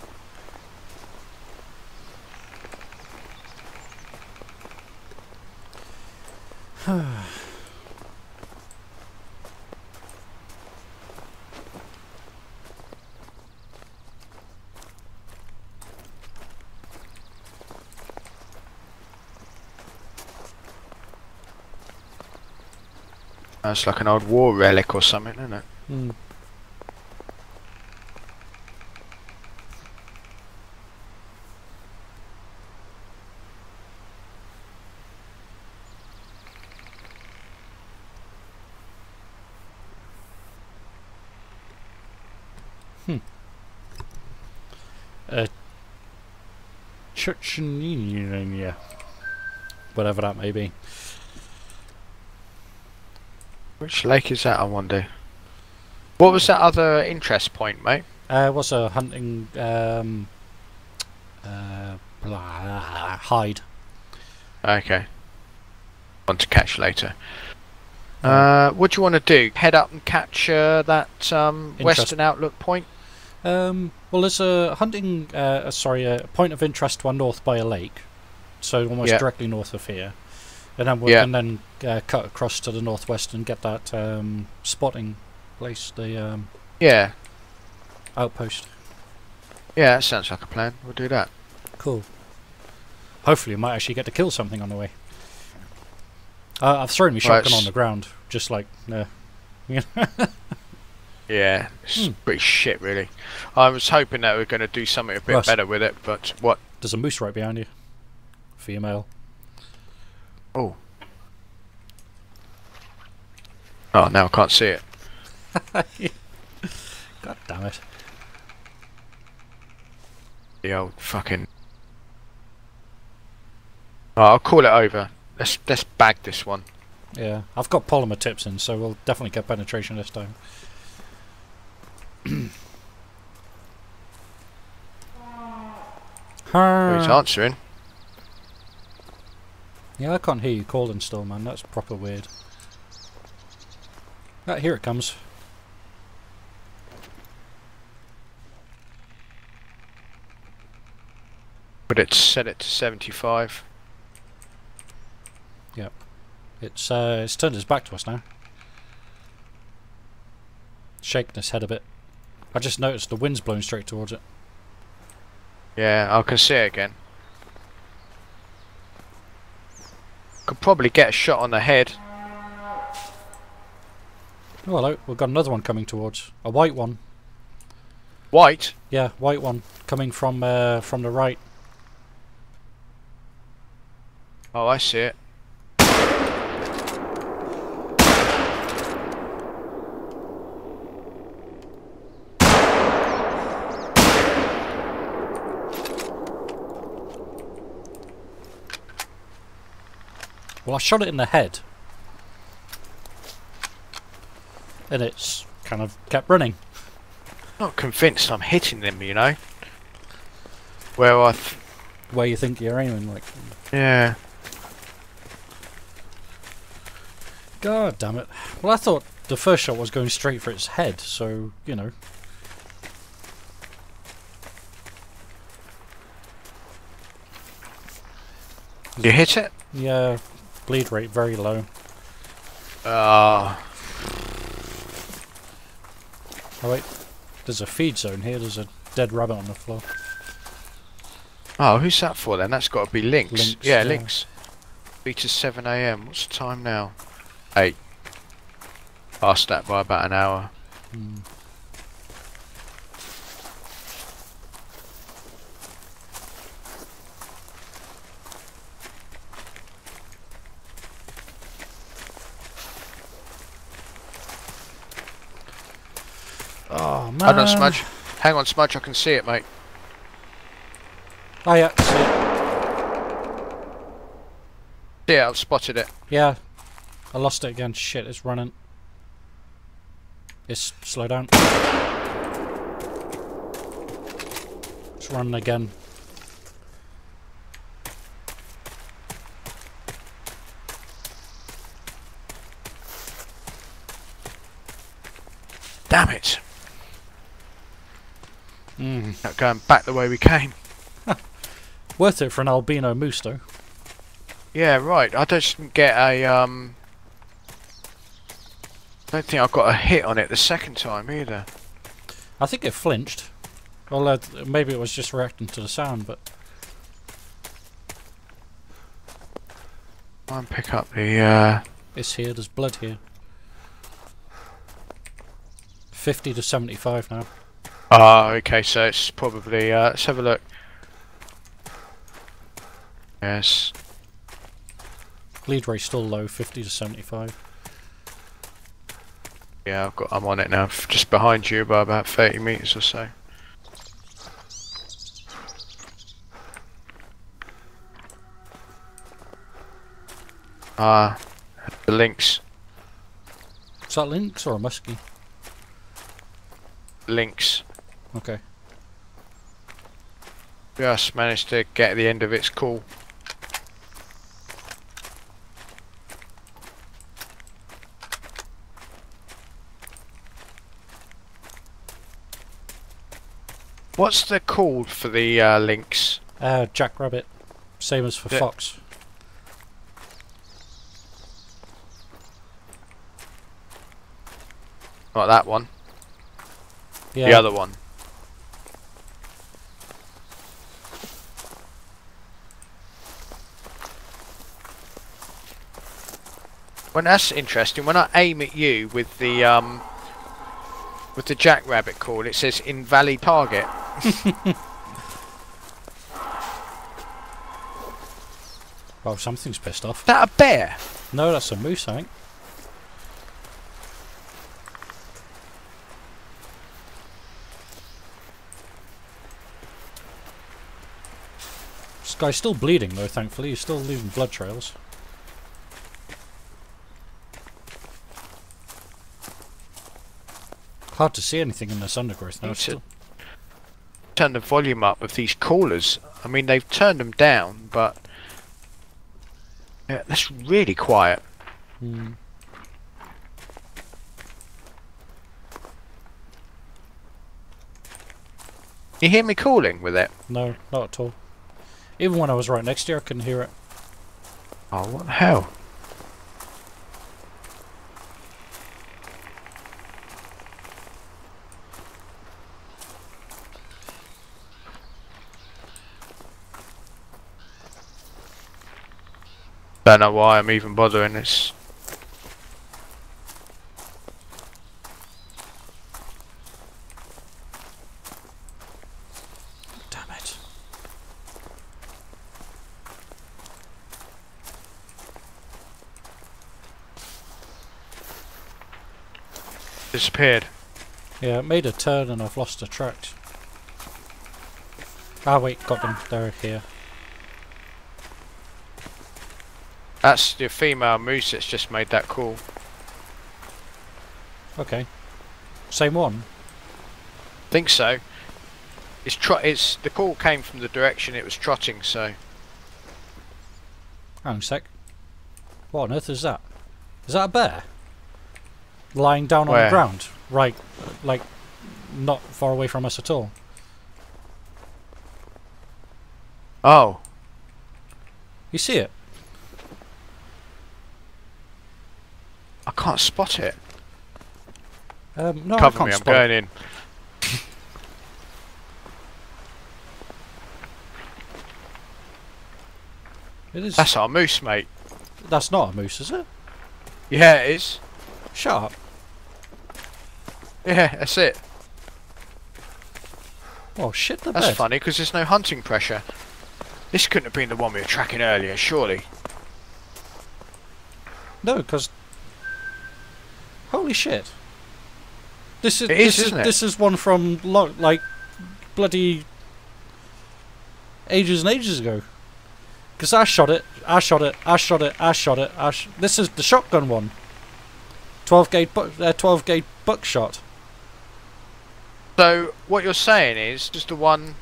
Speaker 2: That's like an old war relic or something, isn't it?
Speaker 1: Hmm. Chechnya. Whatever that may be.
Speaker 2: Which lake is that, I wonder? What was that other interest point, mate?
Speaker 1: Was a hunting hide.
Speaker 2: Okay. One to catch later. What do you want to do? Head up and capture that western outlook point?
Speaker 1: Well, there's a hunting, a point of interest one north by a lake, so almost directly north of here, and then cut across to the northwest and get that spotting place, the outpost.
Speaker 2: Yeah, that sounds like a plan. We'll do that.
Speaker 1: Cool. Hopefully, we might actually get to kill something on the way. I've thrown my shotgun on the ground, just like
Speaker 2: Yeah, it's pretty shit, really. I was hoping that we were going to do something a bit
Speaker 1: Russ,
Speaker 2: better with it, but what?
Speaker 1: There's a moose right behind you. Female.
Speaker 2: Oh. Oh, now I can't see it.
Speaker 1: God damn it.
Speaker 2: The old fucking... Oh, I'll call it over. Let's bag this one.
Speaker 1: Yeah, I've got polymer tips in, so we'll definitely get penetration this time.
Speaker 2: Oh, he's answering.
Speaker 1: Yeah, I can't hear you calling still, man. That's proper weird. Ah, here it comes.
Speaker 2: But it's set it to 75.
Speaker 1: Yep. It's turned its back to us now. Shaking its head a bit. I just noticed the wind's blowing straight towards it.
Speaker 2: Yeah, I can see it again. Could probably get a shot on the head.
Speaker 1: Oh, hello. We've got another one coming towards. A white one.
Speaker 2: White?
Speaker 1: Yeah, white one. Coming from the right.
Speaker 2: Oh, I see it.
Speaker 1: Well, I shot it in the head. And it's kind of kept running.
Speaker 2: Not convinced I'm hitting them, you know. Where
Speaker 1: Where you think you're aiming, like.
Speaker 2: Yeah.
Speaker 1: God damn it. Well, I thought the first shot was going straight for its head, so, you know.
Speaker 2: You hit it?
Speaker 1: Yeah, bleed rate very low.
Speaker 2: Ah.
Speaker 1: Oh wait, there's a feed zone here, there's a dead rabbit on the floor.
Speaker 2: Oh, who's that for then? That's got to be Lynx.
Speaker 1: Lynx,
Speaker 2: yeah,
Speaker 1: yeah.
Speaker 2: Lynx. Beat to 7 AM. What's the time now? 8. Past that by about an hour.
Speaker 1: Oh man.
Speaker 2: Hold on, Smudge. Hang on, Smudge. I can see it, mate.
Speaker 1: Oh yeah, see it.
Speaker 2: Yeah, I've spotted it.
Speaker 1: Yeah. I lost it again. Shit, it's running. It's slow down. It's running again.
Speaker 2: Damn it.
Speaker 1: Mm.
Speaker 2: Not going back the way we came.
Speaker 1: Worth it for an albino moose though.
Speaker 2: Yeah, right. I just didn't get a I don't think I got a hit on it the second time either.
Speaker 1: I think it flinched. Well, maybe it was just reacting to the sound, but...
Speaker 2: Try and pick up the
Speaker 1: It's here, there's blood here. 50 to 75 now.
Speaker 2: Oh, okay, so it's probably let's have a look. Yes.
Speaker 1: Bleed rate still low, 50 to 75.
Speaker 2: Yeah, I'm on it now, just behind you by about 30 meters or so. Ah, the Lynx.
Speaker 1: Is that lynx or a muskie?
Speaker 2: Lynx.
Speaker 1: Okay.
Speaker 2: Just managed to get the end of its call. What's the call for the Lynx?
Speaker 1: Jackrabbit. Same as for fox.
Speaker 2: Not that one.
Speaker 1: Yeah.
Speaker 2: The other one. Well, that's interesting. When I aim at you with the jackrabbit call, it says invalid target.
Speaker 1: Well, something's pissed off.
Speaker 2: Is that a bear?
Speaker 1: No, that's a moose, I think. This guy's still bleeding though, thankfully. He's still leaving blood trails. Hard to see anything in this undergrowth now. Still.
Speaker 2: Turn the volume up of these callers. I mean, they've turned them down, but yeah, that's really quiet.
Speaker 1: Hmm.
Speaker 2: You hear me calling with it?
Speaker 1: No, not at all. Even when I was right next to you, I couldn't hear it.
Speaker 2: Oh, what the hell? Don't know why I'm even bothering this.
Speaker 1: Damn it.
Speaker 2: Disappeared.
Speaker 1: Yeah, it made a turn and I've lost the track. Ah wait, got them. They're here.
Speaker 2: That's the female moose that's just made that call.
Speaker 1: Okay. Same one?
Speaker 2: Think so. It's the call came from the direction it was trotting, so.
Speaker 1: Hang on a sec. What on earth is that? Is that a bear? Lying down on
Speaker 2: Where?
Speaker 1: the ground. Right, like, not far away from us at all.
Speaker 2: Oh.
Speaker 1: You see it?
Speaker 2: I can't spot it.
Speaker 1: No, I
Speaker 2: Cover
Speaker 1: can't
Speaker 2: me, I'm
Speaker 1: spot
Speaker 2: going
Speaker 1: it.
Speaker 2: in.
Speaker 1: It is.
Speaker 2: That's our moose, mate.
Speaker 1: That's not a moose, is it?
Speaker 2: Yeah, it is.
Speaker 1: Shut up.
Speaker 2: Yeah, that's it.
Speaker 1: Oh, shit the
Speaker 2: That's
Speaker 1: bed.
Speaker 2: funny, because there's no hunting pressure. This couldn't have been the one we were tracking earlier, surely.
Speaker 1: No, because... Holy shit. This is,
Speaker 2: It is, isn't it?
Speaker 1: This is one from, like, bloody... ages and ages ago. Because I shot it, I shot it, I shot it, I shot it, this is the shotgun one. 12 gauge buckshot.
Speaker 2: So, what you're saying is, just the one...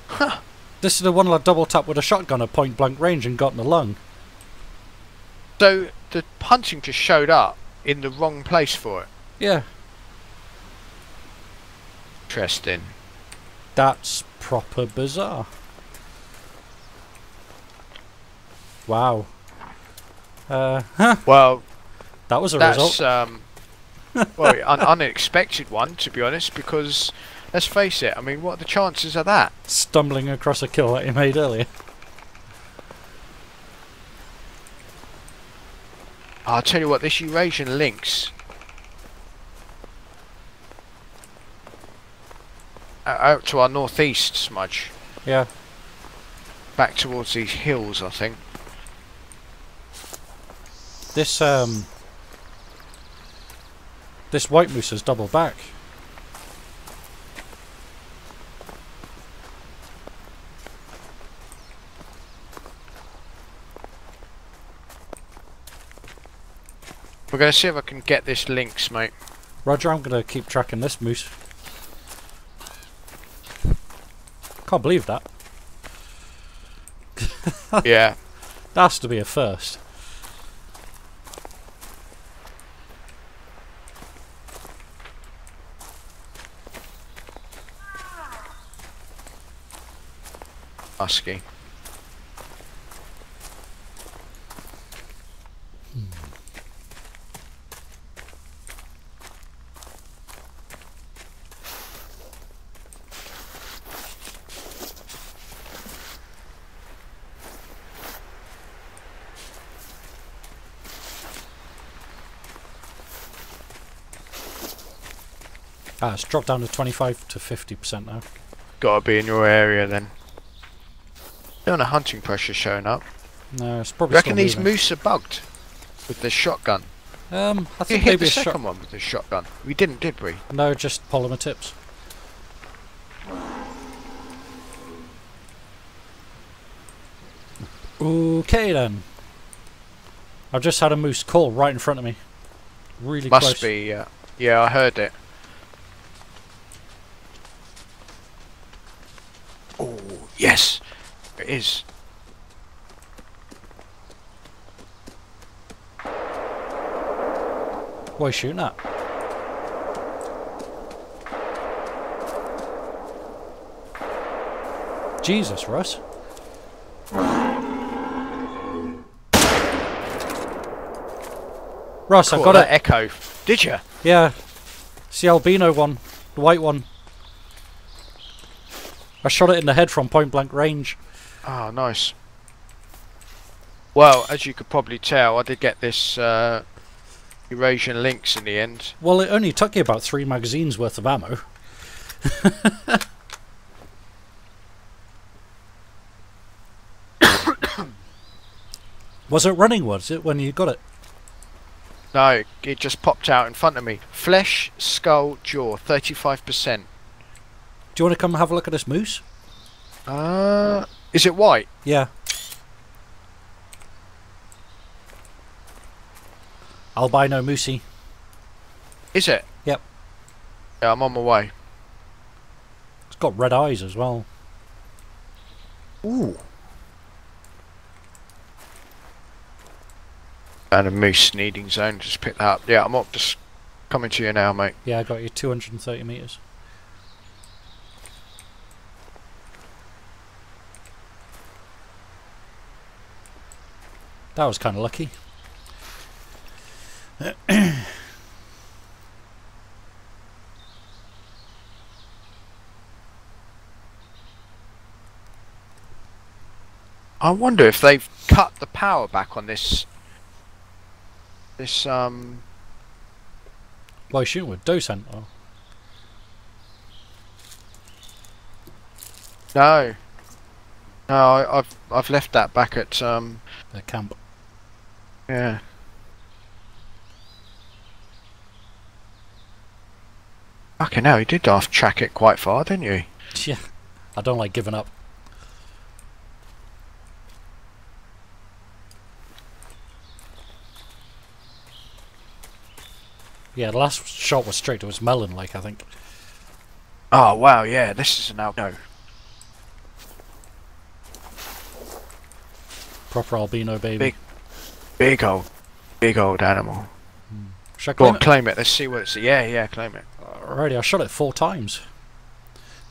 Speaker 2: Huh.
Speaker 1: This is the one I double tapped with a shotgun at point blank range and got in the lung.
Speaker 2: So, the hunting just showed up in the wrong place for it.
Speaker 1: Yeah.
Speaker 2: Interesting.
Speaker 1: That's proper bizarre. Wow.
Speaker 2: Well,
Speaker 1: that was a
Speaker 2: that's
Speaker 1: result.
Speaker 2: well, an unexpected one, to be honest, because let's face it, I mean, what are the chances of that?
Speaker 1: Stumbling across a kill that he made earlier.
Speaker 2: I'll tell you what, this Eurasian lynx out to our northeast, Smudge,
Speaker 1: Yeah.
Speaker 2: back towards these hills, I think.
Speaker 1: This white moose is double back.
Speaker 2: We're going to see if I can get this lynx, mate.
Speaker 1: Roger, I'm gonna keep tracking this moose. Can't believe that.
Speaker 2: Yeah.
Speaker 1: That has to be a first.
Speaker 2: Husky.
Speaker 1: Ah, it's dropped down to 25 to 50% now.
Speaker 2: Gotta be in your area then. Don't know hunting pressure showing up.
Speaker 1: No, it's
Speaker 2: You
Speaker 1: probably
Speaker 2: reckon
Speaker 1: still
Speaker 2: these
Speaker 1: moving.
Speaker 2: moose are bugged with the shotgun?
Speaker 1: I
Speaker 2: You
Speaker 1: think
Speaker 2: hit
Speaker 1: maybe
Speaker 2: the
Speaker 1: a shot.
Speaker 2: second one with the shotgun. We didn't, did we?
Speaker 1: No, just polymer tips. Okay then. I've just had a moose call right in front of me. Really
Speaker 2: Must
Speaker 1: close.
Speaker 2: be, yeah, I heard it. Oh, yes! It is.
Speaker 1: What are you shooting at? Jesus, Russ. Russ, I've
Speaker 2: Caught
Speaker 1: got
Speaker 2: that
Speaker 1: it.
Speaker 2: echo. Did you?
Speaker 1: Yeah. It's the albino one. The white one. I shot it in the head from point blank range.
Speaker 2: Oh, nice. Well, as you could probably tell, I did get this Eurasian lynx in the end.
Speaker 1: Well, it only took you about 3 magazines worth of ammo. Was it running, was it, when you got it?
Speaker 2: No, it just popped out in front of me. Flesh, skull, jaw, 35%.
Speaker 1: Do you want to come and have a look at this moose?
Speaker 2: Is it white?
Speaker 1: Yeah. Albino moosey.
Speaker 2: Is it?
Speaker 1: Yep.
Speaker 2: Yeah, I'm on my way.
Speaker 1: It's got red eyes as well.
Speaker 2: Ooh. And a moose needing zone. Just pick that up. Yeah, I'm up. Just coming to you now, mate.
Speaker 1: Yeah, I got you 230 meters. That was kind of lucky.
Speaker 2: I wonder if they've cut the power back on this.
Speaker 1: Why shooting with docent? Or?
Speaker 2: No. No, I've left that back at
Speaker 1: The camp.
Speaker 2: Yeah. Fucking hell, you did half track it quite far, didn't you?
Speaker 1: Yeah, I don't like giving up. Yeah, the last shot was straight to his melon, like, I think.
Speaker 2: Oh wow, yeah, this is an albino.
Speaker 1: Proper albino baby.
Speaker 2: Big old animal.
Speaker 1: Should I
Speaker 2: Go
Speaker 1: claim
Speaker 2: on, claim it. Let's see what it's. Yeah, claim it.
Speaker 1: Alrighty, I shot it 4 times.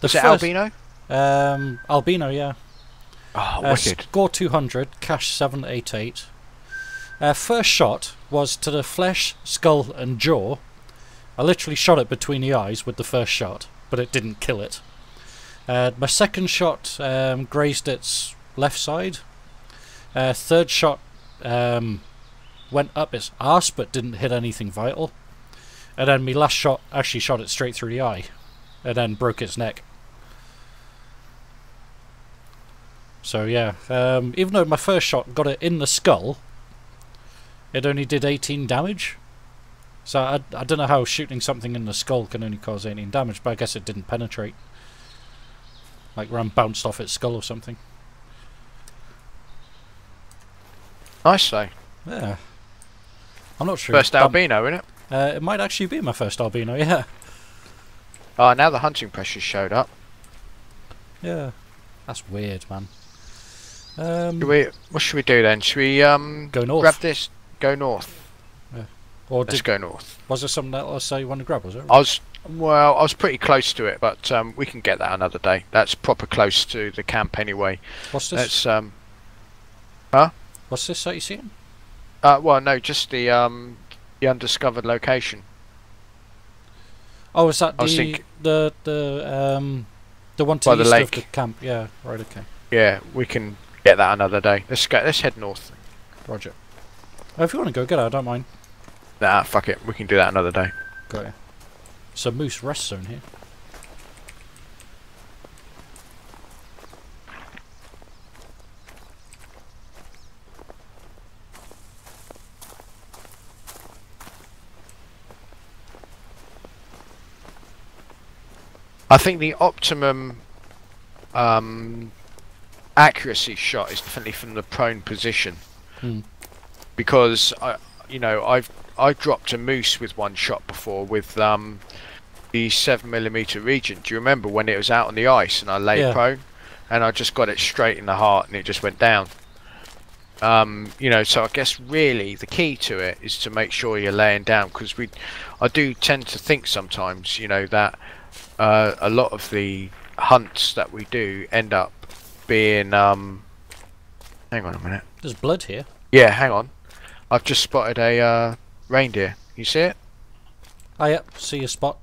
Speaker 2: Is it albino?
Speaker 1: Albino, yeah.
Speaker 2: Oh, wicked.
Speaker 1: Score 200, cash 788. First shot was to the flesh, skull and jaw. I literally shot it between the eyes with the first shot, but it didn't kill it. My second shot grazed its left side. Third shot went up its arse but didn't hit anything vital. And then my last shot actually shot it straight through the eye and then broke its neck. So yeah, even though my first shot got it in the skull, it only did 18 damage. So I don't know how shooting something in the skull can only cause 18 damage, but I guess it didn't penetrate. Like Ram bounced off its skull or something.
Speaker 2: Nice though.
Speaker 1: Yeah. I'm not sure.
Speaker 2: First albino, isn't it?
Speaker 1: It might actually be my first albino, yeah.
Speaker 2: Oh, now the hunting pressure showed up.
Speaker 1: Yeah. That's weird, man.
Speaker 2: What should we do then? Should we
Speaker 1: go north?
Speaker 2: grab this? Go north.
Speaker 1: Yeah. Or
Speaker 2: Let's go north.
Speaker 1: Was there something else you wanted to grab, was it?
Speaker 2: I was pretty close to it, but we can get that another day. That's proper close to the camp anyway.
Speaker 1: What's this?
Speaker 2: Let's huh?
Speaker 1: What's this that you seeing?
Speaker 2: Well, no, just the undiscovered location.
Speaker 1: Oh, is that the one to the east of the camp? Yeah, right. Okay.
Speaker 2: Yeah, we can get that another day. Let's go. Let's head north.
Speaker 1: Roger. Oh, if you want to go get it, I don't mind.
Speaker 2: Nah, fuck it. We can do that another day.
Speaker 1: Got it. It's a moose rest zone here.
Speaker 2: I think the optimum accuracy shot is definitely from the prone position, because I dropped a moose with one shot before with the 7mm region. Do you remember when it was out on the ice and I lay prone, and I just got it straight in the heart and it just went down. So I guess really the key to it is to make sure you're laying down, because I do tend to think sometimes, that a lot of the hunts that we do end up being hang on a minute.
Speaker 1: There's blood here.
Speaker 2: Yeah, hang on. I've just spotted a reindeer. You see it?
Speaker 1: Oh, yep. See your spot.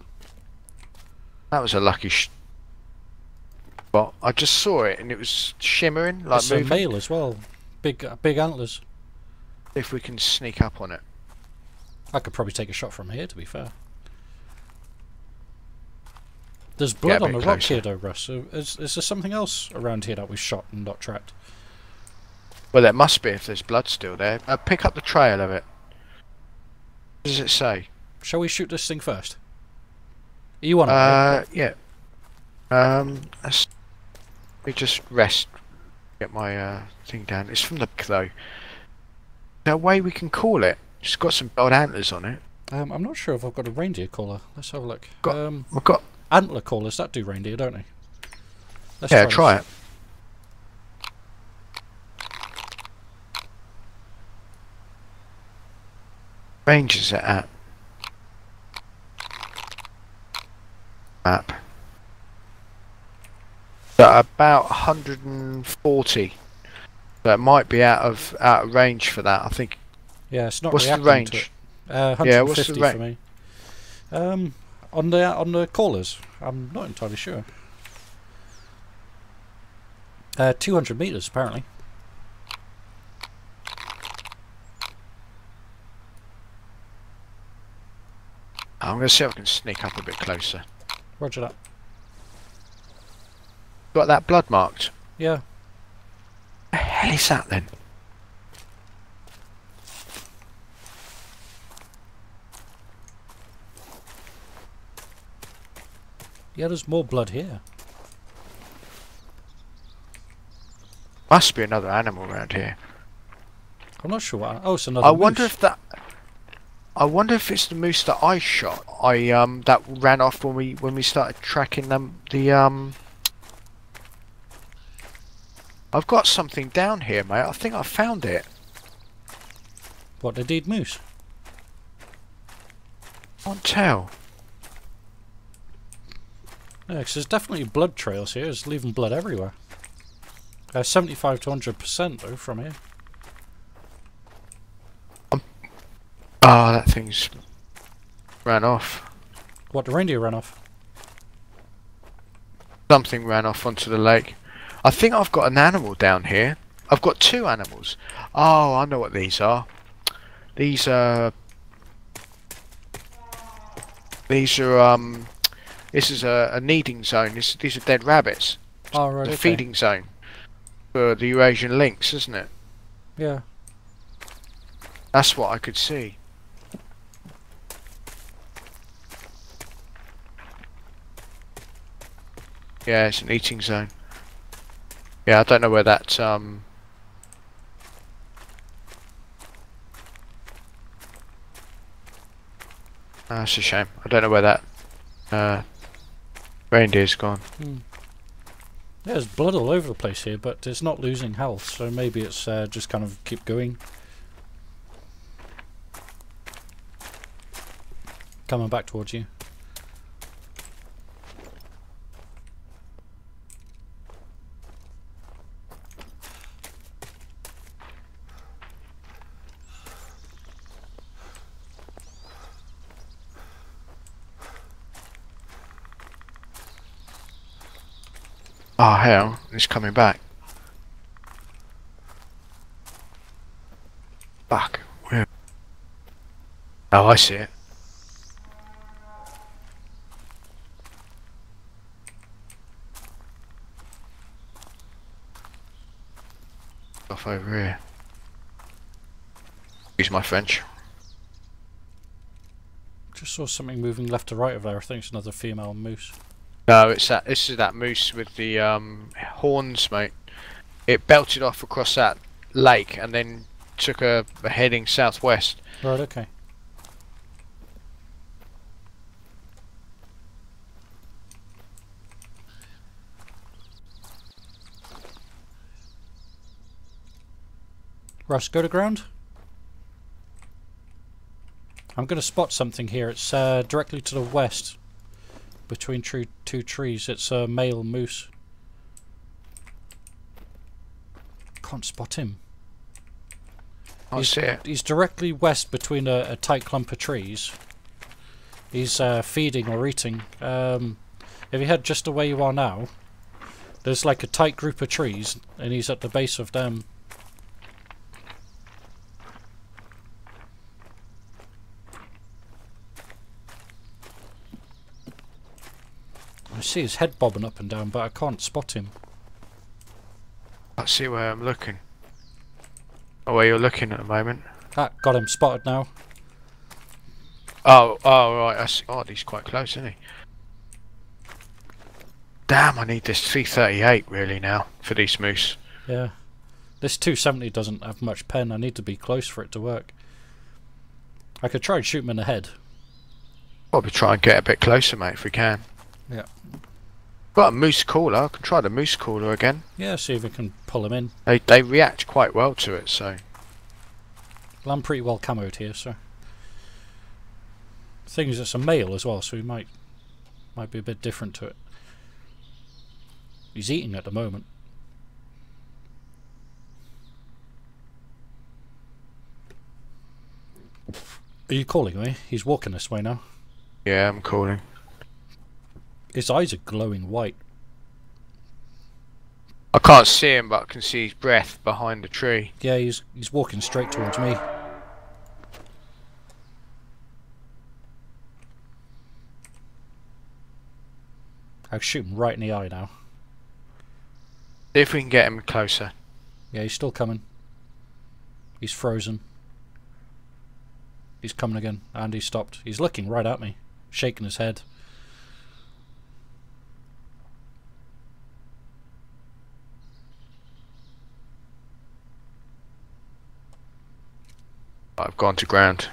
Speaker 2: That was a lucky spot. I just saw it and it was shimmering, like
Speaker 1: it's
Speaker 2: moving.
Speaker 1: A male as well. Big antlers.
Speaker 2: If we can sneak up on it.
Speaker 1: I could probably take a shot from here, to be fair. There's blood on the rock here though, Russ. So is there something else around here that we shot and not tracked?
Speaker 2: Well, there must be if there's blood still there. Pick up the trail of it. What does it say?
Speaker 1: Shall we shoot this thing first? Are you on it?
Speaker 2: Yeah. Let me just rest. Get my thing down. It's from the back though. Is there a way we can call it? It's got some old antlers on it.
Speaker 1: I'm not sure if I've got a reindeer collar. Let's have a look.
Speaker 2: We've got
Speaker 1: antler collars that do reindeer, don't they?
Speaker 2: Let's try it. range is it at? Map. So about 140. So it might be out of range for that. I think.
Speaker 1: Yeah, it's not.
Speaker 2: What's the
Speaker 1: reacting to
Speaker 2: range?
Speaker 1: it. 150
Speaker 2: Yeah, what's the
Speaker 1: for me. On the callers, I'm not entirely sure. 200 meters apparently.
Speaker 2: I'm going to see if I can sneak up a bit closer.
Speaker 1: Roger that.
Speaker 2: Got that blood marked?
Speaker 1: Yeah.
Speaker 2: The hell is that then?
Speaker 1: Yeah, there's more blood here.
Speaker 2: Must be another animal around here.
Speaker 1: I'm not sure what. Oh, it's another.
Speaker 2: I wonder
Speaker 1: moose.
Speaker 2: if that. I wonder if it's the moose that I shot. That ran off when we started tracking them. I've got something down here, mate. I think I found it.
Speaker 1: What, the dead moose?
Speaker 2: Can't tell.
Speaker 1: Yeah, because there's definitely blood trails here. It's leaving blood everywhere. 75 to 100% though from here.
Speaker 2: Oh, that thing's ran off.
Speaker 1: What, the reindeer ran off?
Speaker 2: Something ran off onto the lake. I think I've got an animal down here. I've got two animals. Oh, I know what these are. These are. This is a kneading zone. These are dead rabbits.
Speaker 1: Oh, right.
Speaker 2: The
Speaker 1: Okay.
Speaker 2: feeding zone for the Eurasian lynx, isn't it?
Speaker 1: Yeah.
Speaker 2: That's what I could see. Yeah, it's an eating zone. Yeah, I don't know where that that's a shame. I don't know where that reindeer's gone.
Speaker 1: Hmm. Yeah, there's blood all over the place here, but it's not losing health, so maybe it's just kind of keep going. Coming back towards you.
Speaker 2: Oh hell, it's coming back. Fuck. Where? Oh, I see it. Off over here. Excuse my French.
Speaker 1: Just saw something moving left to right over there. I think it's another female moose.
Speaker 2: No, it's that. This is that moose with the horns, mate. It belted off across that lake and then took a heading southwest.
Speaker 1: Right, okay. Russ, go to ground. I'm going to spot something here. It's directly to the west, between two trees. It's a male moose. Can't spot him.
Speaker 2: I see it.
Speaker 1: He's directly west between a tight clump of trees. He's feeding or eating. If you head just the way you are now, there's like a tight group of trees, and he's at the base of them. I see his head bobbing up and down, but I can't spot him.
Speaker 2: I see where I'm looking. Oh, where you're looking at the moment.
Speaker 1: Ah, got him spotted now.
Speaker 2: Oh, right. I see. Oh, he's quite close, isn't he? Damn, I need this 338 really now for these moose.
Speaker 1: Yeah. This 270 doesn't have much pen. I need to be close for it to work. I could try and shoot him in the head.
Speaker 2: Probably try and get a bit closer, mate, if we can.
Speaker 1: Yeah.
Speaker 2: Got a moose caller. I can try the moose caller again.
Speaker 1: Yeah, see if we can pull him in.
Speaker 2: They react quite well to it, so.
Speaker 1: Well, I'm pretty well camoed here, so. Thing is, it's a male as well, so he might be a bit different to it. He's eating at the moment. Are you calling me? He's walking this way now.
Speaker 2: Yeah, I'm calling.
Speaker 1: His eyes are glowing white.
Speaker 2: I can't see him, but I can see his breath behind the tree.
Speaker 1: Yeah, he's walking straight towards me. I'll shoot him right in the eye now.
Speaker 2: See if we can get him closer.
Speaker 1: Yeah, he's still coming. He's frozen. He's coming again, and he stopped. He's looking right at me, shaking his head.
Speaker 2: I've gone to ground.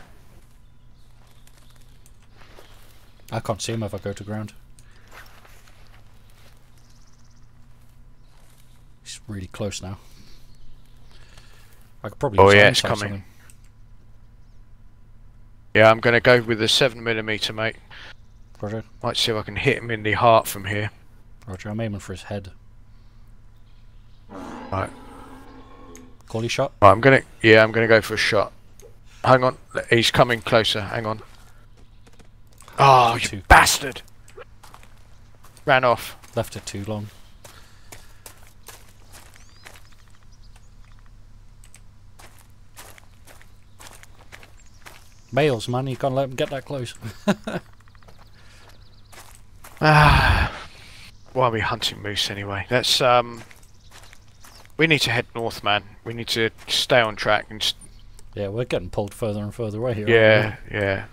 Speaker 1: I can't see him if I go to ground. He's really close now. I could probably.
Speaker 2: Oh
Speaker 1: use
Speaker 2: yeah,
Speaker 1: hindsight
Speaker 2: it's coming.
Speaker 1: something.
Speaker 2: Yeah, I'm gonna go with the 7mm, mate.
Speaker 1: Roger.
Speaker 2: Might see if I can hit him in the heart from here.
Speaker 1: Roger, I'm aiming for his head.
Speaker 2: Right.
Speaker 1: Call your shot.
Speaker 2: Right, I'm gonna go for a shot. Hang on, he's coming closer. Hang on. Oh, you bastard! Ran off.
Speaker 1: Left it too long. Males, man, you can't let them get that close.
Speaker 2: Why are we hunting moose anyway? Let's we need to head north, man. We need to stay on track and just...
Speaker 1: Yeah, we're getting pulled further and further away here.
Speaker 2: Yeah, yeah.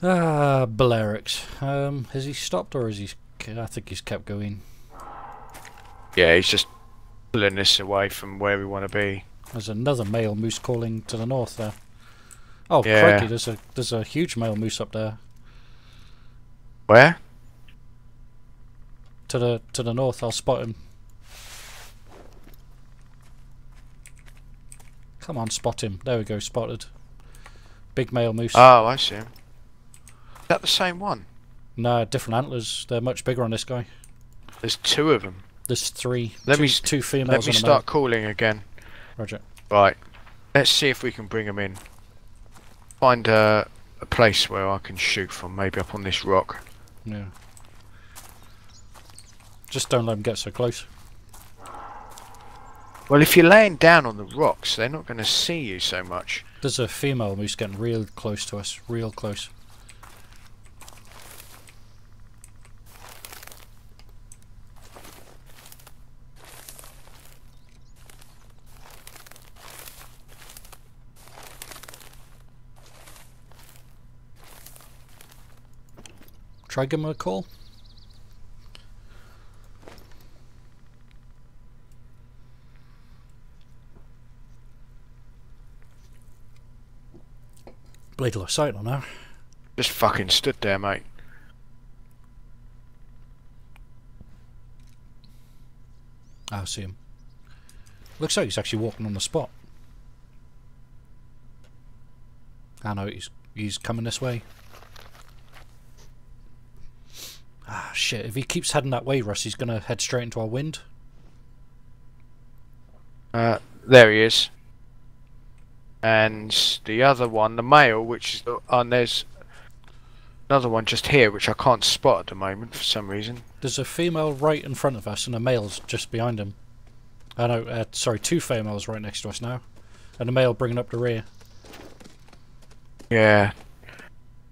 Speaker 1: Ah, Blarix. Has he stopped or has he... I think he's kept going.
Speaker 2: Yeah, he's just pulling us away from where we want to be.
Speaker 1: There's another male moose calling to the north there. Oh,
Speaker 2: Yeah.
Speaker 1: crikey, there's a huge male moose up there.
Speaker 2: Where?
Speaker 1: To the north, I'll spot him. Come on, spot him. There we go, spotted. Big male moose.
Speaker 2: Oh, I see him. Is that the same one?
Speaker 1: No, different antlers. They're much bigger on this guy.
Speaker 2: There's two of them.
Speaker 1: There's three.
Speaker 2: Let me
Speaker 1: two females
Speaker 2: Let me
Speaker 1: and a
Speaker 2: start calling again.
Speaker 1: male. Roger.
Speaker 2: Right. Let's see if we can bring them in. Find a place where I can shoot from. Maybe up on this rock.
Speaker 1: Yeah. Just don't let them get so close.
Speaker 2: Well, if you're laying down on the rocks, they're not going to see you so much.
Speaker 1: There's a female moose getting real close to us. Real close. Try give him a call. Blade lost sight on now.
Speaker 2: Just fucking stood there, mate.
Speaker 1: I see him. Looks like he's actually walking on the spot. I know he's coming this way. Ah, shit. If he keeps heading that way, Russ, he's going to head straight into our wind.
Speaker 2: There he is. And the other one, the male, which is the... and there's another one just here, which I can't spot at the moment for some reason.
Speaker 1: There's a female right in front of us and a male's just behind him. I know, sorry, two females right next to us now. And a male bringing up the rear.
Speaker 2: Yeah.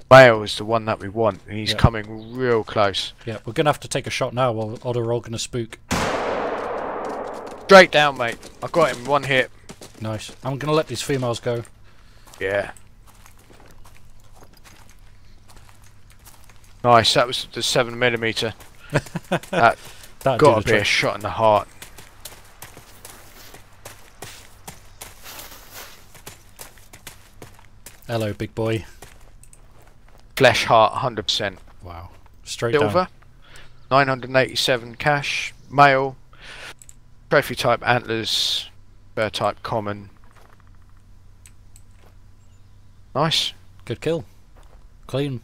Speaker 2: Male is the one that we want, and he's
Speaker 1: Yeah.
Speaker 2: coming real close.
Speaker 1: Yeah, we're going to have to take a shot now or they're all going to spook.
Speaker 2: Straight down, mate. I got him, one hit.
Speaker 1: Nice. I'm going to let these females go.
Speaker 2: Yeah. Nice, that was the 7mm. That
Speaker 1: That'd do
Speaker 2: got
Speaker 1: the
Speaker 2: to be a
Speaker 1: trick.
Speaker 2: shot in the heart.
Speaker 1: Hello, big boy.
Speaker 2: Flesh heart, 100%.
Speaker 1: Wow. Straight
Speaker 2: Silver,
Speaker 1: down.
Speaker 2: 987 cash. Male. Trophy type antlers. Fur type common. Nice.
Speaker 1: Good kill. Clean.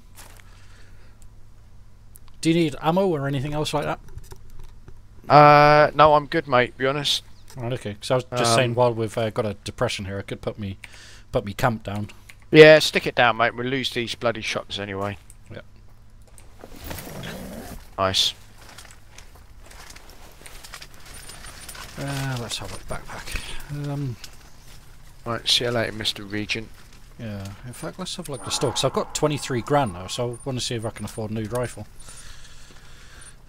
Speaker 1: Do you need ammo or anything else like that?
Speaker 2: No, I'm good, mate. To be honest.
Speaker 1: Right, okay. Because I was just saying, while we've got a depression here, I could put me camp down.
Speaker 2: Yeah, stick it down, mate. We'll lose these bloody shots anyway.
Speaker 1: Yep.
Speaker 2: Nice.
Speaker 1: Let's have a backpack.
Speaker 2: Right, see you later, Mr. Regent.
Speaker 1: Yeah, in fact, let's have a look at the store. 'Cause I've got 23 grand now, so I want to see if I can afford a new rifle.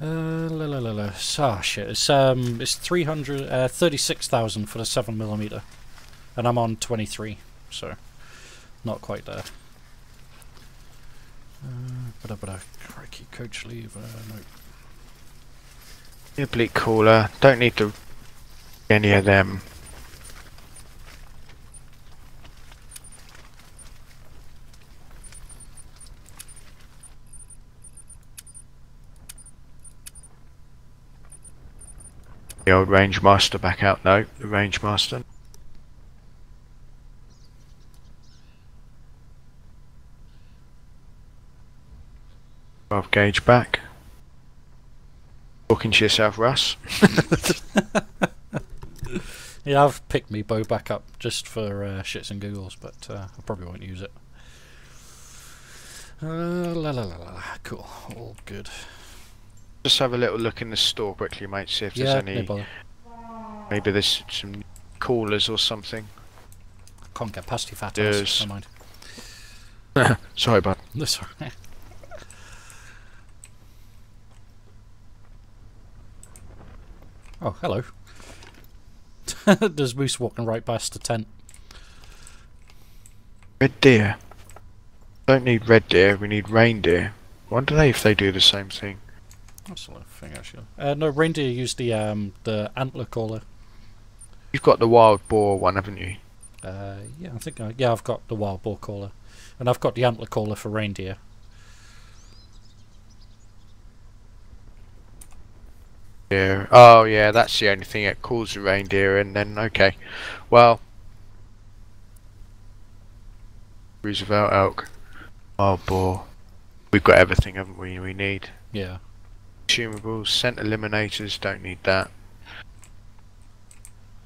Speaker 1: Ah, shit. It's 36,000 for the 7mm, and I'm on 23, so not quite there. Crikey, coach leave. No.
Speaker 2: Oblique cooler. Don't need to any of them. The old range master back out. No, the range master. 12 gauge back. Talking to yourself, Russ.
Speaker 1: Yeah, I've picked me bow back up just for shits and giggles, but I probably won't use it. Cool, all good.
Speaker 2: Just have a little look in the store quickly, mate. See if there's any.
Speaker 1: No
Speaker 2: Maybe there's some coolers or something.
Speaker 1: Can't get past you, fat ass. Never mind.
Speaker 2: Sorry, bud.
Speaker 1: That's alright. Oh, hello. There's Moose walking right past the tent.
Speaker 2: Red deer. Don't need red deer, we need reindeer. Wonder if they do the same thing.
Speaker 1: That's the thing, actually. No, reindeer use the antler caller.
Speaker 2: You've got the wild boar one, haven't you?
Speaker 1: Yeah, I think yeah, I've got the wild boar caller, and I've got the antler caller for reindeer.
Speaker 2: Yeah. Oh, yeah. That's the only thing that calls the reindeer, and then okay. Well, Roosevelt elk, wild boar. We've got everything, haven't we? We need.
Speaker 1: Yeah.
Speaker 2: Consumables, scent eliminators. Don't need that.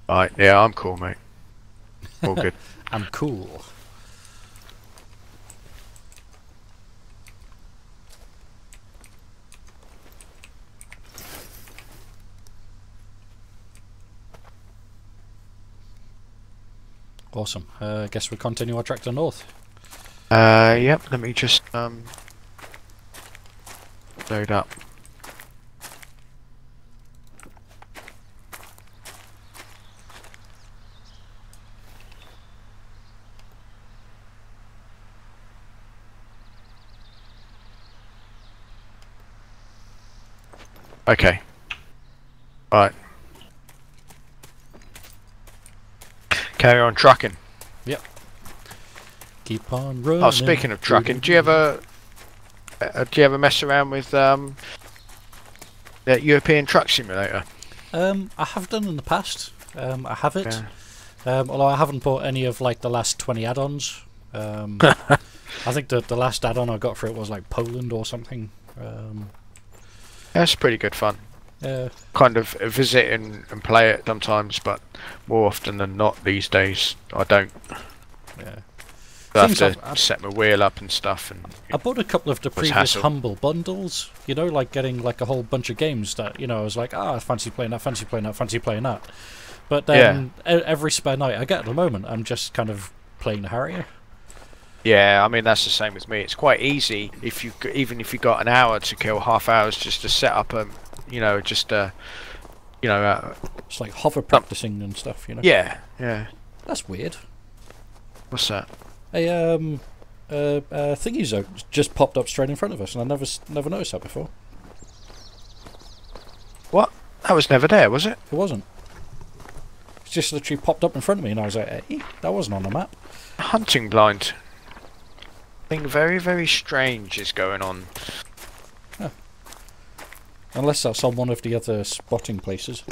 Speaker 2: Right. Yeah, I'm cool, mate. All good.
Speaker 1: I'm cool. Awesome. I guess we continue our trek to north.
Speaker 2: Yep. Let me just load up. Okay. Right. Carry on trucking.
Speaker 1: Yep. Keep on running.
Speaker 2: Oh, speaking of trucking, do you ever mess around with that European Truck Simulator?
Speaker 1: I have done in the past. I have it. Yeah. Although I haven't bought any of like the last 20 add-ons. I think the last add-on I got for it was like Poland or something.
Speaker 2: That's pretty good fun.
Speaker 1: Yeah.
Speaker 2: Kind of visit and play it sometimes, but more often than not these days I don't.
Speaker 1: Yeah.
Speaker 2: I have to set my wheel up and stuff. And
Speaker 1: I bought a couple of the previous Humble bundles, you know, like getting like a whole bunch of games that, you know, I was like, I fancy playing that, fancy playing that, fancy playing that. But then every spare night I get at the moment, I'm just kind of playing the Harrier.
Speaker 2: Yeah, I mean that's the same with me. It's quite easy if you even if you got an hour to kill, half hours just to set up a, you know, just it's
Speaker 1: like hover practicing and stuff, you know.
Speaker 2: Yeah, yeah.
Speaker 1: That's weird.
Speaker 2: What's that?
Speaker 1: A thingy zone just popped up straight in front of us, and I never noticed that before.
Speaker 2: What? That was never there, was it?
Speaker 1: It wasn't. It just literally popped up in front of me, and I was like, hey, that wasn't on the map.
Speaker 2: Hunting blind. Something very, very strange is going on.
Speaker 1: Huh. Unless that's on one of the other spotting places.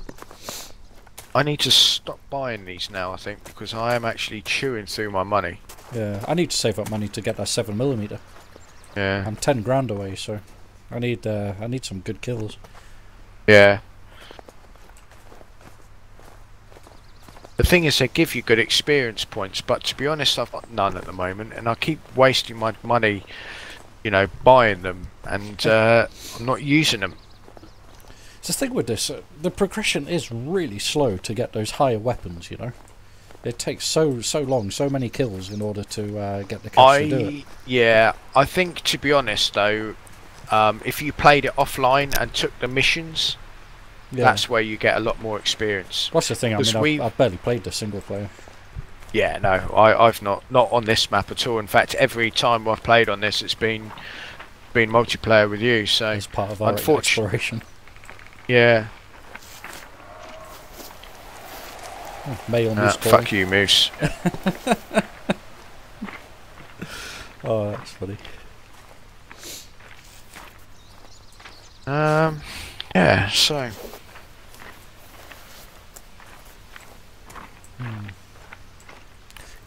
Speaker 2: I need to stop buying these now, I think, because I am actually chewing through my money.
Speaker 1: Yeah, I need to save up money to get that 7mm.
Speaker 2: Yeah.
Speaker 1: I'm 10 grand away, so I need some good kills.
Speaker 2: Yeah. The thing is, they give you good experience points, but to be honest, I've got none at the moment, and I keep wasting my money, you know, buying them, and I'm not using them.
Speaker 1: It's the thing with this, the progression is really slow to get those higher weapons, you know. It takes so long, so many kills in order to get the cash to do it.
Speaker 2: Yeah, I think, to be honest though, if you played it offline and took the missions, that's where you get a lot more experience.
Speaker 1: That's the thing, I mean, I've barely played the single player.
Speaker 2: Yeah, no, I've not on this map at all. In fact, every time I've played on this, it's been multiplayer with you, so...
Speaker 1: As part of our exploration.
Speaker 2: Yeah.
Speaker 1: Male moose
Speaker 2: fuck you, moose.
Speaker 1: Oh, that's funny.
Speaker 2: Yeah, so...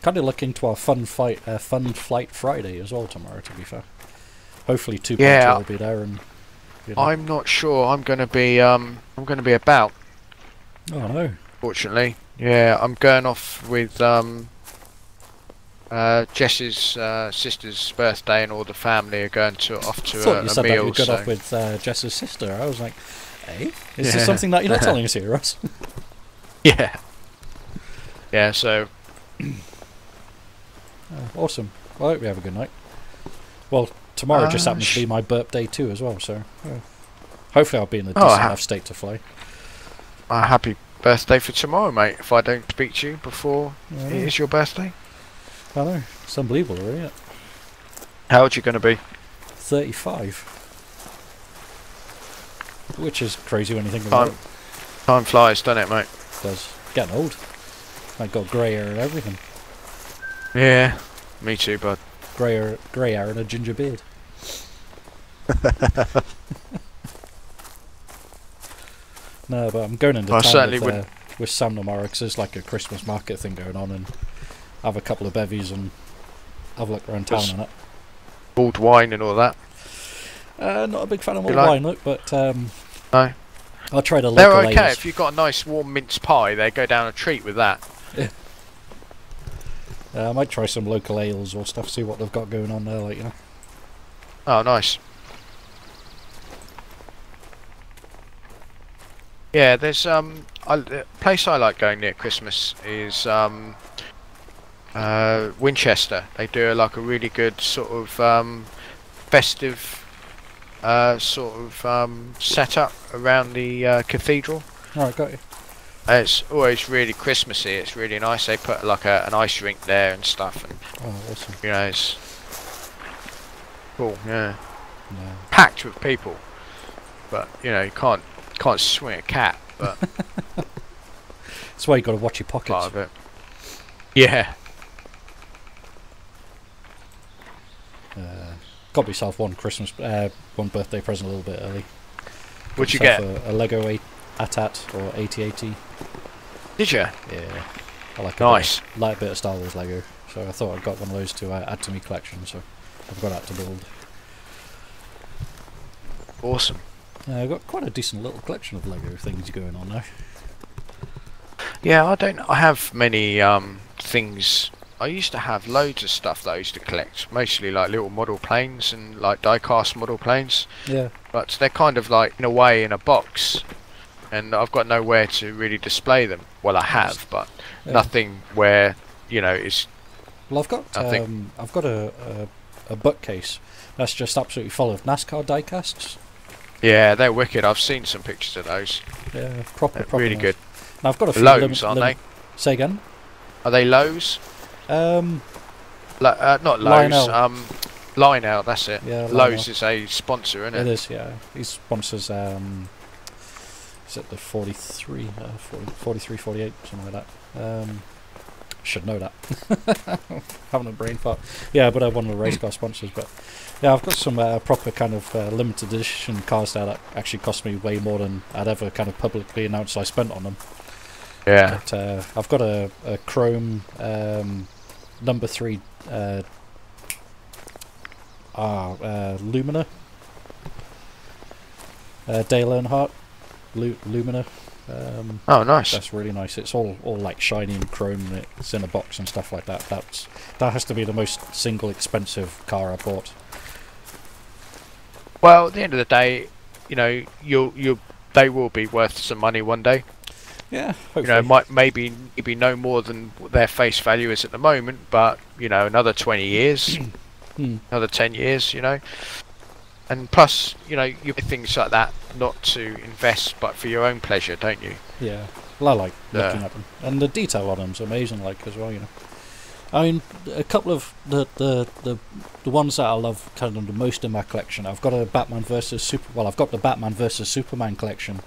Speaker 1: Kind of looking to our fun flight Friday as well tomorrow, to be fair. Hopefully 2.2 will be there, and... You know.
Speaker 2: I'm not sure. I'm gonna be about.
Speaker 1: Oh no.
Speaker 2: Fortunately, yeah, I'm going off with Jess's sister's birthday, and all the family are going off to
Speaker 1: I thought you said
Speaker 2: meal.
Speaker 1: That you got off with Jess's sister. I was like, hey, is this something that you're not telling us here, Russ?
Speaker 2: Yeah. Yeah. So.
Speaker 1: Awesome. Well, I hope you have a good night. Well, tomorrow just happens to be my birthday too, as well. So hopefully I'll be in a decent enough state to fly.
Speaker 2: Happy birthday for tomorrow, mate. If I don't speak to you before it is your birthday.
Speaker 1: I know. It's unbelievable, really, isn't it?
Speaker 2: How old are you going to be?
Speaker 1: 35. Which is crazy when you think about it.
Speaker 2: Time flies, doesn't it, mate?
Speaker 1: It does. Getting old. I got grey hair and everything.
Speaker 2: Yeah, me too, bud.
Speaker 1: Grey hair and a ginger beard. No, but I'm going into town with Sam tomorrow because there's like a Christmas market thing going on, and have a couple of bevies and have a look around town and it.
Speaker 2: Mulled wine and all that.
Speaker 1: Not a big fan of mulled wine, look, but
Speaker 2: no.
Speaker 1: I'll try the local
Speaker 2: They're okay
Speaker 1: ales.
Speaker 2: if you've got a nice warm mince pie. They go down a treat with that.
Speaker 1: Yeah. I might try some local ales or stuff, see what they've got going on there, like, you know.
Speaker 2: Oh, nice. Yeah, there's a place I like going near Christmas is Winchester. They do like a really good sort of festive sort of setup around the cathedral.
Speaker 1: Alright, got you.
Speaker 2: It's always really Christmassy. It's really nice. They put like an ice rink there and stuff, and
Speaker 1: awesome.
Speaker 2: You know, it's cool. Yeah. Packed with people, but you know, you can't swing a cat. But
Speaker 1: that's why you got to watch your pockets.
Speaker 2: Part of it. Yeah.
Speaker 1: Got myself one one birthday present a little bit early.
Speaker 2: What'd you get?
Speaker 1: A Lego AT-AT or AT-AT.
Speaker 2: Did you?
Speaker 1: Yeah. I like a bit of Star Wars Lego, so I thought I'd got one of those to add to my collection. So I've got that to build.
Speaker 2: Awesome.
Speaker 1: I've got quite a decent little collection of Lego things going on now.
Speaker 2: Yeah, I have many things. I used to have loads of stuff that I used to collect, mostly like little model planes and like die-cast model planes.
Speaker 1: Yeah. But
Speaker 2: they're kind of like in a way in a box, and I've got nowhere to really display them. Well, I have, but nothing where you know it's.
Speaker 1: Well, I've got a bookcase that's just absolutely full of NASCAR die-casts.
Speaker 2: Yeah, they're wicked. I've seen some pictures of those.
Speaker 1: Yeah, proper
Speaker 2: really
Speaker 1: nice.
Speaker 2: Good.
Speaker 1: Now I've got a few
Speaker 2: Lowe's, aren't they?
Speaker 1: Say again?
Speaker 2: Are they Lowe's? Not Lowe's. Lionel, that's it.
Speaker 1: Yeah,
Speaker 2: Lowe's is a sponsor, isn't it?
Speaker 1: It is, yeah. He sponsors, is it the 43, 48, something like that. Should know that. Having a brain fart. Yeah, but I'm one of the race car sponsors. But yeah, I've got some proper kind of limited edition cars there that actually cost me way more than I'd ever kind of publicly announced I spent on them.
Speaker 2: Yeah.
Speaker 1: But I've got a chrome number 3 Lumina. Dale Earnhardt. Lumina.
Speaker 2: Oh, nice.
Speaker 1: That's really nice. It's all like shiny and chrome, and it's in a box and stuff like that. That has to be the most single expensive car I bought.
Speaker 2: Well, at the end of the day, you know, they will be worth some money one day.
Speaker 1: Yeah, hopefully.
Speaker 2: You know, maybe no more than their face value is at the moment, but you know, another 20 years, another 10 years, you know. And plus, you know, you do things like that not to invest, but for your own pleasure, don't you?
Speaker 1: Yeah, well, I like looking at them, and the detail on them's amazing, like as well. You know, I mean, a couple of the ones that I love kind of the most in my collection. I've got a Batman versus I've got the Batman versus Superman collection,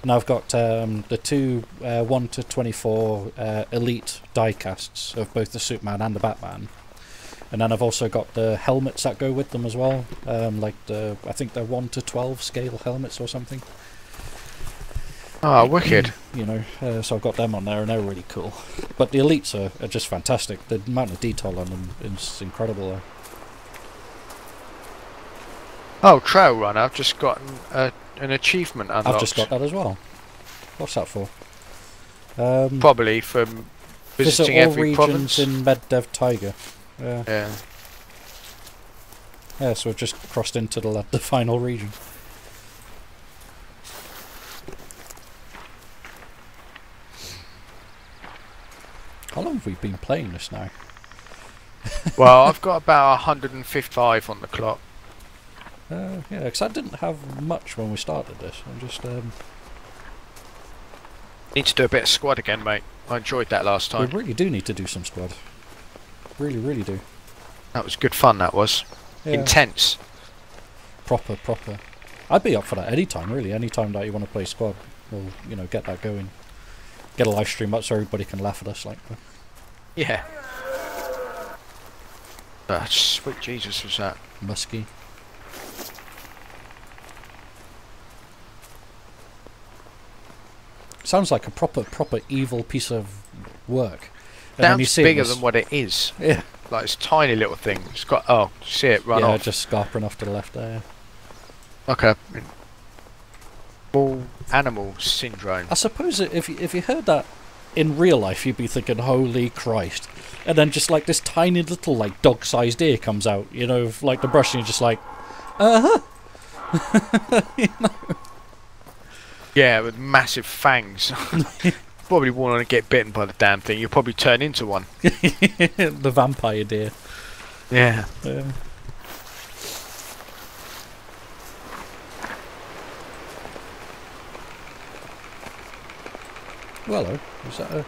Speaker 1: and I've got the two 1 to 24 elite die casts of both the Superman and the Batman. And then I've also got the helmets that go with them as well, like I think they're 1 to 12 scale helmets or something.
Speaker 2: Oh, wicked!
Speaker 1: You know, so I've got them on there, and they're really cool. But the elites are just fantastic. The amount of detail on them is incredible.
Speaker 2: Oh, Trail Runner! I've just gotten an achievement unlocked.
Speaker 1: I've just got that as well. What's that for?
Speaker 2: Probably from visiting
Speaker 1: all
Speaker 2: every
Speaker 1: regions
Speaker 2: province
Speaker 1: in Medved Taiga.
Speaker 2: Yeah.
Speaker 1: Yeah, so we've just crossed into the final region. How long have we been playing this now?
Speaker 2: Well, I've got about 155 on the clock.
Speaker 1: Yeah, because I didn't have much when we started this. I'm just
Speaker 2: Need to do a bit of squad again, mate. I enjoyed that last time.
Speaker 1: we really do need to do some squad. Really, really do.
Speaker 2: That was good fun, that was.
Speaker 1: Yeah.
Speaker 2: Intense.
Speaker 1: Proper. I'd be up for that anytime, really. Anytime that you want to play squad, we'll, you know, get that going. Get a live stream up so everybody can laugh at us, like.
Speaker 2: Yeah. Sweet Jesus was that.
Speaker 1: Musky. Sounds like a proper evil piece of work. And then you
Speaker 2: Sounds
Speaker 1: see
Speaker 2: bigger than what it is.
Speaker 1: Yeah.
Speaker 2: Like it's a tiny little thing. It's got see it run
Speaker 1: yeah,
Speaker 2: off.
Speaker 1: just scarpering off to the left there. Yeah.
Speaker 2: Like a small animal syndrome.
Speaker 1: I suppose if you heard that in real life, you'd be thinking, "Holy Christ!" And then just like this tiny little like dog-sized ear comes out, you know, like the brush, and you're just like, you know?
Speaker 2: Yeah, with massive fangs. Probably want to get bitten by the damn thing. You'll probably turn into one.
Speaker 1: The vampire deer.
Speaker 2: Yeah.
Speaker 1: Well, hello. Is that a...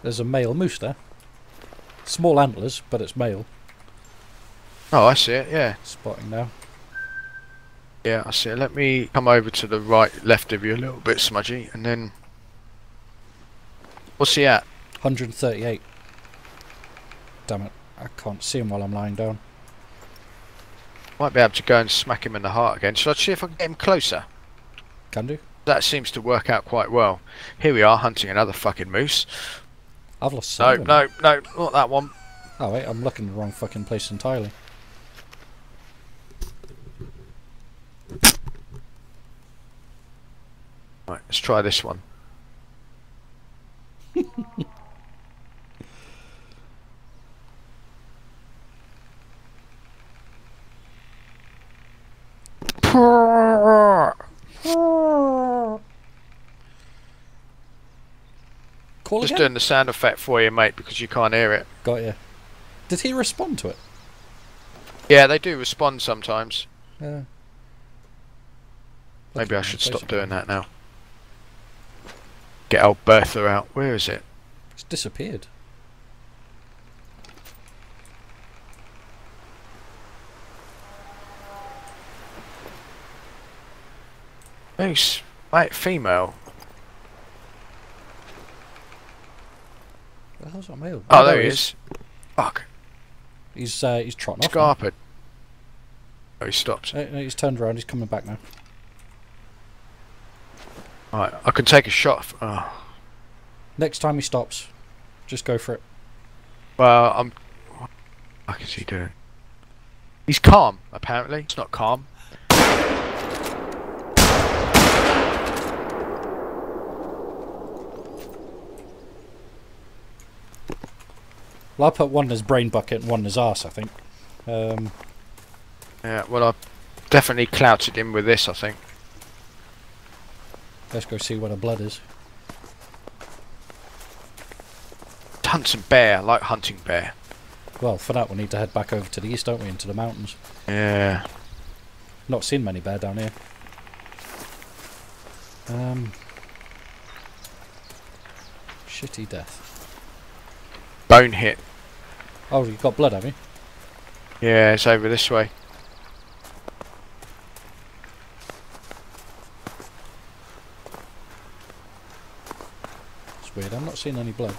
Speaker 1: There's a male moose there. Small antlers, but it's male.
Speaker 2: Oh, I see it. Yeah.
Speaker 1: Spotting now.
Speaker 2: Yeah, I see it. Let me come over to the left of you a little bit, Smudgy, and then... What's he at?
Speaker 1: 138. Damn it. I can't see him while I'm lying down.
Speaker 2: Might be able to go and smack him in the heart again. Shall I see if I can get him closer?
Speaker 1: Can do.
Speaker 2: That seems to work out quite well. Here we are, hunting another fucking moose.
Speaker 1: I've lost sight of him.
Speaker 2: No, not that one.
Speaker 1: Oh wait, I'm looking in the wrong fucking place entirely.
Speaker 2: Right, let's try this one.
Speaker 1: Call
Speaker 2: Just
Speaker 1: again?
Speaker 2: doing the sound effect for you, mate, because you can't hear it.
Speaker 1: Got you. Did he respond to it?
Speaker 2: Yeah, they do respond sometimes.
Speaker 1: Yeah.
Speaker 2: Maybe I should stop doing that now. Get old Bertha out. Where is it?
Speaker 1: It's disappeared.
Speaker 2: Moose. Mate, female.
Speaker 1: Where the hell's that male?
Speaker 2: Oh, there he is. Fuck.
Speaker 1: He's trotting off.
Speaker 2: Scarpered. Oh, he stopped.
Speaker 1: No, he's turned around. He's coming back now.
Speaker 2: Right, I can take a shot. Oh.
Speaker 1: Next time he stops, just go for it.
Speaker 2: Well, what is he doing? He's calm, apparently. It's not calm.
Speaker 1: Well, I put one in his brain bucket and one in his arse, I think.
Speaker 2: Yeah, well, I definitely clouted him with this, I think.
Speaker 1: Let's go see where the blood is.
Speaker 2: Hunt some bear. I like hunting bear.
Speaker 1: Well, for that we need to head back over to the east, don't we? Into the mountains.
Speaker 2: Yeah.
Speaker 1: Not seen many bear down here. Shitty death.
Speaker 2: Bone hit.
Speaker 1: Oh, you've got blood, have you?
Speaker 2: Yeah, it's over this way.
Speaker 1: It's weird, I'm not seeing any blood.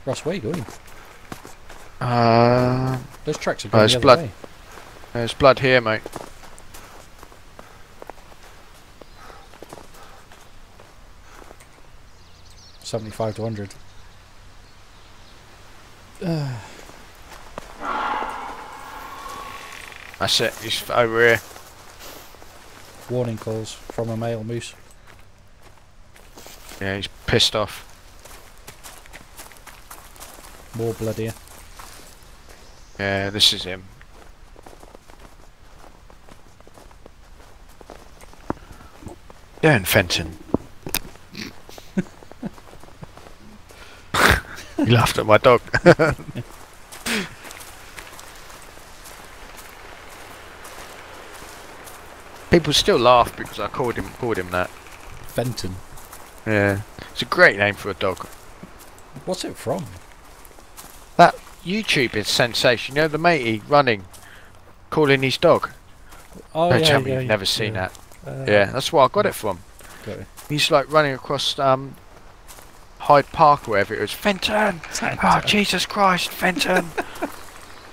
Speaker 1: Russ, where are you going? Those tracks are going
Speaker 2: there's
Speaker 1: the other
Speaker 2: blood.
Speaker 1: way.
Speaker 2: There's blood here, mate.
Speaker 1: $75 to 100.
Speaker 2: That's it. He's over here.
Speaker 1: Warning calls from a male moose.
Speaker 2: Yeah, he's pissed off.
Speaker 1: More blood here.
Speaker 2: Yeah, this is him. Down, Fenton. You laughed at my dog. People still laugh because I called him that.
Speaker 1: Fenton.
Speaker 2: Yeah, it's a great name for a dog.
Speaker 1: What's it from?
Speaker 2: That YouTube is sensation. You know the matey running, calling his dog.
Speaker 1: Oh,
Speaker 2: Don't
Speaker 1: yeah,
Speaker 2: tell me
Speaker 1: yeah,
Speaker 2: you've never seen that.
Speaker 1: Uh,
Speaker 2: Yeah, that's where I got it from.
Speaker 1: Got it.
Speaker 2: He's like running across Hyde Park or wherever it was. Fenton! Oh, Jesus Christ, Fenton!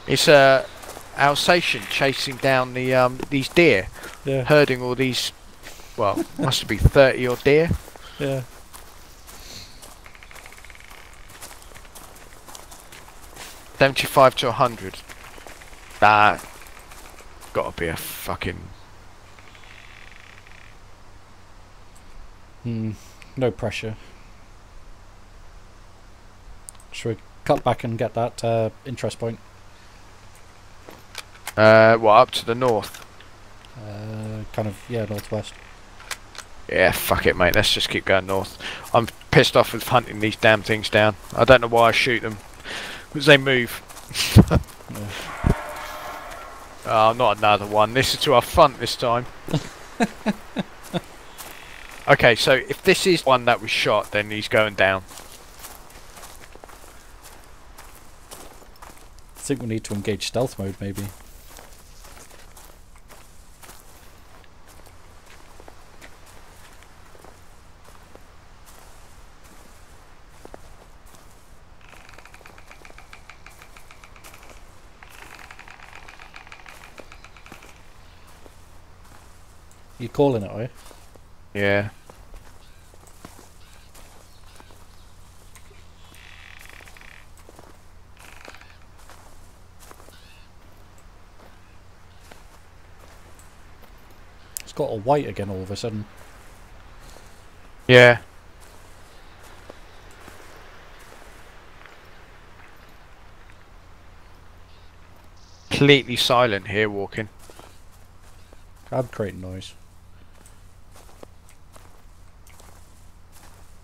Speaker 2: It's a Alsatian chasing down the these deer,
Speaker 1: Yeah,
Speaker 2: herding all these. Well, must be 30 odd deer.
Speaker 1: yeah.
Speaker 2: $75 to 100. That gotta be a fucking.
Speaker 1: No pressure. Should we cut back and get that interest point?
Speaker 2: Well, up to the north.
Speaker 1: Kind of, yeah, northwest.
Speaker 2: Yeah, fuck it, mate. Let's just keep going north. I'm pissed off with hunting these damn things down. I don't know why I shoot them. Because they move.
Speaker 1: Yeah.
Speaker 2: Oh, not another one. This is to our front this time. Okay, so if this is one that was shot, then he's going down.
Speaker 1: I think we need to engage stealth mode, maybe. You calling it, are you?
Speaker 2: Yeah.
Speaker 1: It's got all white again all of a sudden.
Speaker 2: Yeah. Completely silent here walking.
Speaker 1: I'm creating noise.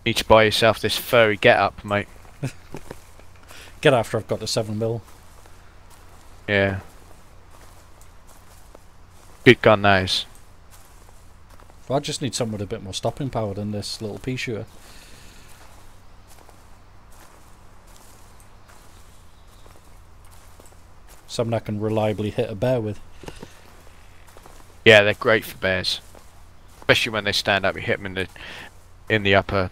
Speaker 2: Need to buy yourself this furry get-up, mate.
Speaker 1: Get after I've got the 7mm.
Speaker 2: Yeah. Good gun, that is.
Speaker 1: Well, I just need something with a bit more stopping power than this little pea shooter. Something I can reliably hit a bear with.
Speaker 2: Yeah, they're great for bears. Especially when they stand up, you hit them in the upper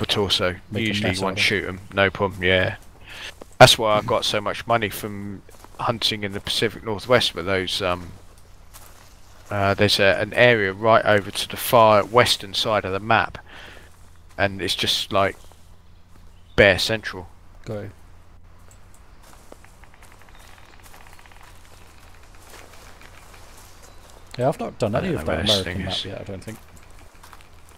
Speaker 2: torso.
Speaker 1: Make a
Speaker 2: Usually
Speaker 1: mess
Speaker 2: you
Speaker 1: out
Speaker 2: won't
Speaker 1: of
Speaker 2: shoot them, no problem, yeah. That's why I got so much money from hunting in the Pacific Northwest with those, there's an area right over to the far western side of the map. And it's just like bear central.
Speaker 1: Go. Yeah, I've not done
Speaker 2: I
Speaker 1: any
Speaker 2: don't
Speaker 1: of
Speaker 2: know
Speaker 1: that
Speaker 2: where this
Speaker 1: American
Speaker 2: thing
Speaker 1: map
Speaker 2: is.
Speaker 1: yet, I don't think.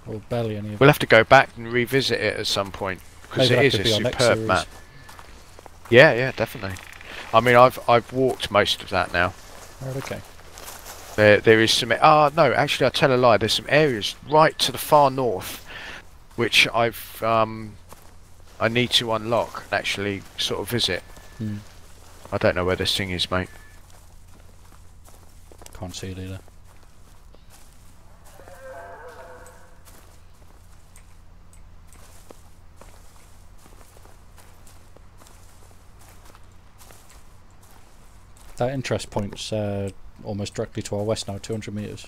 Speaker 1: Or barely any of
Speaker 2: We'll have to go back and revisit it at some point because
Speaker 1: Maybe
Speaker 2: it
Speaker 1: that
Speaker 2: is
Speaker 1: could
Speaker 2: a
Speaker 1: be our next
Speaker 2: superb
Speaker 1: series.
Speaker 2: map. Yeah, yeah, definitely. I mean, I've walked most of that now.
Speaker 1: Right, okay.
Speaker 2: There is some. No, actually, I tell a lie. There's some areas right to the far north, which I need to unlock and actually sort of visit.
Speaker 1: Hmm.
Speaker 2: I don't know where this thing is, mate.
Speaker 1: Can't see it either. That interest point's almost directly to our west now, 200 metres.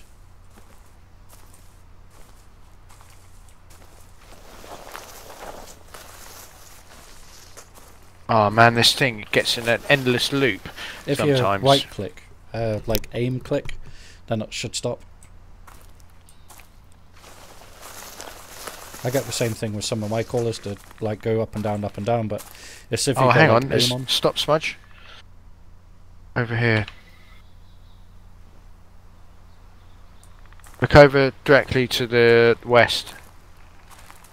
Speaker 2: Oh man, this thing gets in an endless loop
Speaker 1: If
Speaker 2: sometimes.
Speaker 1: you right click, like aim click, then it should stop. I get the same thing with some of my callers to like go up and down, but it's if you
Speaker 2: Oh,
Speaker 1: go
Speaker 2: hang
Speaker 1: like
Speaker 2: on.
Speaker 1: aim on.
Speaker 2: Stop smudge. Over here. Look over directly to the west.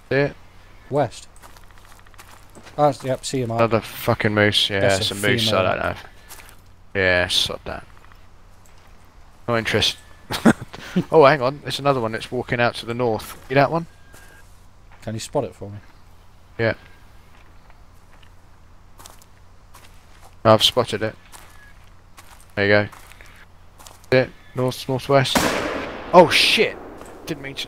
Speaker 2: See it?
Speaker 1: West. Ah, yep, see him out.
Speaker 2: Another fucking moose. Yeah,
Speaker 1: That's
Speaker 2: it's
Speaker 1: a
Speaker 2: a moose.
Speaker 1: female.
Speaker 2: I don't know. Yeah, sod that. No interest. Oh, hang on. There's another one that's walking out to the north. See that one?
Speaker 1: Can you spot it for me?
Speaker 2: Yeah. I've spotted it. There you go. See it? Northwest. Oh shit! Didn't mean to.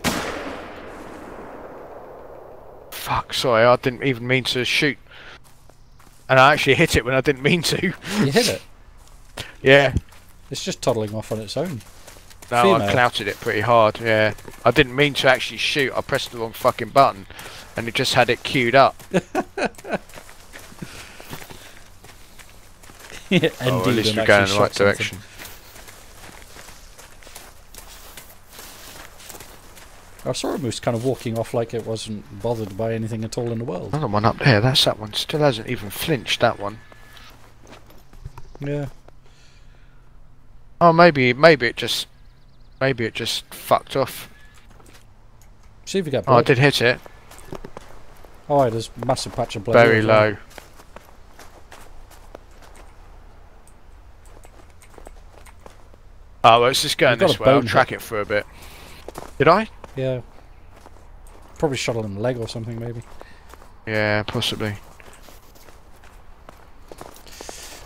Speaker 2: Fuck, sorry, I didn't even mean to shoot. And I actually hit it when I didn't mean to.
Speaker 1: You hit it.
Speaker 2: Yeah.
Speaker 1: It's just toddling off on its own.
Speaker 2: No,
Speaker 1: Female.
Speaker 2: I clouted it pretty hard, yeah. I didn't mean to actually shoot, I pressed the wrong fucking button. And it just had it queued up.
Speaker 1: ND'd
Speaker 2: Oh, at least
Speaker 1: and
Speaker 2: we're going in
Speaker 1: actually
Speaker 2: the right
Speaker 1: shot something.
Speaker 2: direction.
Speaker 1: I saw a moose kind of walking off like it wasn't bothered by anything at all in the world.
Speaker 2: Another one up there, that's that one. Still hasn't even flinched, that one.
Speaker 1: Yeah.
Speaker 2: Oh, maybe it just fucked off.
Speaker 1: See if you get
Speaker 2: Oh, I
Speaker 1: blood.
Speaker 2: did hit it.
Speaker 1: Oh, yeah, there's a massive patch of blood.
Speaker 2: Very
Speaker 1: here as well.
Speaker 2: low. Oh, well, it's just going
Speaker 1: You've got
Speaker 2: this
Speaker 1: a
Speaker 2: way. I'll
Speaker 1: bone
Speaker 2: track it for a bit. Did I?
Speaker 1: Yeah. Probably shot it in the leg or something, maybe.
Speaker 2: Yeah, possibly.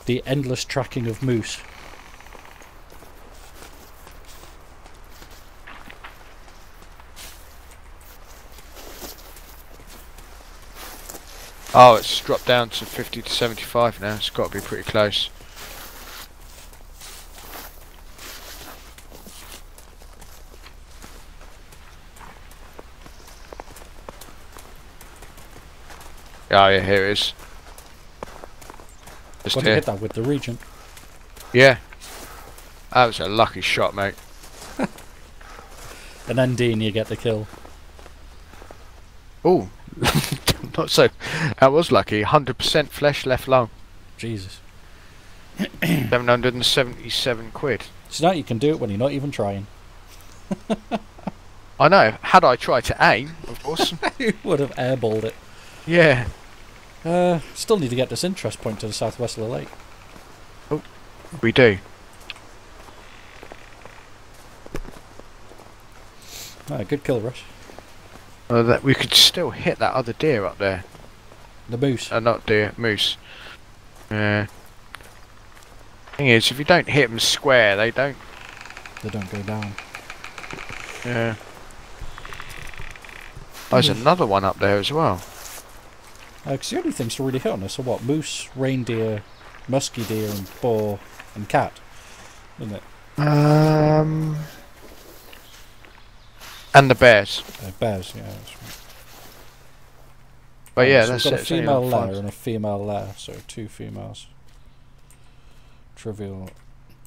Speaker 1: The endless tracking of moose.
Speaker 2: Oh, it's dropped down to 50 to 75 now. It's got to be pretty close. Oh yeah, here it is. Just
Speaker 1: Got to
Speaker 2: here.
Speaker 1: hit that with the Regent.
Speaker 2: Yeah. That was a lucky shot, mate.
Speaker 1: And then D and you get the kill.
Speaker 2: Oh, not so. That was lucky. 100% flesh left lung.
Speaker 1: Jesus.
Speaker 2: 777 quid.
Speaker 1: So now you can do it when you're not even trying.
Speaker 2: I know. Had I tried to aim, of course.
Speaker 1: You would have airballed it.
Speaker 2: Yeah.
Speaker 1: Still need to get this interest point to the southwest of the lake.
Speaker 2: We do.
Speaker 1: Ah, good kill, Russ.
Speaker 2: That we could still hit that other deer up there.
Speaker 1: The moose.
Speaker 2: Not deer, moose. Yeah. Thing is, if you don't hit them square, they don't.
Speaker 1: They don't go down.
Speaker 2: Yeah. There's another one up there as well.
Speaker 1: Because the only things to really hit on this are what? Moose, reindeer, musky deer, and boar, and cat. Isn't it?
Speaker 2: And the bears.
Speaker 1: Bears, yeah. That's right.
Speaker 2: But yeah,
Speaker 1: So
Speaker 2: that's
Speaker 1: we've
Speaker 2: it.
Speaker 1: got a
Speaker 2: It's only
Speaker 1: female
Speaker 2: like
Speaker 1: lair
Speaker 2: five.
Speaker 1: and a female lair, so 2 females. Trivial.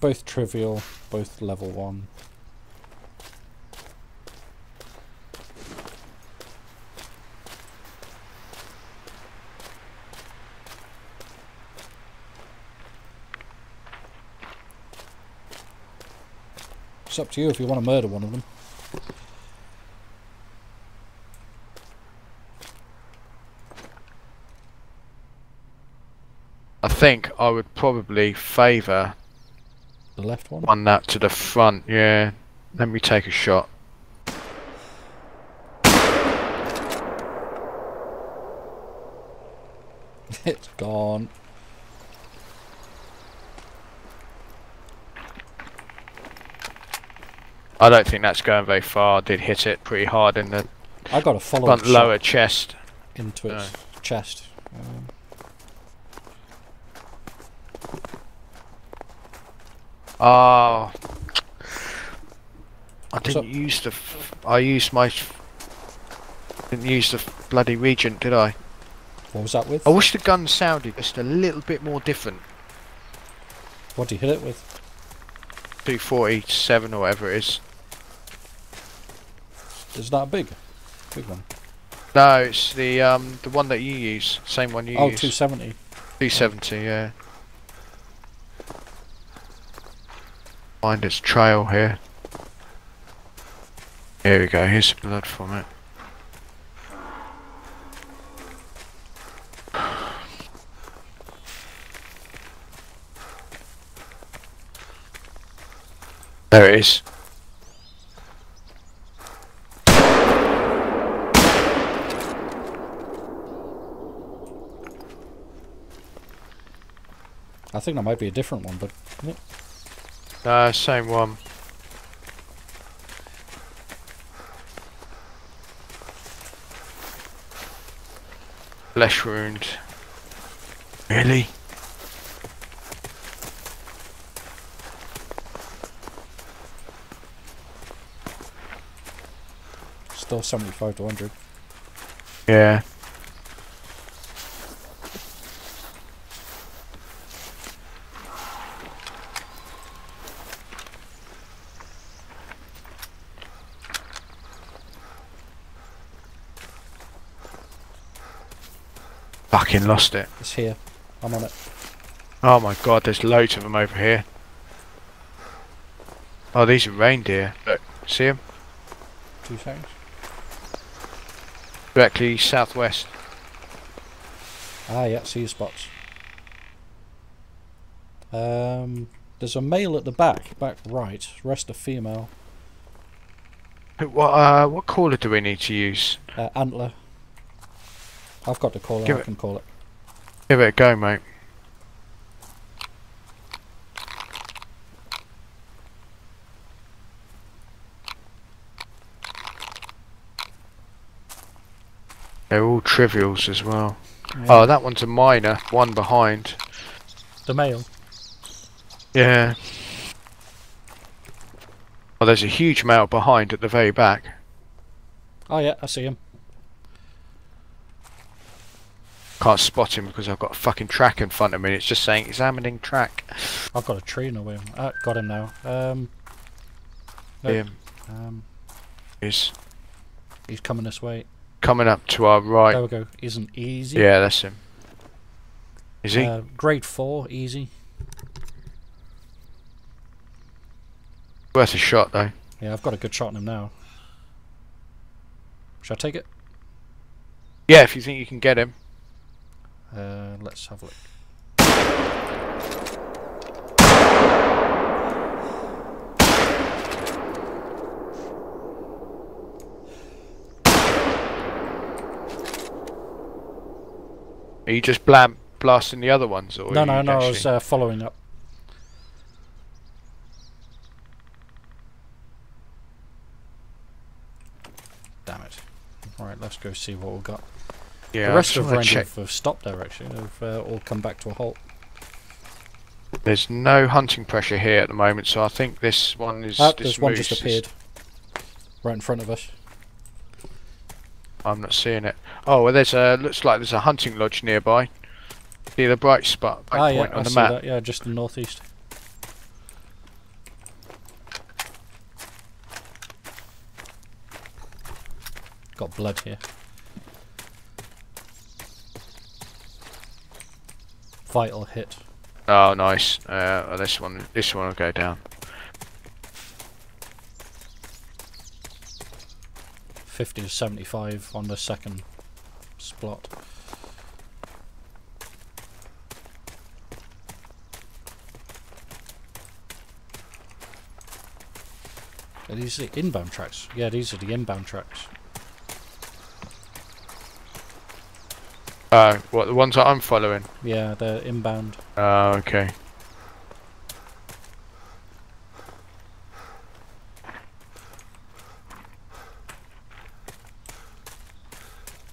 Speaker 1: Both trivial, both level 1. It's up to you if you want to murder one of them.
Speaker 2: I think I would probably favour
Speaker 1: The left one?
Speaker 2: one that to the front, yeah. Let me take a shot.
Speaker 1: It's gone.
Speaker 2: I don't think that's going very far. I did hit it pretty hard in the
Speaker 1: I got a follow
Speaker 2: front lower chest.
Speaker 1: into its chest.
Speaker 2: Oh, I
Speaker 1: What's
Speaker 2: didn't
Speaker 1: up?
Speaker 2: use the. I used my. Didn't use the bloody Regent, did I?
Speaker 1: What was that with?
Speaker 2: I wish the gun sounded just a little bit more different.
Speaker 1: What did you hit it with?
Speaker 2: 247 or whatever it is.
Speaker 1: Is that a big one?
Speaker 2: No, it's the one that you use. Same one you
Speaker 1: Oh,
Speaker 2: use.
Speaker 1: 270.
Speaker 2: 270, yeah. Find its trail here. Here we go. Here's the blood from it. There it is.
Speaker 1: I think that might be a different one, but
Speaker 2: Same one. Flesh wound. Really?
Speaker 1: still 75 to 100.
Speaker 2: Yeah. Fucking lost it.
Speaker 1: It's here. I'm on it.
Speaker 2: Oh my god, there's loads of them over here. Oh, these are reindeer. Look, see them?
Speaker 1: 2 seconds.
Speaker 2: Directly southwest.
Speaker 1: Ah, yeah, see your spots. There's a male at the back right. Rest a female.
Speaker 2: What caller do we need to use?
Speaker 1: Antler. I've got the caller. I can call it.
Speaker 2: Give it a go, mate. They're all trivials as well.
Speaker 1: Yeah.
Speaker 2: Oh, that one's a minor. One behind.
Speaker 1: The male.
Speaker 2: Yeah. Oh, there's a huge male behind at the very back.
Speaker 1: Oh yeah, I see him.
Speaker 2: Can't spot him because I've got a fucking track in front of me. It's just saying examining track.
Speaker 1: I've got a tree in the way. Got him now. No.
Speaker 2: Him
Speaker 1: He's
Speaker 2: is
Speaker 1: coming this way.
Speaker 2: coming up to our right.
Speaker 1: There we go. Isn't easy.
Speaker 2: Yeah, that's him. Is he?
Speaker 1: Grade 4, easy.
Speaker 2: Worth a shot though.
Speaker 1: Yeah, I've got a good shot on him now. Shall I take it?
Speaker 2: Yeah, if you think you can get him.
Speaker 1: Let's have a look.
Speaker 2: Are you just blasting the other ones, or
Speaker 1: No,
Speaker 2: are you
Speaker 1: no, I
Speaker 2: actually-
Speaker 1: was following up. Damn it. Right, let's go see what we've got.
Speaker 2: Yeah,
Speaker 1: The rest of
Speaker 2: them
Speaker 1: Rangers have stopped there actually. They've all come back to a halt.
Speaker 2: There's no hunting pressure here at the moment, so I think this one is.
Speaker 1: There's one just
Speaker 2: moose is-
Speaker 1: appeared. Right in front of us.
Speaker 2: I'm not seeing it. Oh, well, there's a. Looks like there's a hunting lodge nearby. See the bright spot, bright point
Speaker 1: yeah,
Speaker 2: on
Speaker 1: I
Speaker 2: the
Speaker 1: see
Speaker 2: map.
Speaker 1: that. Yeah, just in the northeast. Got blood here. Vital hit.
Speaker 2: Oh, nice. This one will go down.
Speaker 1: 50 to 75 on the second spot. Are these the inbound tracks? Yeah, these are the inbound tracks.
Speaker 2: What, the ones that I'm following?
Speaker 1: Yeah, they're inbound.
Speaker 2: Oh, okay.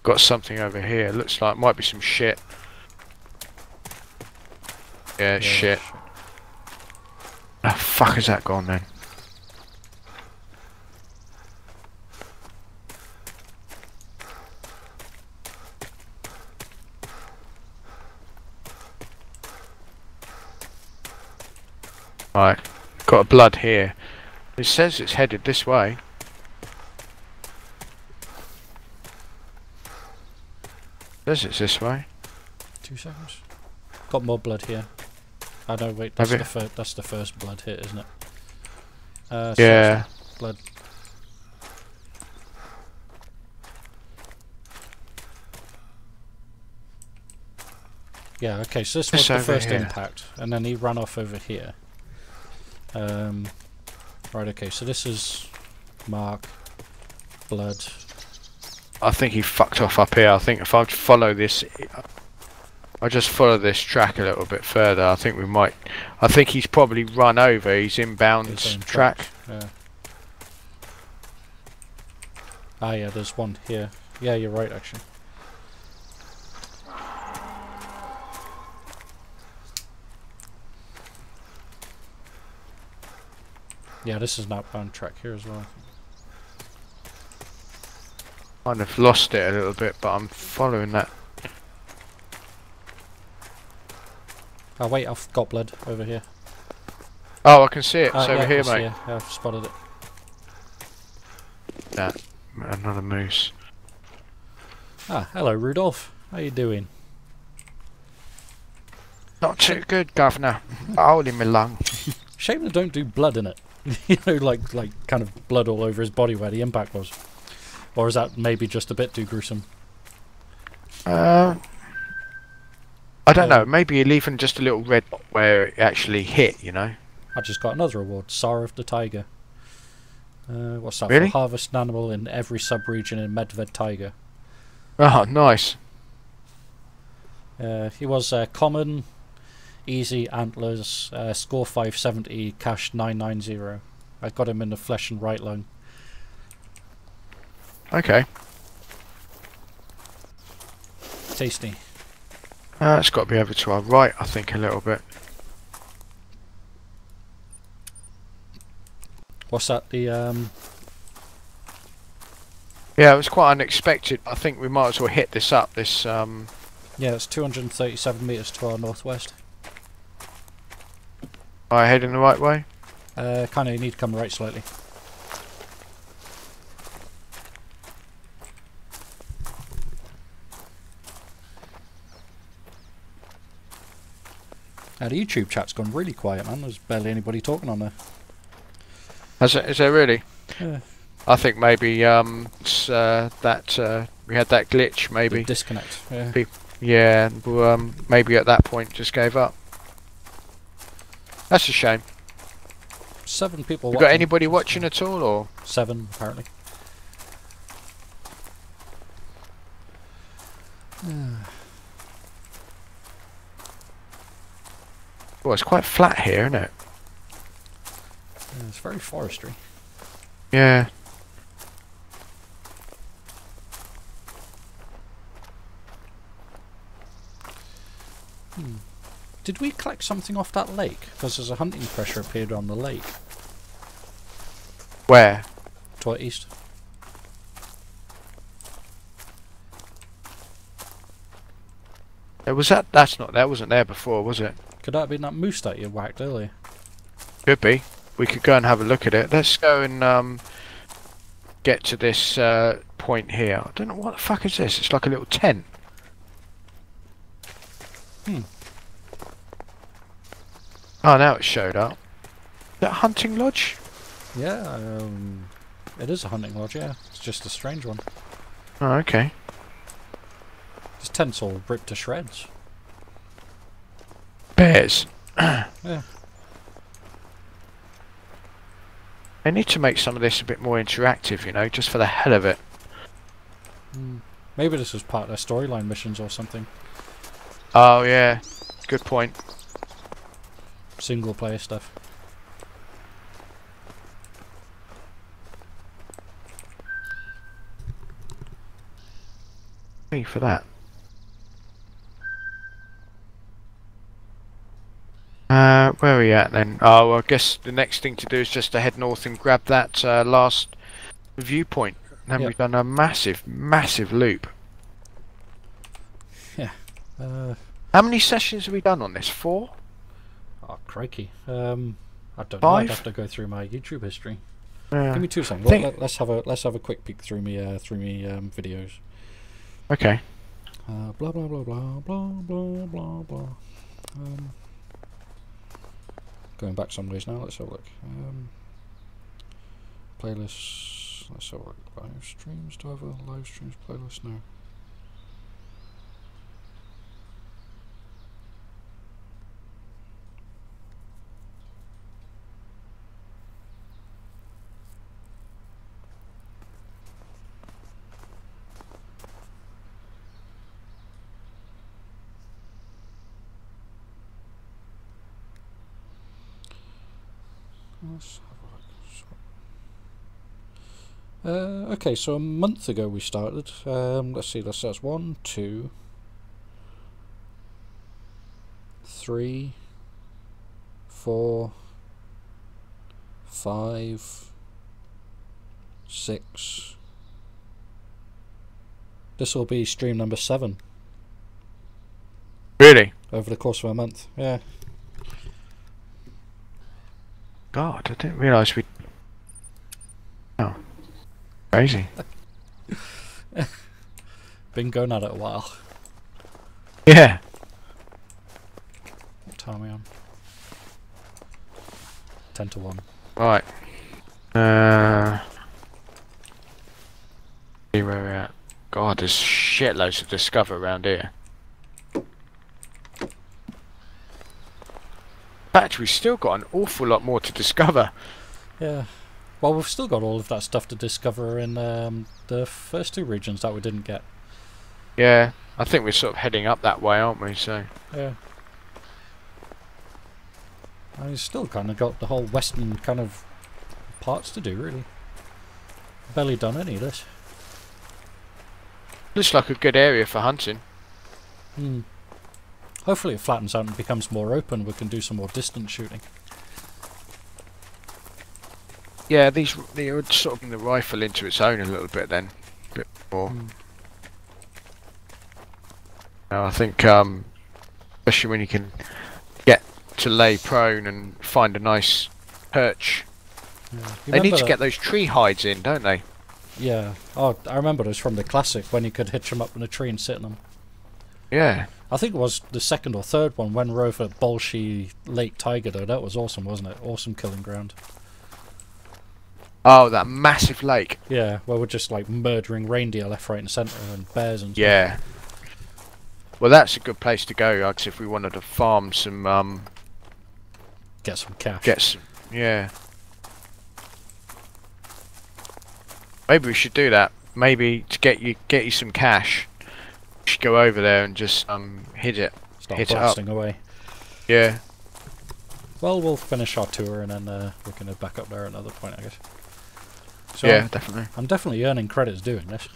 Speaker 2: Got something over here. Looks like might be some shit. Yeah, shit. How the fuck has that gone then? Right, got a blood here. It says it's headed this way. Says it's this way.
Speaker 1: 2 seconds. Got more blood here. Oh no, wait, that's the first blood hit, isn't it?
Speaker 2: Yeah.
Speaker 1: Blood. Yeah, okay, so this was the first impact, and then he ran off over here. Right, okay, so this is Mark, blood.
Speaker 2: I think he fucked off up here. I think if I follow this, I just follow this track a little bit further. I think we might. I think he's probably run over his inbound track.
Speaker 1: Yeah. Ah, yeah, there's one here. Yeah, you're right, actually. Yeah, this is an outbound track here as well.
Speaker 2: Kind of lost it a little bit, but I'm following that.
Speaker 1: Oh wait, I've got blood over here.
Speaker 2: Oh, I can see it. It's over
Speaker 1: yeah,
Speaker 2: here, mate.
Speaker 1: Yeah, I've spotted it.
Speaker 2: That another moose.
Speaker 1: Ah, hello Rudolph. How you doing?
Speaker 2: Not too good, Governor. Holding me lung.
Speaker 1: Shame they don't do blood in it. You know, like kind of blood all over his body where the impact was. Or is that maybe just a bit too gruesome?
Speaker 2: I don't know. Maybe leaving just a little red dot where it actually hit. You know.
Speaker 1: I just got another award, Tsar of the Tiger. What's that?
Speaker 2: Really?
Speaker 1: For harvest an animal in every sub-region in Medved Taiga.
Speaker 2: Oh, nice.
Speaker 1: He was common, easy, antlers, score 570, cash 990. I got him in the flesh and right lung.
Speaker 2: Okay.
Speaker 1: Tasty.
Speaker 2: It's got to be over to our right, I think, a little bit.
Speaker 1: What's that? The
Speaker 2: Yeah, it was quite unexpected. I think we might as well hit this up. This
Speaker 1: yeah, it's 237 meters to our northwest.
Speaker 2: Am I heading the right way?
Speaker 1: Kind of, you need to come right slightly. Now the YouTube chat's gone really quiet, man. There's barely anybody talking on there.
Speaker 2: Is there really?
Speaker 1: Yeah.
Speaker 2: I think maybe it's, that we had that glitch. Maybe
Speaker 1: The disconnect. Yeah.
Speaker 2: Yeah. Maybe at that point just gave up. That's a shame.
Speaker 1: 7 people.
Speaker 2: You got anybody watching at all, or
Speaker 1: 7 apparently.
Speaker 2: Well, it's quite flat here, isn't it?
Speaker 1: Yeah, it's very forestry.
Speaker 2: Yeah.
Speaker 1: Did we collect something off that lake? Because there's a hunting pressure appeared on the lake.
Speaker 2: Where?
Speaker 1: To our east.
Speaker 2: Was that? That wasn't there before, was it?
Speaker 1: Could that have been that moose that you whacked earlier?
Speaker 2: Could be. We could go and have a look at it. Let's go and get to this point here. I don't know what the fuck is this. It's like a little tent. Oh, now it showed up. Is that a hunting lodge?
Speaker 1: Yeah. It is a hunting lodge, yeah. It's just a strange one.
Speaker 2: Oh, okay.
Speaker 1: This tent's all ripped to shreds.
Speaker 2: Bears.
Speaker 1: Yeah.
Speaker 2: They need to make some of this a bit more interactive, you know, just for the hell of it.
Speaker 1: Maybe this was part of their storyline missions or something.
Speaker 2: Oh, yeah. Good point.
Speaker 1: Single player stuff.
Speaker 2: Hey, for that. Where are we at then? Oh, well, I guess the next thing to do is just to head north and grab that last viewpoint. And then we've done a massive, massive loop.
Speaker 1: Yeah.
Speaker 2: How many sessions have we done on this? 4?
Speaker 1: Oh, crikey. I don't know.
Speaker 2: 5?
Speaker 1: I'd have to go through my YouTube history. Give me 2 seconds. Let's have a quick peek through me videos.
Speaker 2: Okay.
Speaker 1: Blah blah blah blah blah blah blah blah. Going back some ways now. Let's have a look. Playlists. Let's have a look. Live streams. Do I have a live streams playlist now? Let's have a look. Okay, so a month ago we started. Let's see, that's 1, 2, 3, 4, 5, 6. This will be stream number 7.
Speaker 2: Really?
Speaker 1: Over the course of a month, yeah.
Speaker 2: God, I didn't realise we... Oh. Crazy.
Speaker 1: Been going at it a while.
Speaker 2: Yeah.
Speaker 1: What time are we on? 10 to 1.
Speaker 2: Right. See where we're at. God, there's shitloads to discover around here. In fact, we've still got an awful lot more to discover.
Speaker 1: Yeah. Well, we've still got all of that stuff to discover in the first 2 regions that we didn't get.
Speaker 2: Yeah, I think we're sort of heading up that way, aren't we? So.
Speaker 1: Yeah. I still kind of got the whole western kind of parts to do, really. Barely done any of this.
Speaker 2: Looks like a good area for hunting.
Speaker 1: Hopefully it flattens out and becomes more open. We can do some more distance shooting.
Speaker 2: Yeah, they would sort of bring the rifle into its own a little bit then. A bit more. Now, I think, especially when you can get to lay prone and find a nice perch.
Speaker 1: Yeah.
Speaker 2: They need to get those tree hides in, don't they?
Speaker 1: Yeah. Oh, I remember those from the classic when you could hitch them up in a tree and sit in them.
Speaker 2: Yeah.
Speaker 1: I think it was the 2nd or 3rd one when we're over at Bolshe Lake Taiga though. That was awesome, wasn't it? Awesome killing ground.
Speaker 2: Oh, that massive lake.
Speaker 1: Yeah, where we're just like murdering reindeer left, right and centre and bears and stuff.
Speaker 2: Yeah. Well, that's a good place to go, Uggs, if we wanted to farm some,
Speaker 1: Get some cash.
Speaker 2: Yeah. Maybe we should do that. Maybe to get you some cash, we should go over there and just hit it.
Speaker 1: Start
Speaker 2: hit
Speaker 1: blasting
Speaker 2: it up.
Speaker 1: away.
Speaker 2: Yeah.
Speaker 1: Well, we'll finish our tour and then we can head back up there at another point, I guess. So
Speaker 2: yeah, definitely.
Speaker 1: I'm definitely earning credits doing this.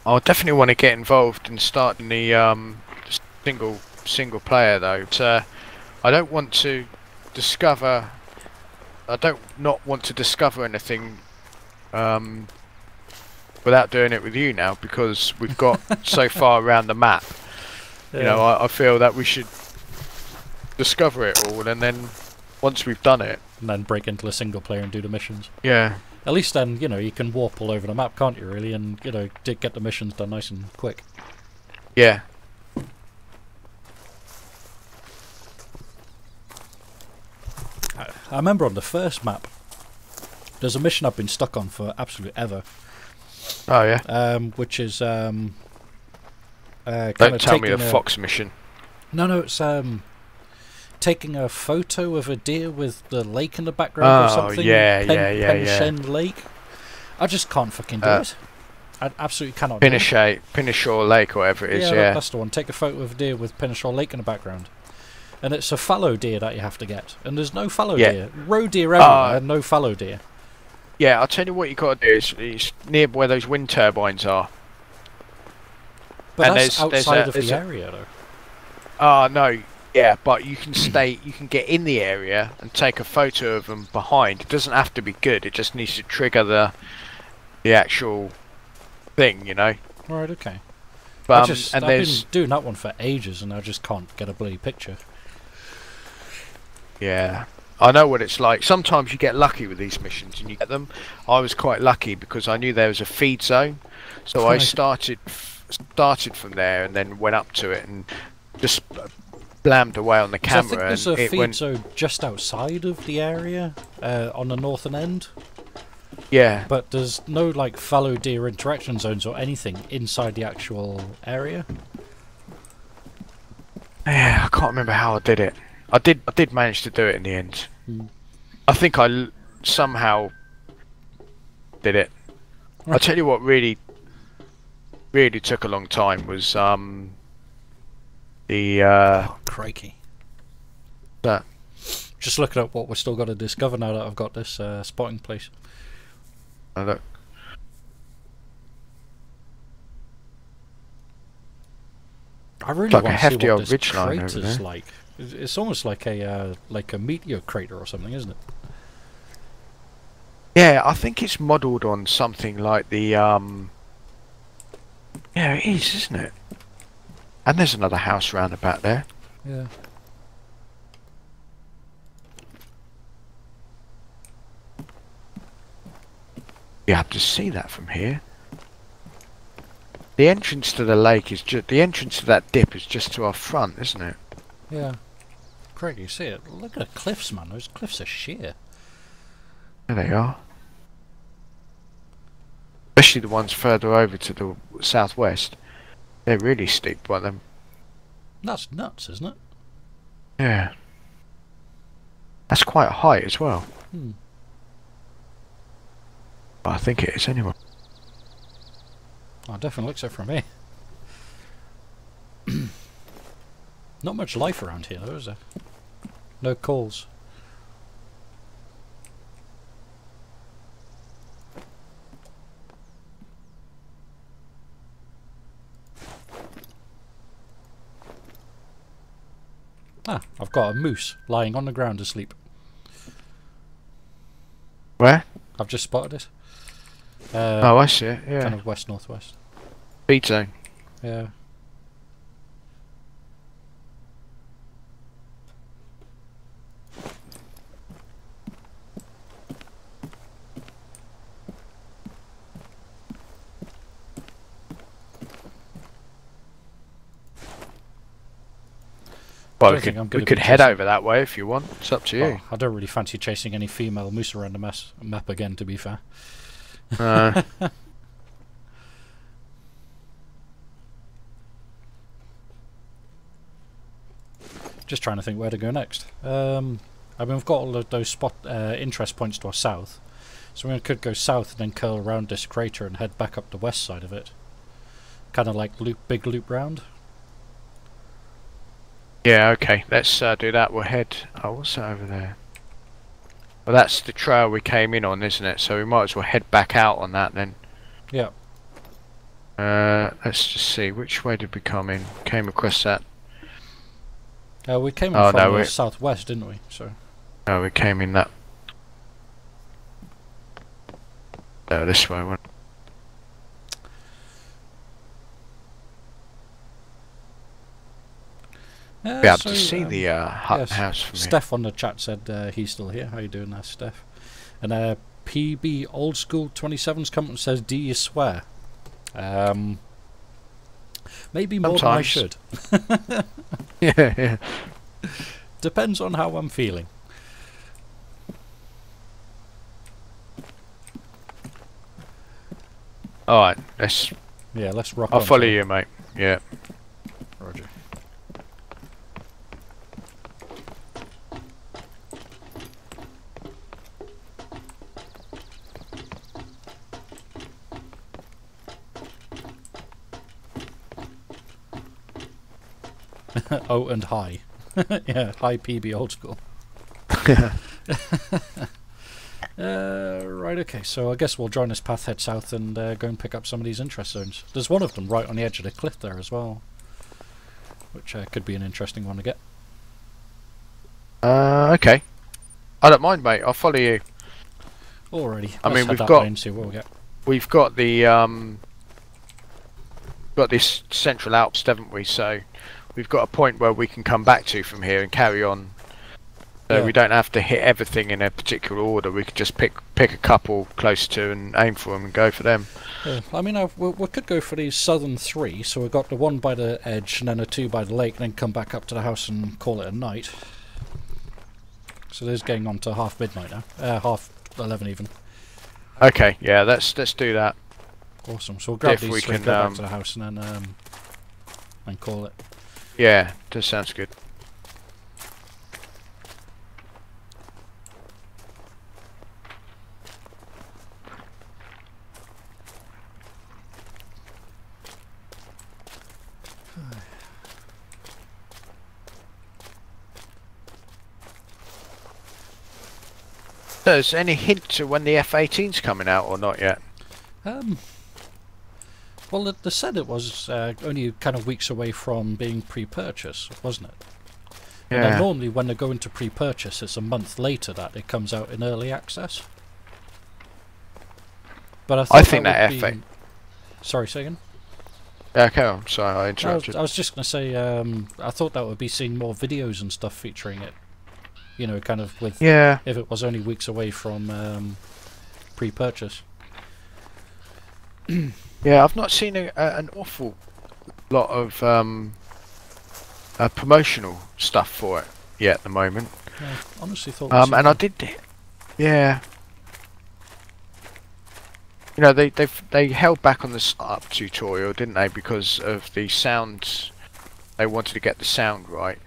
Speaker 2: I definitely want to get involved in starting the single player though. But, I don't want to discover. I don't not want to discover anything without doing it with you now, because we've got so far around the map. Yeah. You know, I feel that we should discover it all, and then once we've done it,
Speaker 1: and then break into a single player and do the missions.
Speaker 2: Yeah.
Speaker 1: At least then, you know, you can warp all over the map, can't you, really? And, you know, get the missions done nice and quick.
Speaker 2: Yeah.
Speaker 1: I remember on the first map, there's a mission I've been stuck on for absolute ever.
Speaker 2: Oh yeah.
Speaker 1: Which is
Speaker 2: Don't tell me the fox mission.
Speaker 1: No, it's taking a photo of a deer with the lake in the background or something.
Speaker 2: Yeah.
Speaker 1: Penshen Lake. I just can't fucking do it. I absolutely cannot do it.
Speaker 2: Pinashaw Lake or whatever it is, yeah.
Speaker 1: That's the one. Take a photo of a deer with Pinashaw Lake in the background. And it's a fallow deer that you have to get. And there's no fallow deer. Roe deer everywhere, and no fallow deer.
Speaker 2: Yeah, I'll tell you what you got to do is near where those wind turbines are.
Speaker 1: But
Speaker 2: and
Speaker 1: that's outside of the area, though.
Speaker 2: Oh, no. Yeah, but you can you can get in the area and take a photo of them behind. It doesn't have to be good. It just needs to trigger the actual thing, you know.
Speaker 1: Right, okay.
Speaker 2: But
Speaker 1: I've been doing that one for ages, and I just can't get a bloody picture.
Speaker 2: Yeah, I know what it's like. Sometimes you get lucky with these missions, and you get them. I was quite lucky because I knew there was a feed zone, so I started from there and then went up to it and just blammed away on the camera.
Speaker 1: I think there's a feed zone just outside of the area, on the northern end.
Speaker 2: Yeah.
Speaker 1: But there's no like fallow deer interaction zones or anything inside the actual area.
Speaker 2: Yeah, I can't remember how I did it. I did manage to do it in the end. I think I somehow did it.
Speaker 1: Right.
Speaker 2: I'll tell you what really took a long time was
Speaker 1: crikey.
Speaker 2: That.
Speaker 1: Just looking at what we've still got to discover now that I've got this spotting place.
Speaker 2: Oh, look.
Speaker 1: I really
Speaker 2: like
Speaker 1: want
Speaker 2: a
Speaker 1: to
Speaker 2: hefty
Speaker 1: see what
Speaker 2: old
Speaker 1: this
Speaker 2: ridge line over
Speaker 1: crater's
Speaker 2: there.
Speaker 1: like. It's almost like a meteor crater or something, isn't it?
Speaker 2: Yeah, I think it's modelled on something like the yeah, it is, isn't it? And there's another house round about there.
Speaker 1: Yeah.
Speaker 2: You have to see that from here. The entrance to the lake is just the entrance to that dip is just to our front, isn't it?
Speaker 1: Yeah. Great, you see it. Look at the cliffs, man. Those cliffs are sheer.
Speaker 2: There they are. Especially the ones further over to the southwest. They're really steep by them.
Speaker 1: That's nuts, isn't it?
Speaker 2: Yeah. That's quite a height as well. But I think it is anyway.
Speaker 1: Oh, it definitely looks it from here. Not much life around here, though, is there? No calls. Ah, I've got a moose lying on the ground asleep.
Speaker 2: Where?
Speaker 1: I've just spotted it.
Speaker 2: Oh, I see it, yeah.
Speaker 1: Kind of west-northwest.
Speaker 2: Feed zone.
Speaker 1: Yeah.
Speaker 2: Well, we could head over that way if you want. It's up to you.
Speaker 1: Oh, I don't really fancy chasing any female moose around the map again, to be fair. Just trying to think where to go next. I mean, we've got all of those interest points to our south, so we could go south and then curl around this crater and head back up the west side of it. Kind of like big loop round.
Speaker 2: Yeah, okay. Let's do that. We'll head. Oh, what's that over there? Well, that's the trail we came in on, isn't it? So we might as well head back out on that then.
Speaker 1: Yeah.
Speaker 2: Let's just see. Which way did we come in? Came across that.
Speaker 1: We came in from the southwest, didn't we? So.
Speaker 2: Oh, we came in that. No, this way. Be able to see the house from here.
Speaker 1: Steph on the chat said he's still here. How you doing there, Steph? And PB Old School 27's come and says, "Do you swear?" Maybe more than I should.
Speaker 2: Yeah.
Speaker 1: Depends on how I'm feeling.
Speaker 2: Alright, let's...
Speaker 1: Yeah, let's rock
Speaker 2: I'll
Speaker 1: on,
Speaker 2: follow
Speaker 1: so-
Speaker 2: you, mate. Yeah.
Speaker 1: Roger. Oh, and high. Yeah, high PB old school. Right, okay, so I guess we'll join this path, head south, and go and pick up some of these interest zones. There's one of them right on the edge of the cliff there as well, which could be an interesting one to get.
Speaker 2: Okay. I don't mind, mate. I'll follow you.
Speaker 1: Alrighty.
Speaker 2: I mean,
Speaker 1: let's head
Speaker 2: we've
Speaker 1: that
Speaker 2: got-
Speaker 1: way and see what we get.
Speaker 2: We've got the got this central Alps, haven't we? So we've got a point where we can come back to from here and carry on. So
Speaker 1: Yeah.
Speaker 2: we don't have to hit everything in a particular order. We could just pick a couple close to and aim for them and go for them.
Speaker 1: Yeah, I mean, we could go for these southern three, so we've got the one by the edge and then a two by the lake, and then come back up to the house and call it a night. So there's getting on to half midnight now. Half 11 even.
Speaker 2: Okay, yeah, let's do that.
Speaker 1: Awesome. So we'll grab
Speaker 2: If
Speaker 1: these
Speaker 2: we
Speaker 1: three,
Speaker 2: can,
Speaker 1: go back to the house, and then and call it.
Speaker 2: Yeah, that sounds good. So, is any hint to when the F-18's coming out or not yet?
Speaker 1: Well, they said it was only kind of weeks away from being pre-purchase, wasn't it? And then
Speaker 2: Yeah.
Speaker 1: normally when they go into pre-purchase, it's a month later that it comes out in early access. But I thought
Speaker 2: think
Speaker 1: that
Speaker 2: that
Speaker 1: would
Speaker 2: F8
Speaker 1: be... Sorry, say again?
Speaker 2: Okay, I'm sorry, I
Speaker 1: I
Speaker 2: interrupted.
Speaker 1: was just going to say, I thought that would be seeing more videos and stuff featuring it. You know, kind of with...
Speaker 2: Yeah.
Speaker 1: If it was only weeks away from pre-purchase.
Speaker 2: Yeah, I've not seen an awful lot of promotional stuff for it yet at the moment.
Speaker 1: Yeah, I honestly thought... we'd see
Speaker 2: And I
Speaker 1: more.
Speaker 2: did, yeah. You know, they held back on the startup tutorial, didn't they? Because of the sound. They wanted to get the sound right.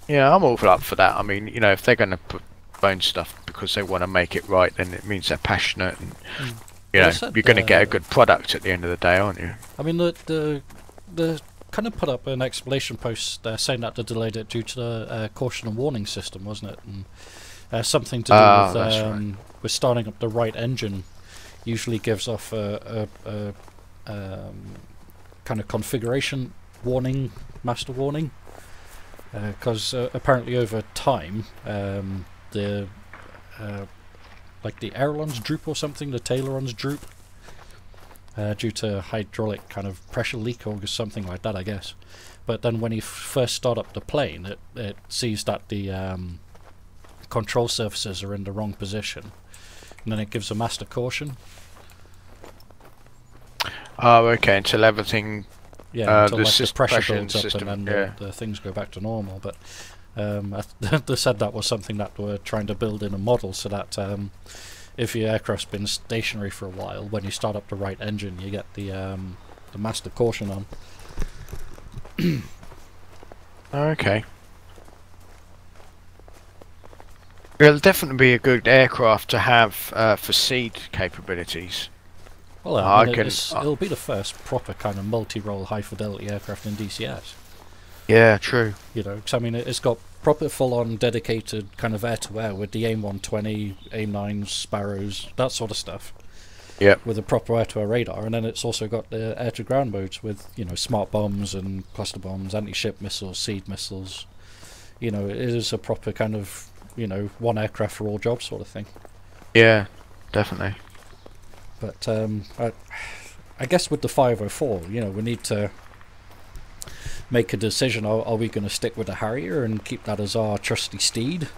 Speaker 2: Yeah, I'm all up for that. I mean, you know, if they're going to put bone stuff because they want to make it right, then it means they're passionate, and you
Speaker 1: Well,
Speaker 2: know,
Speaker 1: I said,
Speaker 2: you're going to get a good product at the end of the day, aren't you?
Speaker 1: I mean, the kind of put up an explanation post saying that they delayed it due to the caution and warning system, wasn't it? And something to do with
Speaker 2: that's right.
Speaker 1: with starting up the right engine usually gives off a kind of configuration warning, master warning, because apparently over time the like the ailerons droop or something, the ailerons droop. Due to hydraulic kind of pressure leak or something like that, I guess. But then when you first start up the plane, it sees that the control surfaces are in the wrong position, and then it gives a master caution.
Speaker 2: Oh, okay. Until everything.
Speaker 1: Yeah, until
Speaker 2: the
Speaker 1: like the pressure
Speaker 2: suppression
Speaker 1: builds up
Speaker 2: system,
Speaker 1: and then
Speaker 2: yeah.
Speaker 1: the things go back to normal. But they said that was something that we're trying to build in a model, so that if your aircraft's been stationary for a while, when you start up the right engine, you get the master caution on.
Speaker 2: Okay. It'll definitely be a good aircraft to have for seed capabilities.
Speaker 1: Well,
Speaker 2: I
Speaker 1: I mean,
Speaker 2: can-
Speaker 1: it'll be the first proper kind of multi-role high-fidelity aircraft in DCS.
Speaker 2: Yeah, true.
Speaker 1: You know, 'cause I mean, it's got proper full-on dedicated kind of air-to-air with the AIM-120, AIM-9s, Sparrows, that sort of stuff.
Speaker 2: Yep.
Speaker 1: With a proper air-to-air radar, and then it's also got the air-to-ground modes with, you know, smart bombs and cluster bombs, anti-ship missiles, seed missiles. You know, it is a proper kind of, you know, one aircraft for all jobs sort of thing.
Speaker 2: Yeah, definitely.
Speaker 1: But I guess with the 504, you know, we need to make a decision. Are we going to stick with the Harrier and keep that as our trusty steed?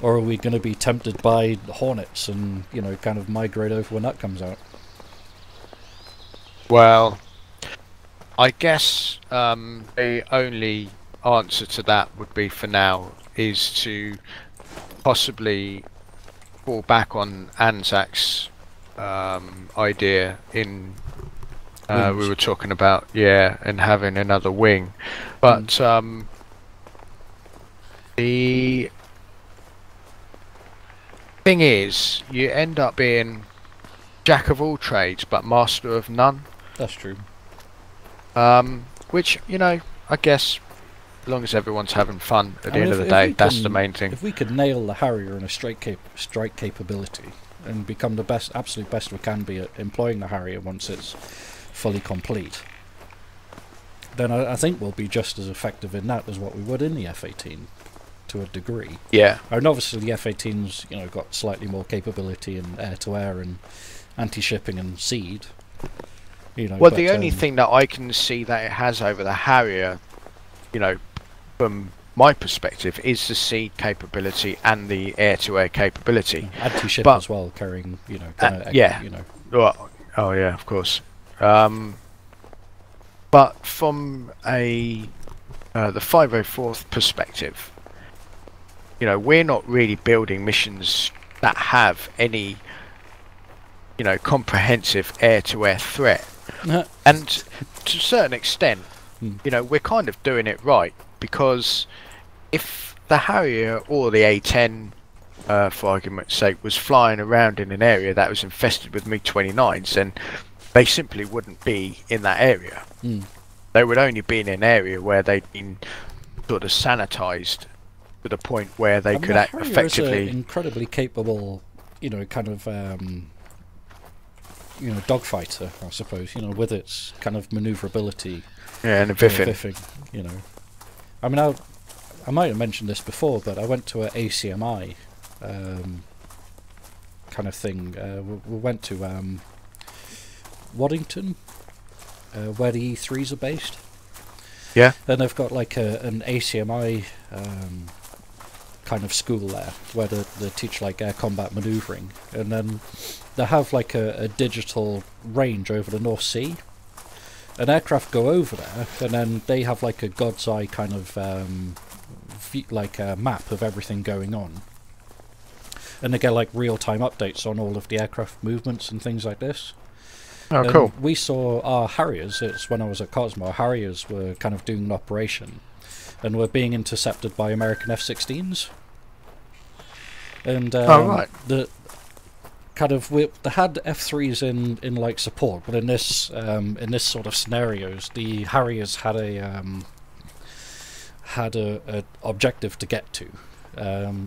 Speaker 1: Or are we going to be tempted by Hornets and, you know, kind of migrate over when that comes out?
Speaker 2: Well, I guess the only answer to that would be for now is to possibly fall back on Anzac's idea in
Speaker 1: Wings.
Speaker 2: we were talking about, yeah, and having another wing, but the thing is, you end up being jack of all trades but master of none.
Speaker 1: That's true.
Speaker 2: Which, you know, I guess as long as everyone's having fun at the end of the
Speaker 1: if
Speaker 2: day,
Speaker 1: we
Speaker 2: that's the main thing.
Speaker 1: If we could nail the Harrier in a strike capability and become the absolute best we can be at employing the Harrier once it's fully complete, then I think we'll be just as effective in that as what we would in the F-18 to a degree.
Speaker 2: Yeah.
Speaker 1: And obviously the F-18's, you know, got slightly more capability in air-to-air and anti-shipping and SEAD. You know,
Speaker 2: well, the only thing that I can see that it has over the Harrier, you know, from my perspective, is the SEAD capability and the air-to-air capability.
Speaker 1: Anti-ship as well, carrying, you know,
Speaker 2: yeah.
Speaker 1: you know.
Speaker 2: Well, oh yeah, of course. But from the 504th perspective, you know, we're not really building missions that have any, you know, comprehensive air-to-air threat. And to a certain extent, you know, we're kind of doing it right, because if the Harrier or the A-10, for argument's sake, was flying around in an area that was infested with MiG-29s, then they simply wouldn't be in that area. They would only be in an area where they'd been sort of sanitized to the point where they could act effectively.
Speaker 1: Is an incredibly capable, you know, kind of you know, dogfighter, I suppose, you know, with its kind of maneuverability.
Speaker 2: Yeah, and a biffing.
Speaker 1: You know. I mean, I might have mentioned this before, but I went to an ACMI kind of thing. We went to Waddington, where the E3s are based.
Speaker 2: Yeah.
Speaker 1: And they've got like an ACMI kind of school there, where they teach like air combat manoeuvring, and then they have like a digital range over the North Sea. An aircraft go over there, and then they have like a God's eye kind of like a map of everything going on, and they get like real-time updates on all of the aircraft movements and things like this.
Speaker 2: Oh, cool.
Speaker 1: We saw our Harriers, it's when I was at Cosmo, our Harriers were kind of doing an operation, and were being intercepted by American F-16s. And
Speaker 2: right.
Speaker 1: the kind of they had F3s in like support, but in this sort of scenarios, the Harriers had a objective to get to.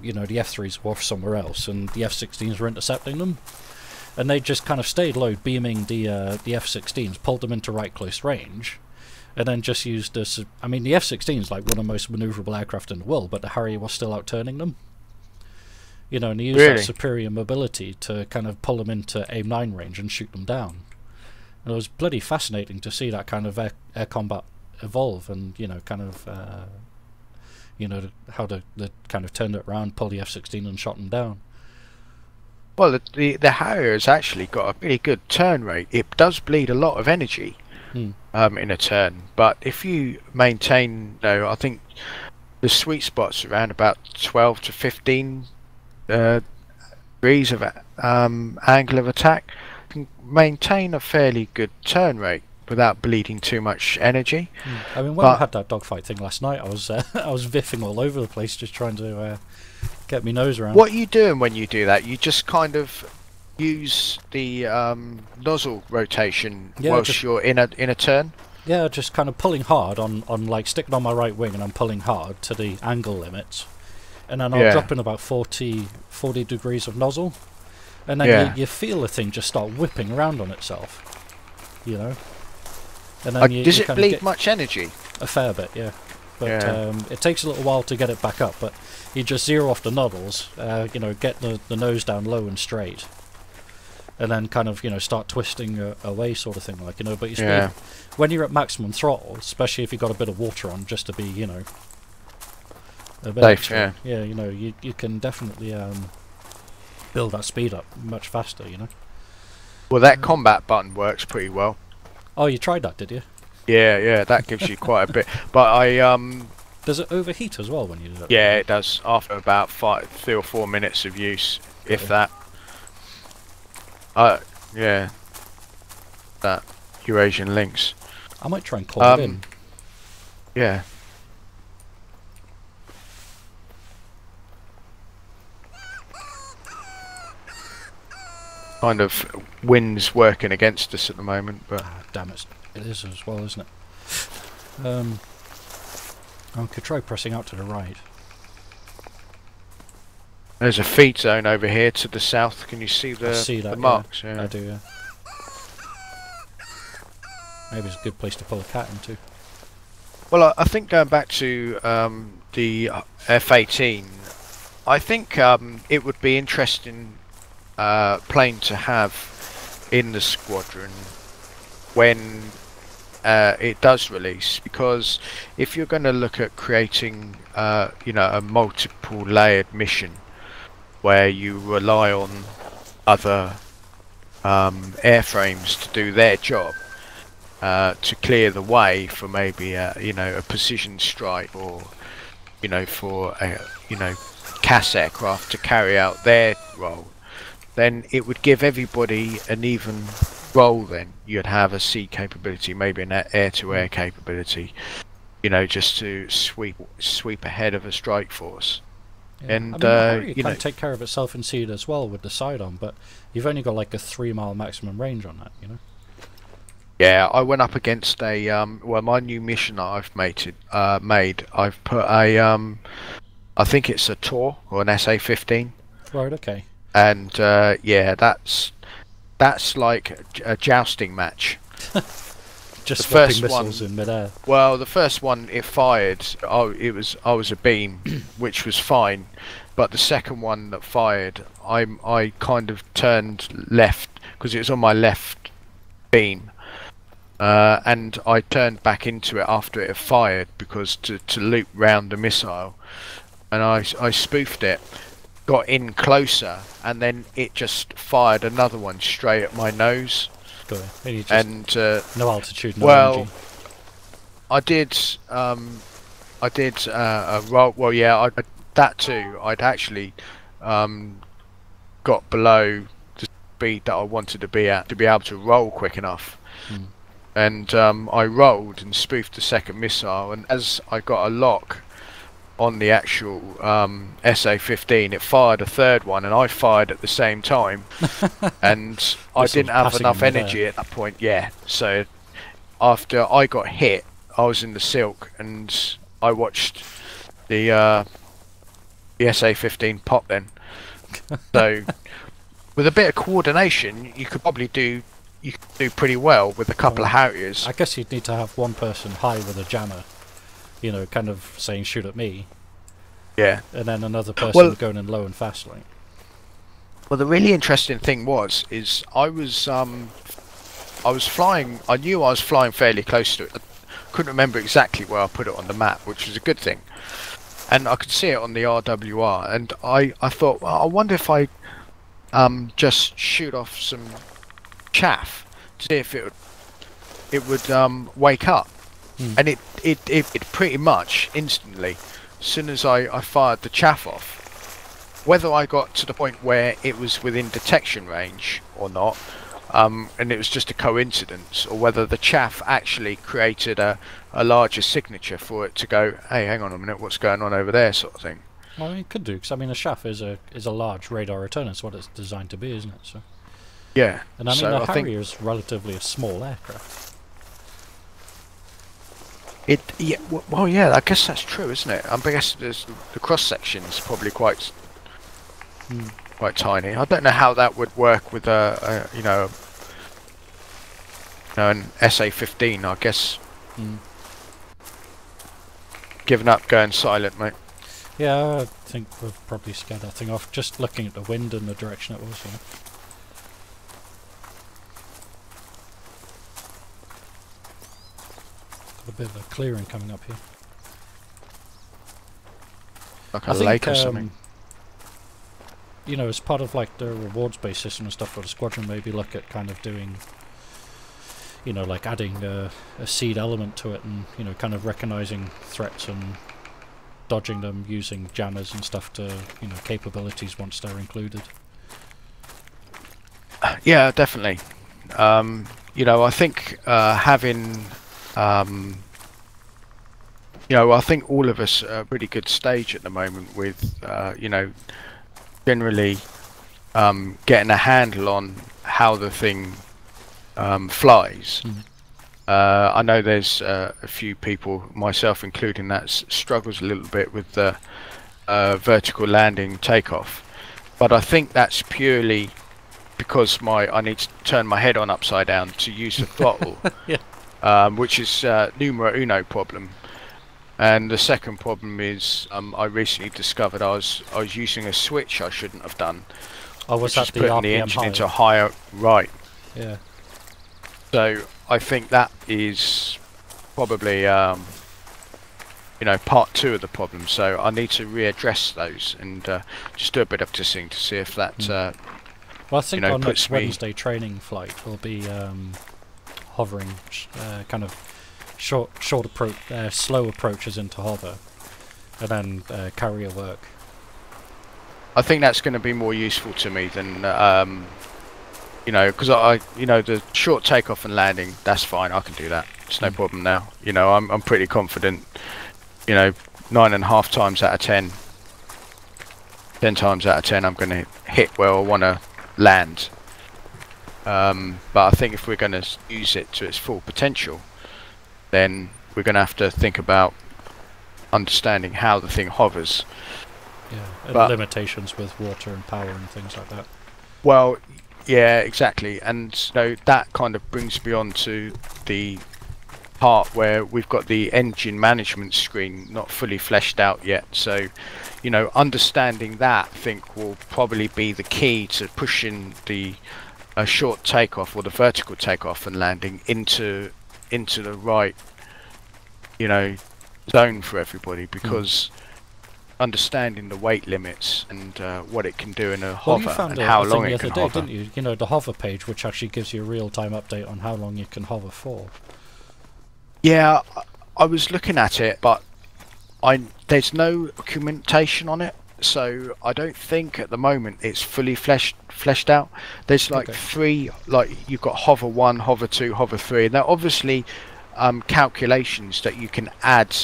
Speaker 1: You know, the F3s were off somewhere else, and the F-16s were intercepting them, and they just kind of stayed low, beaming the F-16s, pulled them into right close range, and then just used this. I mean, the F-16 is like one of the most manoeuvrable aircraft in the world, but the Harrier was still outturning them. You know, and he used that superior mobility to kind of pull them into AIM-9 range and shoot them down. And it was bloody fascinating to see that kind of air combat evolve, and, you know, kind of, you know, how they kind of turned it around, pulled the F-16 and shot them down.
Speaker 2: Well, the Harrier has actually got a pretty good turn rate. It does bleed a lot of energy in a turn, but if you maintain, you know, I think the sweet spot's around about 12 to 15 degrees of angle of attack, can maintain a fairly good turn rate without bleeding too much energy.
Speaker 1: I mean, when I had that dogfight thing last night, I was biffing all over the place, just trying to get my nose around.
Speaker 2: What are you doing when you do that? You just kind of use the nozzle rotation whilst you're in a turn? Yeah,
Speaker 1: just kind of pulling hard on like sticking on my right wing, and I'm pulling hard to the angle limits. And then I'll drop in about 40 degrees of nozzle, and then you feel the thing just start whipping around on itself, you know. And then
Speaker 2: does it bleed much energy?
Speaker 1: A fair bit, yeah. But it takes a little while to get it back up. But you just zero off the nozzles, you know, get the nose down low and straight, and then kind of, you know, start twisting away, sort of thing, like, you know. But you when you're at maximum throttle, especially if you've got a bit of water on, just to be, you know, a bit
Speaker 2: safe,
Speaker 1: extra, you know, you can definitely build that speed up much faster, you know.
Speaker 2: Well, that combat button works pretty well.
Speaker 1: Oh, you tried that, did you?
Speaker 2: Yeah, that gives you quite a bit. But
Speaker 1: does it overheat as well when you do that?
Speaker 2: Yeah, it does. After about 3 or 4 minutes of use, if that. Yeah. That Eurasian lynx.
Speaker 1: I might try and call it in.
Speaker 2: Yeah. Kind of wind's working against us at the moment, but
Speaker 1: Damn it, it is as well, isn't it? I could try pressing out to the right.
Speaker 2: there's a feed zone over here to the south. Can you see the marks?
Speaker 1: Yeah. I do, yeah. Maybe it's a good place to pull a cat into.
Speaker 2: Well, I think going back to the F-18, I think it would be interesting plane to have in the squadron when it does release, because if you're going to look at creating you know, a multiple layered mission where you rely on other airframes to do their job, to clear the way for maybe you know, a precision strike, or you know, for a, you know, CAS aircraft to carry out their role, then it would give everybody an even role. Then you'd have a sea capability, maybe an air-to-air capability, you know, just to sweep ahead of a strike force.
Speaker 1: Yeah.
Speaker 2: And
Speaker 1: I mean, the Harrier
Speaker 2: you
Speaker 1: can
Speaker 2: know,
Speaker 1: take care of itself in sea as well with the side on, but you've only got like a 3-mile maximum range on that, you know.
Speaker 2: yeah, I went up against a well, my new mission that I've made, I've put a I think it's a Tor or an SA-15.
Speaker 1: Right. Okay.
Speaker 2: And yeah, that's like a jousting match.
Speaker 1: Just
Speaker 2: the
Speaker 1: swapping
Speaker 2: first
Speaker 1: missiles
Speaker 2: one,
Speaker 1: in midair.
Speaker 2: well, the first one it fired. I was a beam, which was fine, but the second one that fired, I kind of turned left because it was on my left beam, and I turned back into it after it had fired because to loop round the missile, and I spoofed it. Got in closer, and then it just fired another one straight at my nose.
Speaker 1: And no altitude, no
Speaker 2: well,
Speaker 1: energy.
Speaker 2: I did a roll. Well, yeah, that too. I'd actually got below the speed that I wanted to be at to be able to roll quick enough. And I rolled and spoofed the second missile, and as I got a lock on the actual SA-15, it fired a third one, and I fired at the same time, and I didn't have enough energy at that point. Yeah, so after I got hit, I was in the silk, and I watched the SA-15 pop then. So with a bit of coordination, you could probably do pretty well with a couple of Harriers.
Speaker 1: I guess you'd need to have one person high with a jammer, you know, kind of saying shoot at me.
Speaker 2: Yeah.
Speaker 1: And then another person going in low and fast, like.
Speaker 2: Well, the really interesting thing is I was flying. I knew I was flying fairly close to it. I couldn't remember exactly where I put it on the map, which was a good thing. And I could see it on the RWR, and I thought, well, I wonder if I just shoot off some chaff to see if it would wake up. And it pretty much instantly, as soon as I fired the chaff off, whether I got to the point where it was within detection range or not, and it was just a coincidence, or whether the chaff actually created a larger signature for it to go, hey, hang on a minute, what's going on over there, sort of thing.
Speaker 1: Well, it could do, because I mean a chaff is a large radar returner. It's what it's designed to be, isn't it? So.
Speaker 2: Yeah.
Speaker 1: And I mean the Harrier is relatively a small aircraft.
Speaker 2: Yeah, well, yeah, I guess that's true, isn't it? I guess the cross section is probably quite tiny. I don't know how that would work with you know, an SA-15. I guess giving up, going silent, mate.
Speaker 1: Yeah, I think we've probably scared that thing off. Just looking at the wind and the direction it was, you know. A bit of a clearing coming up here.
Speaker 2: Like a lake or something.
Speaker 1: You know, as part of like the rewards-based system and stuff for the squadron, maybe look at kind of doing, you know, like adding a seed element to it, and you know, kind of recognizing threats and dodging them using jammers and stuff to, you know, capabilities once they're included.
Speaker 2: Yeah, definitely. You know, I think having, you know, I think all of us are at a pretty good stage at the moment with, you know, generally getting a handle on how the thing flies. I know there's a few people, myself including, that struggles a little bit with the vertical landing takeoff, but I think that's purely because I need to turn my head on upside down to use the throttle,
Speaker 1: Yeah.
Speaker 2: which is numero uno problem. And the second problem is I recently discovered I was using a switch I shouldn't have done.
Speaker 1: Oh, was
Speaker 2: which
Speaker 1: that
Speaker 2: is
Speaker 1: the
Speaker 2: putting the
Speaker 1: RPM
Speaker 2: engine
Speaker 1: high?
Speaker 2: into higher right.
Speaker 1: Yeah.
Speaker 2: So I think that is probably you know, part 2 of the problem. So I need to readdress those and just do a bit of testing to see if that
Speaker 1: Well, I think
Speaker 2: you know,
Speaker 1: our next
Speaker 2: puts me...
Speaker 1: Wednesday training flight will be hovering, kind of short approach, slow approaches into hover, and then carrier work.
Speaker 2: I think that's going to be more useful to me than you know, because you know, the short takeoff and landing, that's fine, I can do that. It's no problem now. You know, I'm pretty confident. You know, 9.5 times out of 10, 10 times out of 10, I'm going to hit where I want to land. But I think if we're going to use it to its full potential, then we're going to have to think about understanding how the thing hovers.
Speaker 1: Yeah, and
Speaker 2: But
Speaker 1: limitations with water and power and things like that.
Speaker 2: Well, yeah, exactly. And you know, that kind of brings me on to the part where we've got the engine management screen not fully fleshed out yet. So, you know, understanding that, I think, will probably be the key to pushing the short takeoff or the vertical takeoff and landing into the right, you know, zone for everybody, because understanding the weight limits and what it can do in a hover and how long it can hover.
Speaker 1: Didn't you? You know, the hover page, which actually gives you a real-time update on how long you can hover for.
Speaker 2: Yeah, I was looking at it, but there's no documentation on it, so I don't think at the moment it's fully fleshed out. There's like 3, like you've got hover 1, hover 2, hover 3, and they're obviously calculations that you can add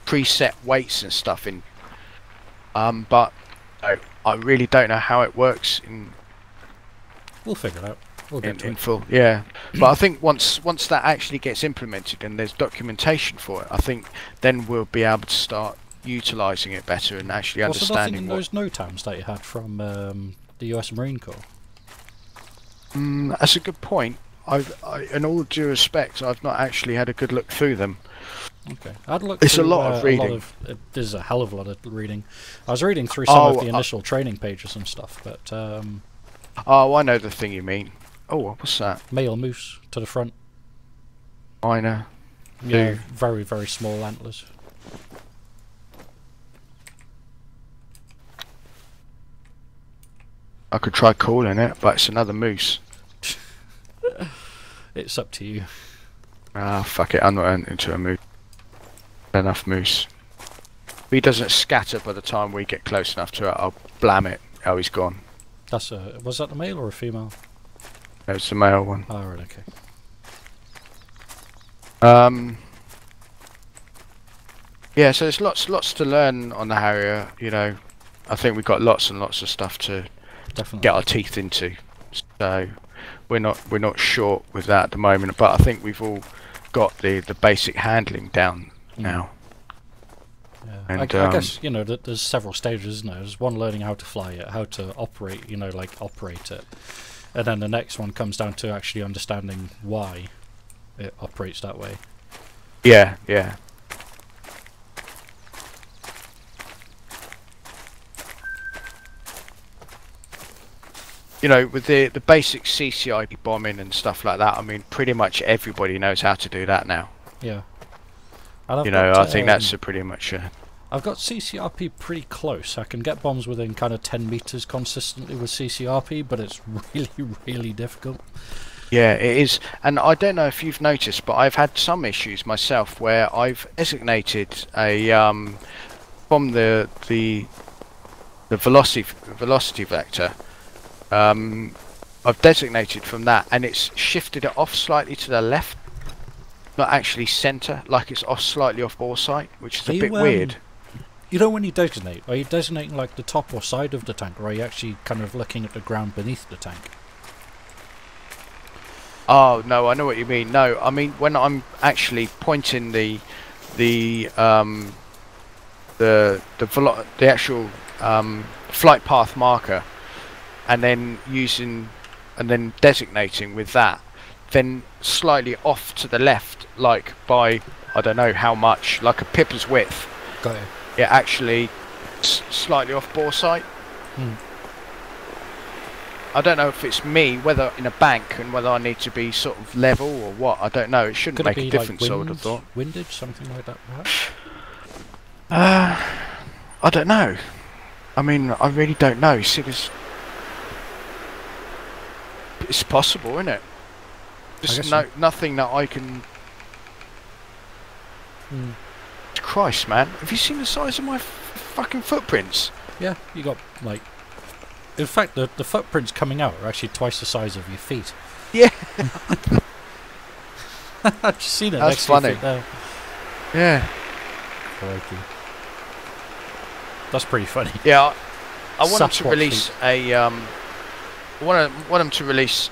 Speaker 2: preset weights and stuff in, but I really don't know how it works
Speaker 1: We'll figure it out. We'll get to
Speaker 2: in
Speaker 1: it.
Speaker 2: full. Yeah, but I think once that actually gets implemented and there's documentation for it, I think then we'll be able to start utilising it better and actually understanding
Speaker 1: what... those NOTAMs that you had from the US Marine Corps?
Speaker 2: That's a good point. In all due respect, I've not actually had a good look through them.
Speaker 1: Okay, I'd look.
Speaker 2: It's a lot of reading.
Speaker 1: This is a hell of a lot of reading. I was reading through some of the initial training pages and stuff, but
Speaker 2: oh, I know the thing you mean. Oh, what's that?
Speaker 1: Male moose to the front.
Speaker 2: Minor.
Speaker 1: Yeah, very, very small antlers.
Speaker 2: I could try calling it, but it's another moose.
Speaker 1: It's up to you.
Speaker 2: Ah, fuck it, I'm not into a moose. Enough moose. If he doesn't scatter by the time we get close enough to it, I'll blam it. Oh, he's gone.
Speaker 1: That's was that the male or a female?
Speaker 2: No, it's the male one.
Speaker 1: Oh, right, okay.
Speaker 2: Yeah, so there's lots to learn on the Harrier. You know, I think we've got lots and lots of stuff to get our teeth into. So we're not short with that at the moment, but I think we've all got the basic handling down now.
Speaker 1: Yeah.
Speaker 2: And,
Speaker 1: I guess, you know, there's several stages, isn't there? There's one learning how to fly it, how to operate, you know, like operate it, and then the next one comes down to actually understanding why it operates that way.
Speaker 2: Yeah, yeah. You know, with the basic CCIP bombing and stuff like that, I mean, pretty much everybody knows how to do that now.
Speaker 1: Yeah.
Speaker 2: You know, I think that's pretty much...
Speaker 1: I've got CCRP pretty close. I can get bombs within kind of 10 meters consistently with CCRP, but it's really, really difficult.
Speaker 2: Yeah, it is. And I don't know if you've noticed, but I've had some issues myself where I've designated a from the velocity vector I've designated from that, and it's shifted it off slightly to the left, not actually centre, like it's off slightly off bore sight, which is a bit weird.
Speaker 1: You know, when you designate, are you designating like the top or side of the tank, or are you actually kind of looking at the ground beneath the tank?
Speaker 2: Oh no, I know what you mean. No, I mean when I'm actually pointing the actual flight path marker, and then designating with that, then slightly off to the left, like by I don't know how much, like a pippa's width.
Speaker 1: Got it.
Speaker 2: It actually slightly off bore sight. I don't know if it's me, whether in a bank, and whether I need to be sort of level or what. I don't know. It shouldn't make a difference.
Speaker 1: Like
Speaker 2: I would have thought.
Speaker 1: Windage, something like that, perhaps.
Speaker 2: I don't know. I mean, I really don't know. You see, it's possible, isn't it? Just nothing that I can. Christ, man! Have you seen the size of my fucking footprints?
Speaker 1: Yeah, you got like. In fact, the footprints coming out are actually twice the size of your feet.
Speaker 2: Yeah.
Speaker 1: I've just seen it.
Speaker 2: That's funny. Yeah.
Speaker 1: Crikey. That's pretty funny.
Speaker 2: Yeah, I want them to release a. I want them to release,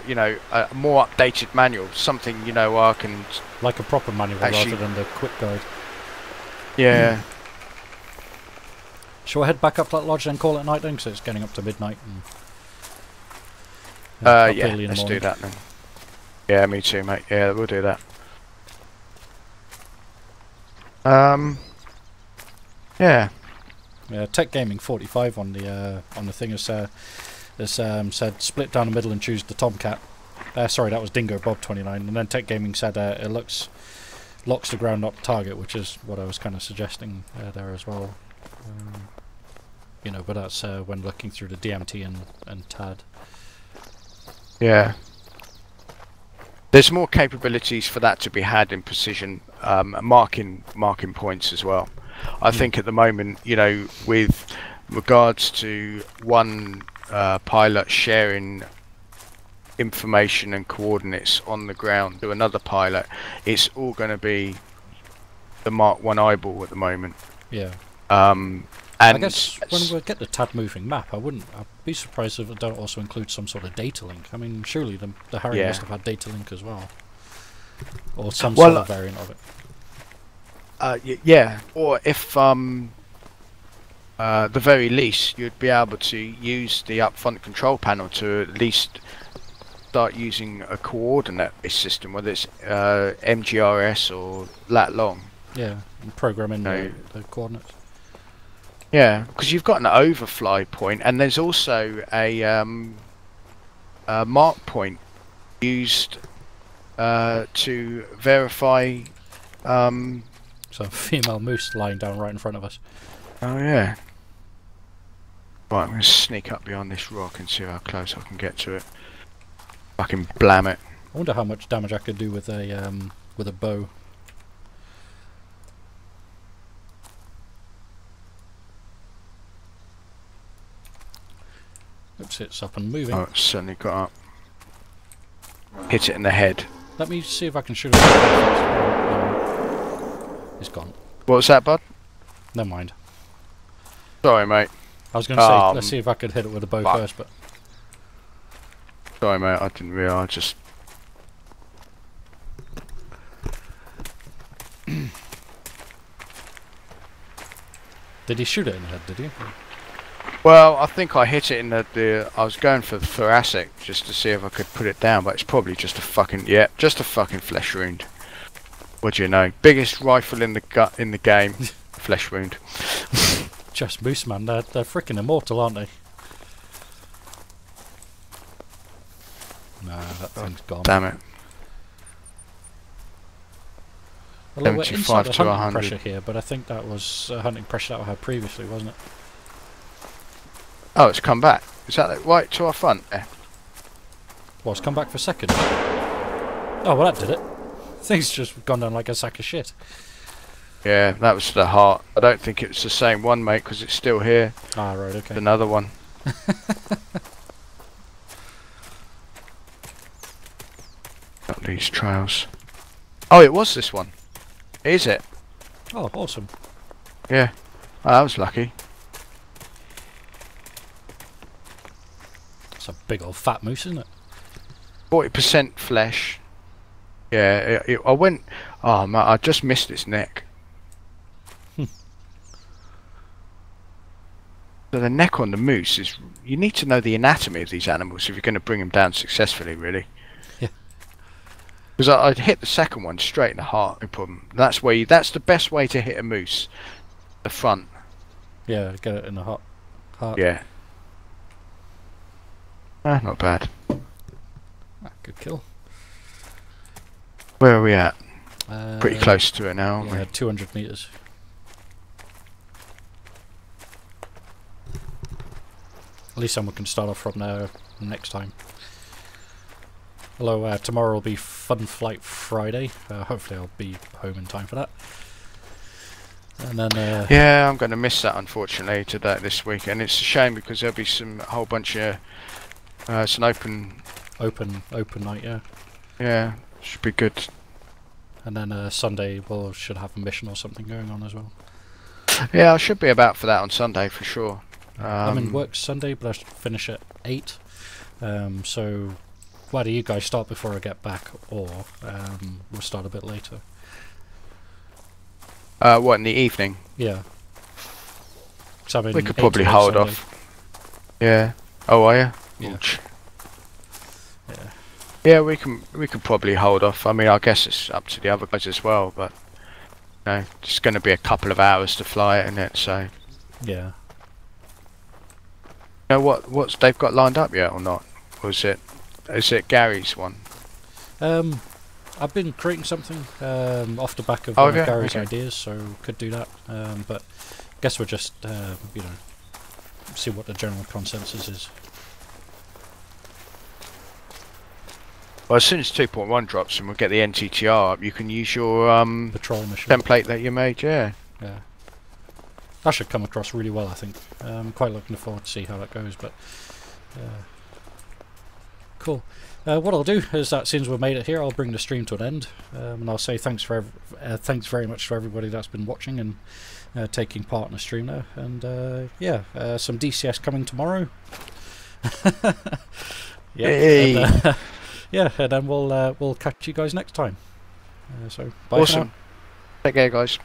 Speaker 2: you know, a more updated manual. Something, you know, I can.
Speaker 1: Like a proper manual rather than the quick guide.
Speaker 2: Yeah.
Speaker 1: Shall I head back up to that lodge and call it night then? Because it's getting up to midnight.
Speaker 2: Yeah, let's do that then. Yeah, me too, mate. Yeah, we'll do that. Yeah.
Speaker 1: Yeah, Tech Gaming 45 on the thing has said split down the middle and choose the Tomcat. Sorry, that was Dingo Bob 29, and then Tech Gaming said it locks the ground up target, which is what I was kind of suggesting there as well. You know, but that's when looking through the DMT and TAD.
Speaker 2: Yeah. There's more capabilities for that to be had in precision marking points as well. I think at the moment, you know, with regards to one pilot sharing information and coordinates on the ground to another pilot, it's all going to be the Mark 1 eyeball at the moment.
Speaker 1: Yeah.
Speaker 2: And
Speaker 1: I guess when we get the TAD moving map, I'd be surprised if it don't also include some sort of data link. I mean, surely the Harry must have had data link as well, or some sort of variant of it.
Speaker 2: Yeah, or if the very least you'd be able to use the upfront control panel to at least start using a coordinate-based system, whether it's MGRS or lat long.
Speaker 1: Yeah, and program in the coordinates.
Speaker 2: Yeah, because you've got an overfly point, and there's also a mark point used to verify.
Speaker 1: So a female moose lying down right in front of us.
Speaker 2: Oh yeah. Right, I'm going to sneak up behind this rock and see how close I can get to it. Fucking blam it.
Speaker 1: I wonder how much damage I could do with a bow. Oops, it's up and moving.
Speaker 2: Oh, it's suddenly got up. Hit it in the head.
Speaker 1: Let me see if I can shoot it. It's gone.
Speaker 2: What was that, bud?
Speaker 1: Never mind.
Speaker 2: Sorry, mate.
Speaker 1: I was going to say, let's see if I could hit it with a bow first, but...
Speaker 2: Sorry, mate, I didn't realise, just...
Speaker 1: Did he shoot it in the head, did he?
Speaker 2: Well, I think I hit it in the I was going for the thoracic, just to see if I could put it down, but it's probably just a fucking... Yeah, just a fucking flesh wound. What do you know? Biggest rifle in the game. Flesh wound.
Speaker 1: Just moose, man. They're freaking immortal, aren't they? Nah, that thing's gone.
Speaker 2: Damn it.
Speaker 1: Well, we're inside the hunting pressure here, but I think that was hunting pressure that we had previously, wasn't it?
Speaker 2: Oh, it's come back. Is that right to our front? Yeah.
Speaker 1: Well, it's come back for a second. Oh, well, that did it. Thing's just gone down like a sack of shit.
Speaker 2: Yeah, that was the heart. I don't think it was the same one, mate, because it's still here.
Speaker 1: Ah, right, okay.
Speaker 2: It's another one.
Speaker 1: Well, it inside the hunting pressure here, but I think that was hunting pressure that we had previously, wasn't it? Well, it's come back for a second. Oh, well, that did it. Thing's just gone down like a sack of shit. Yeah, that was the heart. I don't think it was the same one, mate, because it's still here. Ah, right, okay.
Speaker 2: Another one. up these trails. Oh, it was this one. Is it?
Speaker 1: Oh, awesome.
Speaker 2: Yeah. Oh, that was lucky.
Speaker 1: It's a big old fat moose, isn't it?
Speaker 2: 40% flesh. Yeah, I went... Oh, man, I just missed its neck. So the neck on the moose is... You need to know the anatomy of these animals if you're going to bring them down successfully, really.
Speaker 1: Yeah.
Speaker 2: Because I'd hit the second one straight in the heart. No problem. That's the best way to hit a moose. The front.
Speaker 1: Yeah, get it in the heart.
Speaker 2: Yeah. Not bad.
Speaker 1: Ah, good kill.
Speaker 2: Where are we at? Pretty close to it now, aren't
Speaker 1: yeah,
Speaker 2: we?
Speaker 1: 200 meters. At least someone can start off from there next time. Although tomorrow will be Fun Flight Friday. Hopefully I'll be home in time for that. And then
Speaker 2: yeah, I'm going to miss that unfortunately this week, and it's a shame because there'll be a whole bunch of it's an open
Speaker 1: night, yeah.
Speaker 2: Yeah, should be good.
Speaker 1: And then Sunday should have a mission or something going on as well.
Speaker 2: Yeah, I should be about for that on Sunday for sure.
Speaker 1: I'm in work Sunday, but I should finish at 8. So why do you guys start before I get back, or we'll start a bit later?
Speaker 2: What, in the evening?
Speaker 1: Yeah.
Speaker 2: We could probably hold off. Yeah. Oh, are you?
Speaker 1: Yeah.
Speaker 2: Ouch.
Speaker 1: Yeah.
Speaker 2: Yeah, we could probably hold off. I mean, I guess it's up to the other guys as well, but you know, it's going to be a couple of hours to fly it, isn't it? So.
Speaker 1: Yeah.
Speaker 2: You know what's they've got lined up yet or not? Or is it Gary's one?
Speaker 1: I've been creating something off the back of Gary's ideas, so could do that. But I guess we'll just you know, see what the general consensus is.
Speaker 2: Well, as soon as 2.1 drops and we'll get the NTTR up, you can use your
Speaker 1: patrol mission
Speaker 2: template that you made. Yeah.
Speaker 1: Yeah. That should come across really well, I think. I'm quite looking forward to see how that goes. But cool. What I'll do is that since we've made it here, I'll bring the stream to an end, and I'll say thanks very much to everybody that's been watching and taking part in the stream there. And yeah, some DCS coming tomorrow. Yeah.
Speaker 2: Hey.
Speaker 1: And, yeah, and then we'll catch you guys next time. So bye.
Speaker 2: Awesome. Take care, guys.